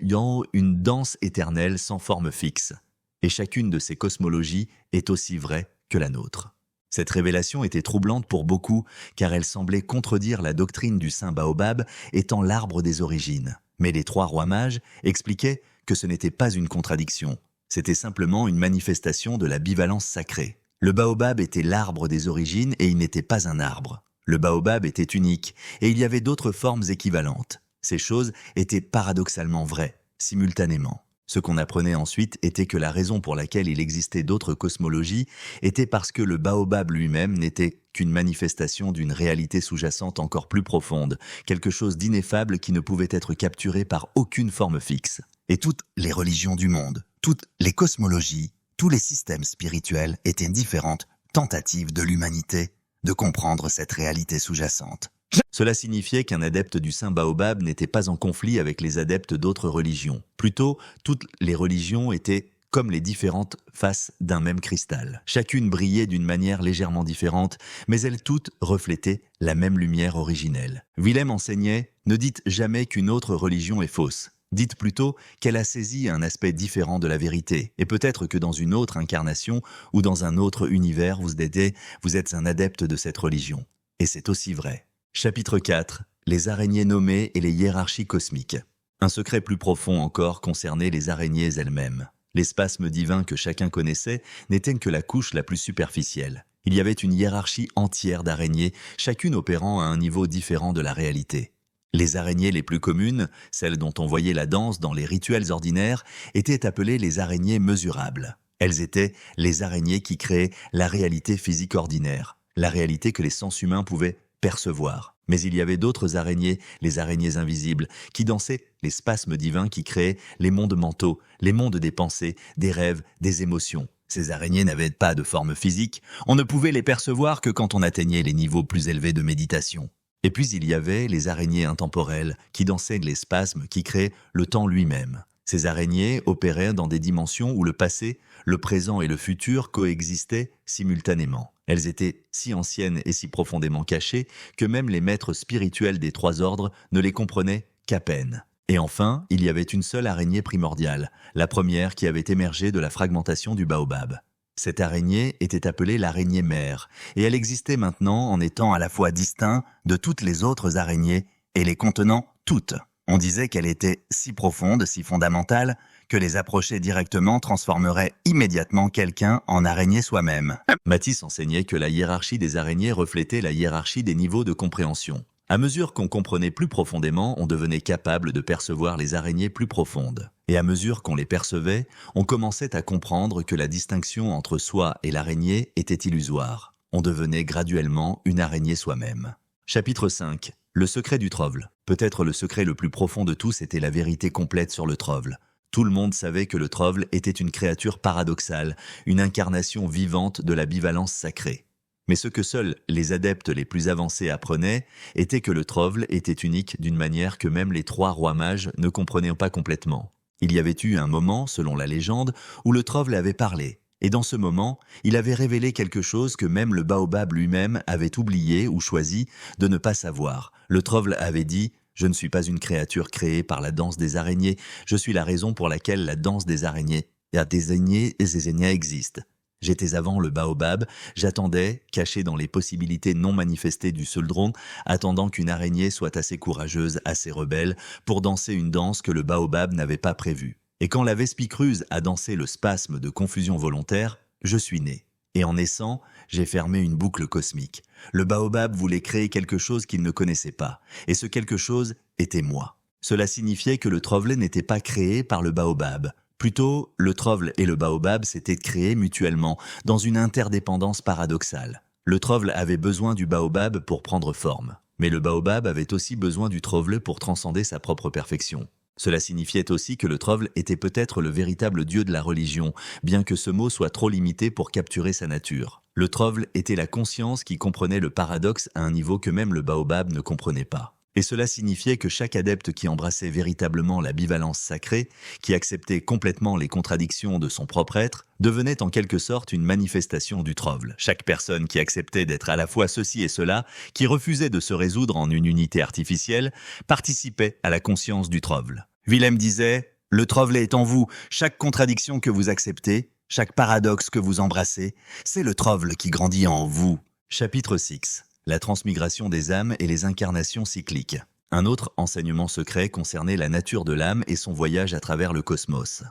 une danse éternelle sans forme fixe. Et chacune de ces cosmologies est aussi vraie que la nôtre. Cette révélation était troublante pour beaucoup, car elle semblait contredire la doctrine du saint baobab étant l'arbre des origines. Mais les trois rois mages expliquaient que ce n'était pas une contradiction, c'était simplement une manifestation de la bivalence sacrée. Le baobab était l'arbre des origines et il n'était pas un arbre. Le baobab était unique et il y avait d'autres formes équivalentes. Ces choses étaient paradoxalement vraies, simultanément. Ce qu'on apprenait ensuite était que la raison pour laquelle il existait d'autres cosmologies était parce que le baobab lui-même n'était qu'une manifestation d'une réalité sous-jacente encore plus profonde, quelque chose d'ineffable qui ne pouvait être capturé par aucune forme fixe. Et toutes les religions du monde, toutes les cosmologies, tous les systèmes spirituels étaient différentes tentatives de l'humanité de comprendre cette réalité sous-jacente. Cela signifiait qu'un adepte du saint baobab n'était pas en conflit avec les adeptes d'autres religions. Plutôt, toutes les religions étaient comme les différentes faces d'un même cristal. Chacune brillait d'une manière légèrement différente, mais elles toutes reflétaient la même lumière originelle. Willem enseignait: ne dites jamais qu'une autre religion est fausse. Dites plutôt qu'elle a saisi un aspect différent de la vérité, et peut-être que dans une autre incarnation ou dans un autre univers vous êtes un adepte de cette religion. Et c'est aussi vrai. Chapitre 4. Les araignées nommées et les hiérarchies cosmiques. Un secret plus profond encore concernait les araignées elles-mêmes. Les spasmes divins que chacun connaissait n'étaient que la couche la plus superficielle. Il y avait une hiérarchie entière d'araignées, chacune opérant à un niveau différent de la réalité. Les araignées les plus communes, celles dont on voyait la danse dans les rituels ordinaires, étaient appelées les araignées mesurables. Elles étaient les araignées qui créaient la réalité physique ordinaire, la réalité que les sens humains pouvaient percevoir. Mais il y avait d'autres araignées, les araignées invisibles, qui dansaient les spasmes divins qui créaient les mondes mentaux, les mondes des pensées, des rêves, des émotions. Ces araignées n'avaient pas de forme physique, on ne pouvait les percevoir que quand on atteignait les niveaux plus élevés de méditation. Et puis il y avait les araignées intemporelles, qui dansaient les spasmes qui créaient le temps lui-même. Ces araignées opéraient dans des dimensions où le passé, le présent et le futur coexistaient simultanément. Elles étaient si anciennes et si profondément cachées que même les maîtres spirituels des trois ordres ne les comprenaient qu'à peine. Et enfin, il y avait une seule araignée primordiale, la première qui avait émergé de la fragmentation du baobab. Cette araignée était appelée l'araignée mère, et elle existait maintenant en étant à la fois distincte de toutes les autres araignées et les contenant toutes. On disait qu'elle était si profonde, si fondamentale, que les approcher directement transformerait immédiatement quelqu'un en araignée soi-même. Matisse enseignait que la hiérarchie des araignées reflétait la hiérarchie des niveaux de compréhension. À mesure qu'on comprenait plus profondément, on devenait capable de percevoir les araignées plus profondes. Et à mesure qu'on les percevait, on commençait à comprendre que la distinction entre soi et l'araignée était illusoire. On devenait graduellement une araignée soi-même. Chapitre 5. Le secret du trovle. Peut-être le secret le plus profond de tous était la vérité complète sur le trovle. Tout le monde savait que le trovle était une créature paradoxale, une incarnation vivante de la bivalence sacrée. Mais ce que seuls les adeptes les plus avancés apprenaient était que le Trovle était unique d'une manière que même les 3 rois mages ne comprenaient pas complètement. Il y avait eu un moment, selon la légende, où le Trovle avait parlé. Et dans ce moment, il avait révélé quelque chose que même le baobab lui-même avait oublié ou choisi de ne pas savoir. Le Trovle avait dit « Je ne suis pas une créature créée par la danse des araignées, je suis la raison pour laquelle la danse des araignées existe. J'étais avant le baobab, j'attendais, caché dans les possibilités non manifestées du Suldron, attendant qu'une araignée soit assez courageuse, assez rebelle, pour danser une danse que le baobab n'avait pas prévue. Et quand la Vespicruse a dansé le spasme de confusion volontaire, je suis né. Et en naissant, j'ai fermé une boucle cosmique. Le baobab voulait créer quelque chose qu'il ne connaissait pas, et ce quelque chose était moi. Cela signifiait que le Trovle n'était pas créé par le baobab. Plutôt, le Trovle et le baobab s'étaient créés mutuellement, dans une interdépendance paradoxale. Le Trovle avait besoin du baobab pour prendre forme, mais le baobab avait aussi besoin du Trovle pour transcender sa propre perfection. Cela signifiait aussi que le Trovle était peut-être le véritable dieu de la religion, bien que ce mot soit trop limité pour capturer sa nature. Le Trovle était la conscience qui comprenait le paradoxe à un niveau que même le baobab ne comprenait pas. Et cela signifiait que chaque adepte qui embrassait véritablement la bivalence sacrée, qui acceptait complètement les contradictions de son propre être, devenait en quelque sorte une manifestation du Trovle. Chaque personne qui acceptait d'être à la fois ceci et cela, qui refusait de se résoudre en une unité artificielle, participait à la conscience du Trovle. Willem disait « Le Trovle est en vous, chaque contradiction que vous acceptez, chaque paradoxe que vous embrassez, c'est le Trovle qui grandit en vous. » Chapitre 6. La transmigration des âmes et les incarnations cycliques. Un autre enseignement secret concernait la nature de l'âme et son voyage à travers le cosmos.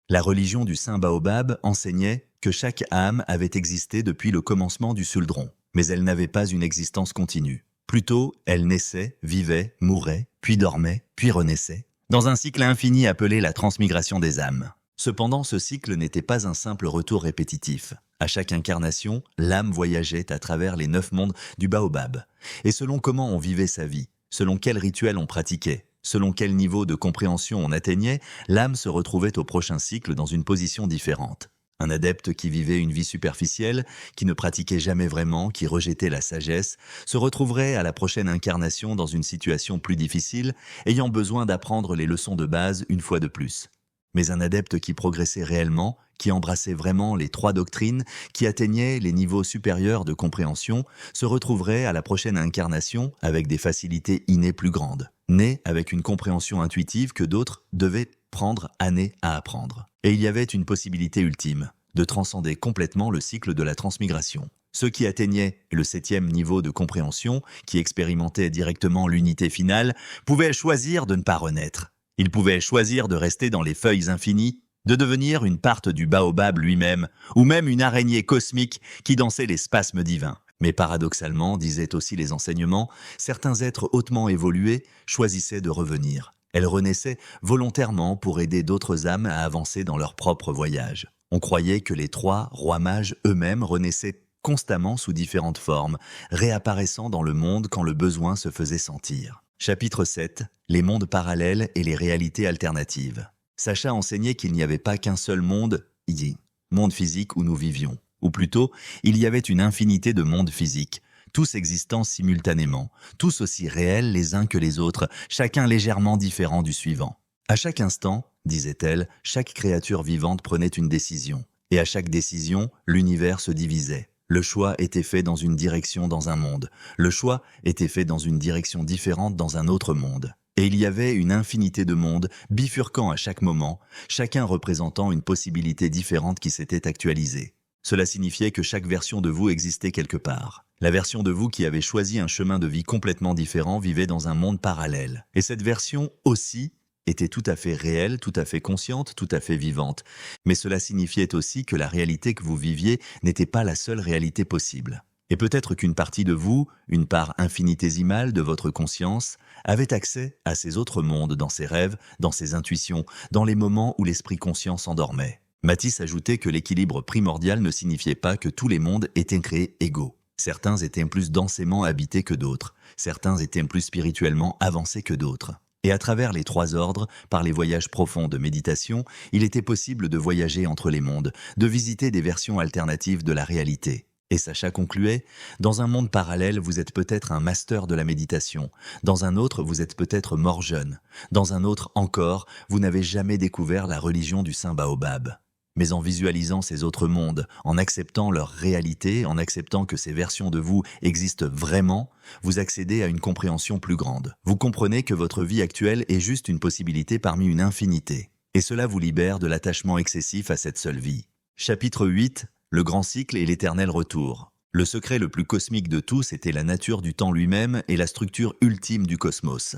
La religion du Saint Baobab enseignait que chaque âme avait existé depuis le commencement du Suldron, mais elle n'avait pas une existence continue. Plutôt, elle naissait, vivait, mourait, puis dormait, puis renaissait, dans un cycle infini appelé la transmigration des âmes. Cependant, ce cycle n'était pas un simple retour répétitif. À chaque incarnation, l'âme voyageait à travers les 9 mondes du baobab. Et selon comment on vivait sa vie, selon quel rituel on pratiquait, selon quel niveau de compréhension on atteignait, l'âme se retrouvait au prochain cycle dans une position différente. Un adepte qui vivait une vie superficielle, qui ne pratiquait jamais vraiment, qui rejetait la sagesse, se retrouverait à la prochaine incarnation dans une situation plus difficile, ayant besoin d'apprendre les leçons de base une fois de plus. Mais un adepte qui progressait réellement, qui embrassait vraiment les 3 doctrines, qui atteignait les niveaux supérieurs de compréhension, se retrouverait à la prochaine incarnation avec des facilités innées plus grandes, né avec une compréhension intuitive que d'autres devaient prendre années à apprendre. Et il y avait une possibilité ultime, de transcender complètement le cycle de la transmigration. Ceux qui atteignaient le 7e niveau de compréhension, qui expérimentaient directement l'unité finale, pouvaient choisir de ne pas renaître. Ils pouvaient choisir de rester dans les feuilles infinies, de devenir une part du baobab lui-même, ou même une araignée cosmique qui dansait les spasmes divins. Mais paradoxalement, disaient aussi les enseignements, certains êtres hautement évolués choisissaient de revenir. Elles renaissaient volontairement pour aider d'autres âmes à avancer dans leur propre voyage. On croyait que les 3 rois mages eux-mêmes renaissaient constamment sous différentes formes, réapparaissant dans le monde quand le besoin se faisait sentir. Chapitre 7. Les mondes parallèles et les réalités alternatives. Sacha enseignait qu'il n'y avait pas qu'un seul monde, monde physique où nous vivions. Ou plutôt, il y avait une infinité de mondes physiques, tous existant simultanément, tous aussi réels les uns que les autres, chacun légèrement différent du suivant. À chaque instant, disait-elle, chaque créature vivante prenait une décision. Et à chaque décision, l'univers se divisait. Le choix était fait dans une direction dans un monde. Le choix était fait dans une direction différente dans un autre monde. Et il y avait une infinité de mondes, bifurquant à chaque moment, chacun représentant une possibilité différente qui s'était actualisée. Cela signifiait que chaque version de vous existait quelque part. La version de vous qui avait choisi un chemin de vie complètement différent vivait dans un monde parallèle. Et cette version aussi était tout à fait réelle, tout à fait consciente, tout à fait vivante. Mais cela signifiait aussi que la réalité que vous viviez n'était pas la seule réalité possible. Et peut-être qu'une partie de vous, une part infinitésimale de votre conscience, avait accès à ces autres mondes dans ses rêves, dans ses intuitions, dans les moments où l'esprit conscient s'endormait. Matisse ajoutait que l'équilibre primordial ne signifiait pas que tous les mondes étaient créés égaux. Certains étaient plus densément habités que d'autres, certains étaient plus spirituellement avancés que d'autres. Et à travers les 3 ordres, par les voyages profonds de méditation, il était possible de voyager entre les mondes, de visiter des versions alternatives de la réalité. Et Sacha concluait, « Dans un monde parallèle, vous êtes peut-être un master de la méditation. Dans un autre, vous êtes peut-être mort jeune. Dans un autre encore, vous n'avez jamais découvert la religion du Saint Baobab. » Mais en visualisant ces autres mondes, en acceptant leur réalité, en acceptant que ces versions de vous existent vraiment, vous accédez à une compréhension plus grande. Vous comprenez que votre vie actuelle est juste une possibilité parmi une infinité. Et cela vous libère de l'attachement excessif à cette seule vie. Chapitre 8. Le grand cycle et l'éternel retour. Le secret le plus cosmique de tous était la nature du temps lui-même et la structure ultime du cosmos.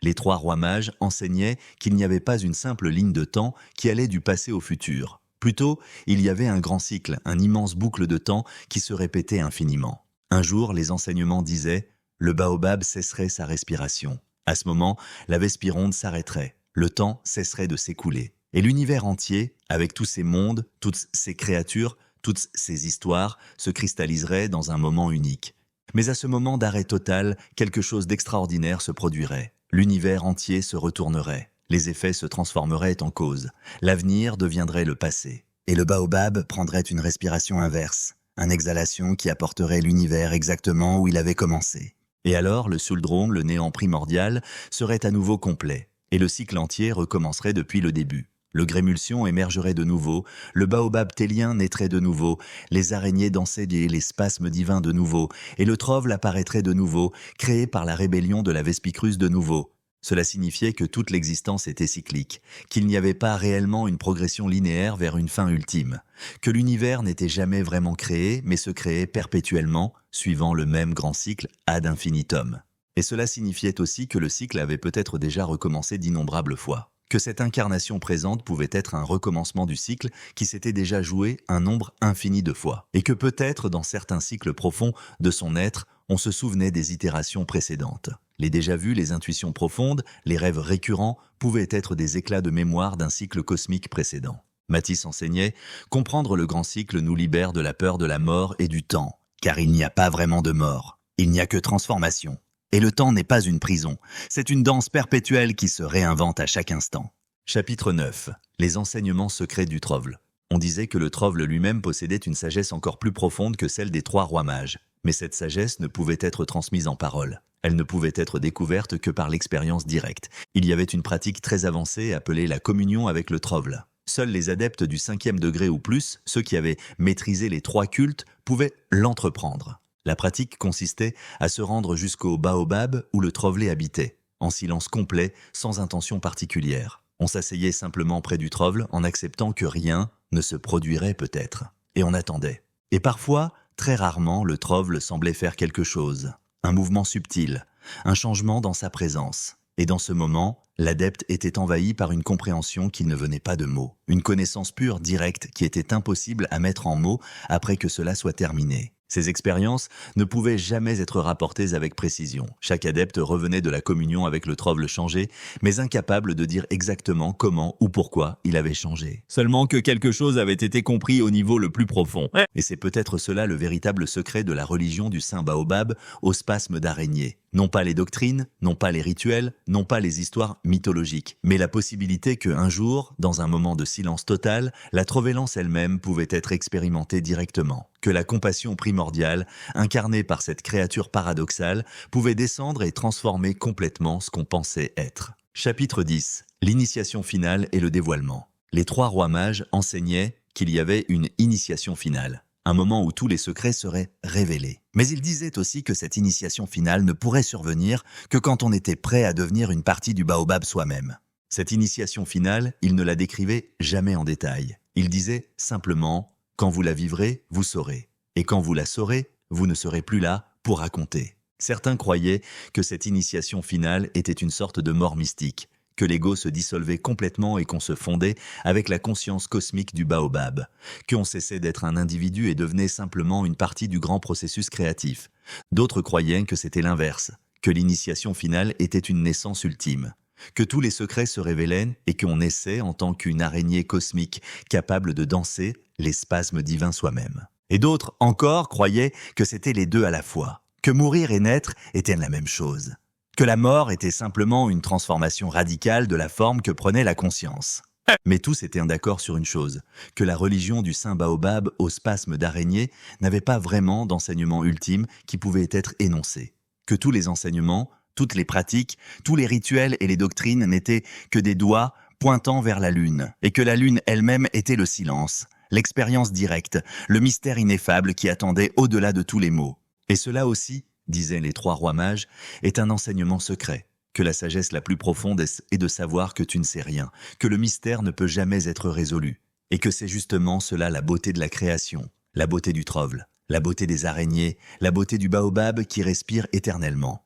Les trois rois mages enseignaient qu'il n'y avait pas une simple ligne de temps qui allait du passé au futur. Plutôt, il y avait un grand cycle, un immense boucle de temps qui se répétait infiniment. Un jour, les enseignements disaient « Le baobab cesserait sa respiration ». À ce moment, la Vespironde s'arrêterait, le temps cesserait de s'écouler. Et l'univers entier, avec tous ces mondes, toutes ces créatures, toutes ces histoires, se cristalliserait dans un moment unique. Mais à ce moment d'arrêt total, quelque chose d'extraordinaire se produirait. L'univers entier se retournerait. Les effets se transformeraient en cause. L'avenir deviendrait le passé. Et le baobab prendrait une respiration inverse, une exhalation qui apporterait l'univers exactement où il avait commencé. Et alors, le Suldrone, le néant primordial, serait à nouveau complet. Et le cycle entier recommencerait depuis le début. Le grémulsion émergerait de nouveau, le baobab télien naîtrait de nouveau, les araignées danseraient les spasmes divins de nouveau, et le trove apparaîtrait de nouveau, créé par la rébellion de la Vespicrus de nouveau. Cela signifiait que toute l'existence était cyclique, qu'il n'y avait pas réellement une progression linéaire vers une fin ultime, que l'univers n'était jamais vraiment créé, mais se créait perpétuellement, suivant le même grand cycle ad infinitum. Et cela signifiait aussi que le cycle avait peut-être déjà recommencé d'innombrables fois. Que cette incarnation présente pouvait être un recommencement du cycle qui s'était déjà joué un nombre infini de fois, et que peut-être dans certains cycles profonds de son être, on se souvenait des itérations précédentes. Les déjà-vus, les intuitions profondes, les rêves récurrents pouvaient être des éclats de mémoire d'un cycle cosmique précédent. Matisse enseignait « Comprendre le grand cycle nous libère de la peur de la mort et du temps, car il n'y a pas vraiment de mort, il n'y a que transformation. » Et le temps n'est pas une prison, c'est une danse perpétuelle qui se réinvente à chaque instant. Chapitre 9. Les enseignements secrets du Trovle. On disait que le Trovle lui-même possédait une sagesse encore plus profonde que celle des trois rois mages. Mais cette sagesse ne pouvait être transmise en paroles. Elle ne pouvait être découverte que par l'expérience directe. Il y avait une pratique très avancée appelée la communion avec le Trovle. Seuls les adeptes du 5e degré ou plus, ceux qui avaient maîtrisé les trois cultes, pouvaient l'entreprendre. La pratique consistait à se rendre jusqu'au baobab où le Trovle habitait, en silence complet, sans intention particulière. On s'asseyait simplement près du Trovle en acceptant que rien ne se produirait peut-être. Et on attendait. Et parfois, très rarement, le Trovle semblait faire quelque chose. Un mouvement subtil, un changement dans sa présence. Et dans ce moment, l'adepte était envahi par une compréhension qui ne venait pas de mots. Une connaissance pure, directe, qui était impossible à mettre en mots après que cela soit terminé. Ces expériences ne pouvaient jamais être rapportées avec précision. Chaque adepte revenait de la communion avec le Trovle changé, mais incapable de dire exactement comment ou pourquoi il avait changé. Seulement que quelque chose avait été compris au niveau le plus profond. Et c'est peut-être cela le véritable secret de la religion du Saint Baobab au spasme d'araignée. Non pas les doctrines, non pas les rituels, non pas les histoires mythologiques, mais la possibilité qu'un jour, dans un moment de silence total, la Trovelance elle-même pouvait être expérimentée directement. Que la compassion primordiale, incarnée par cette créature paradoxale, pouvait descendre et transformer complètement ce qu'on pensait être. Chapitre 10. L'initiation finale et le dévoilement. Les trois rois mages enseignaient qu'il y avait une initiation finale. Un moment où tous les secrets seraient révélés. Mais il disait aussi que cette initiation finale ne pourrait survenir que quand on était prêt à devenir une partie du baobab soi-même. Cette initiation finale, il ne la décrivait jamais en détail. Il disait simplement « Quand vous la vivrez, vous saurez. Et quand vous la saurez, vous ne serez plus là pour raconter. » Certains croyaient que cette initiation finale était une sorte de mort mystique, que l'ego se dissolvait complètement et qu'on se fondait avec la conscience cosmique du baobab, qu'on cessait d'être un individu et devenait simplement une partie du grand processus créatif. D'autres croyaient que c'était l'inverse, que l'initiation finale était une naissance ultime, que tous les secrets se révélaient et qu'on naissait en tant qu'une araignée cosmique capable de danser les spasmes divins soi-même. Et d'autres encore croyaient que c'était les deux à la fois, que mourir et naître étaient la même chose. Que la mort était simplement une transformation radicale de la forme que prenait la conscience. Mais tous étaient d'accord sur une chose, que la religion du saint Baobab au spasme d'araignée n'avait pas vraiment d'enseignement ultime qui pouvait être énoncé. Que tous les enseignements, toutes les pratiques, tous les rituels et les doctrines n'étaient que des doigts pointant vers la lune, et que la lune elle-même était le silence, l'expérience directe, le mystère ineffable qui attendait au-delà de tous les mots. Et cela aussi, disaient les trois rois mages, est un enseignement secret, que la sagesse la plus profonde est de savoir que tu ne sais rien, que le mystère ne peut jamais être résolu, et que c'est justement cela la beauté de la création, la beauté du trove, la beauté des araignées, la beauté du baobab qui respire éternellement.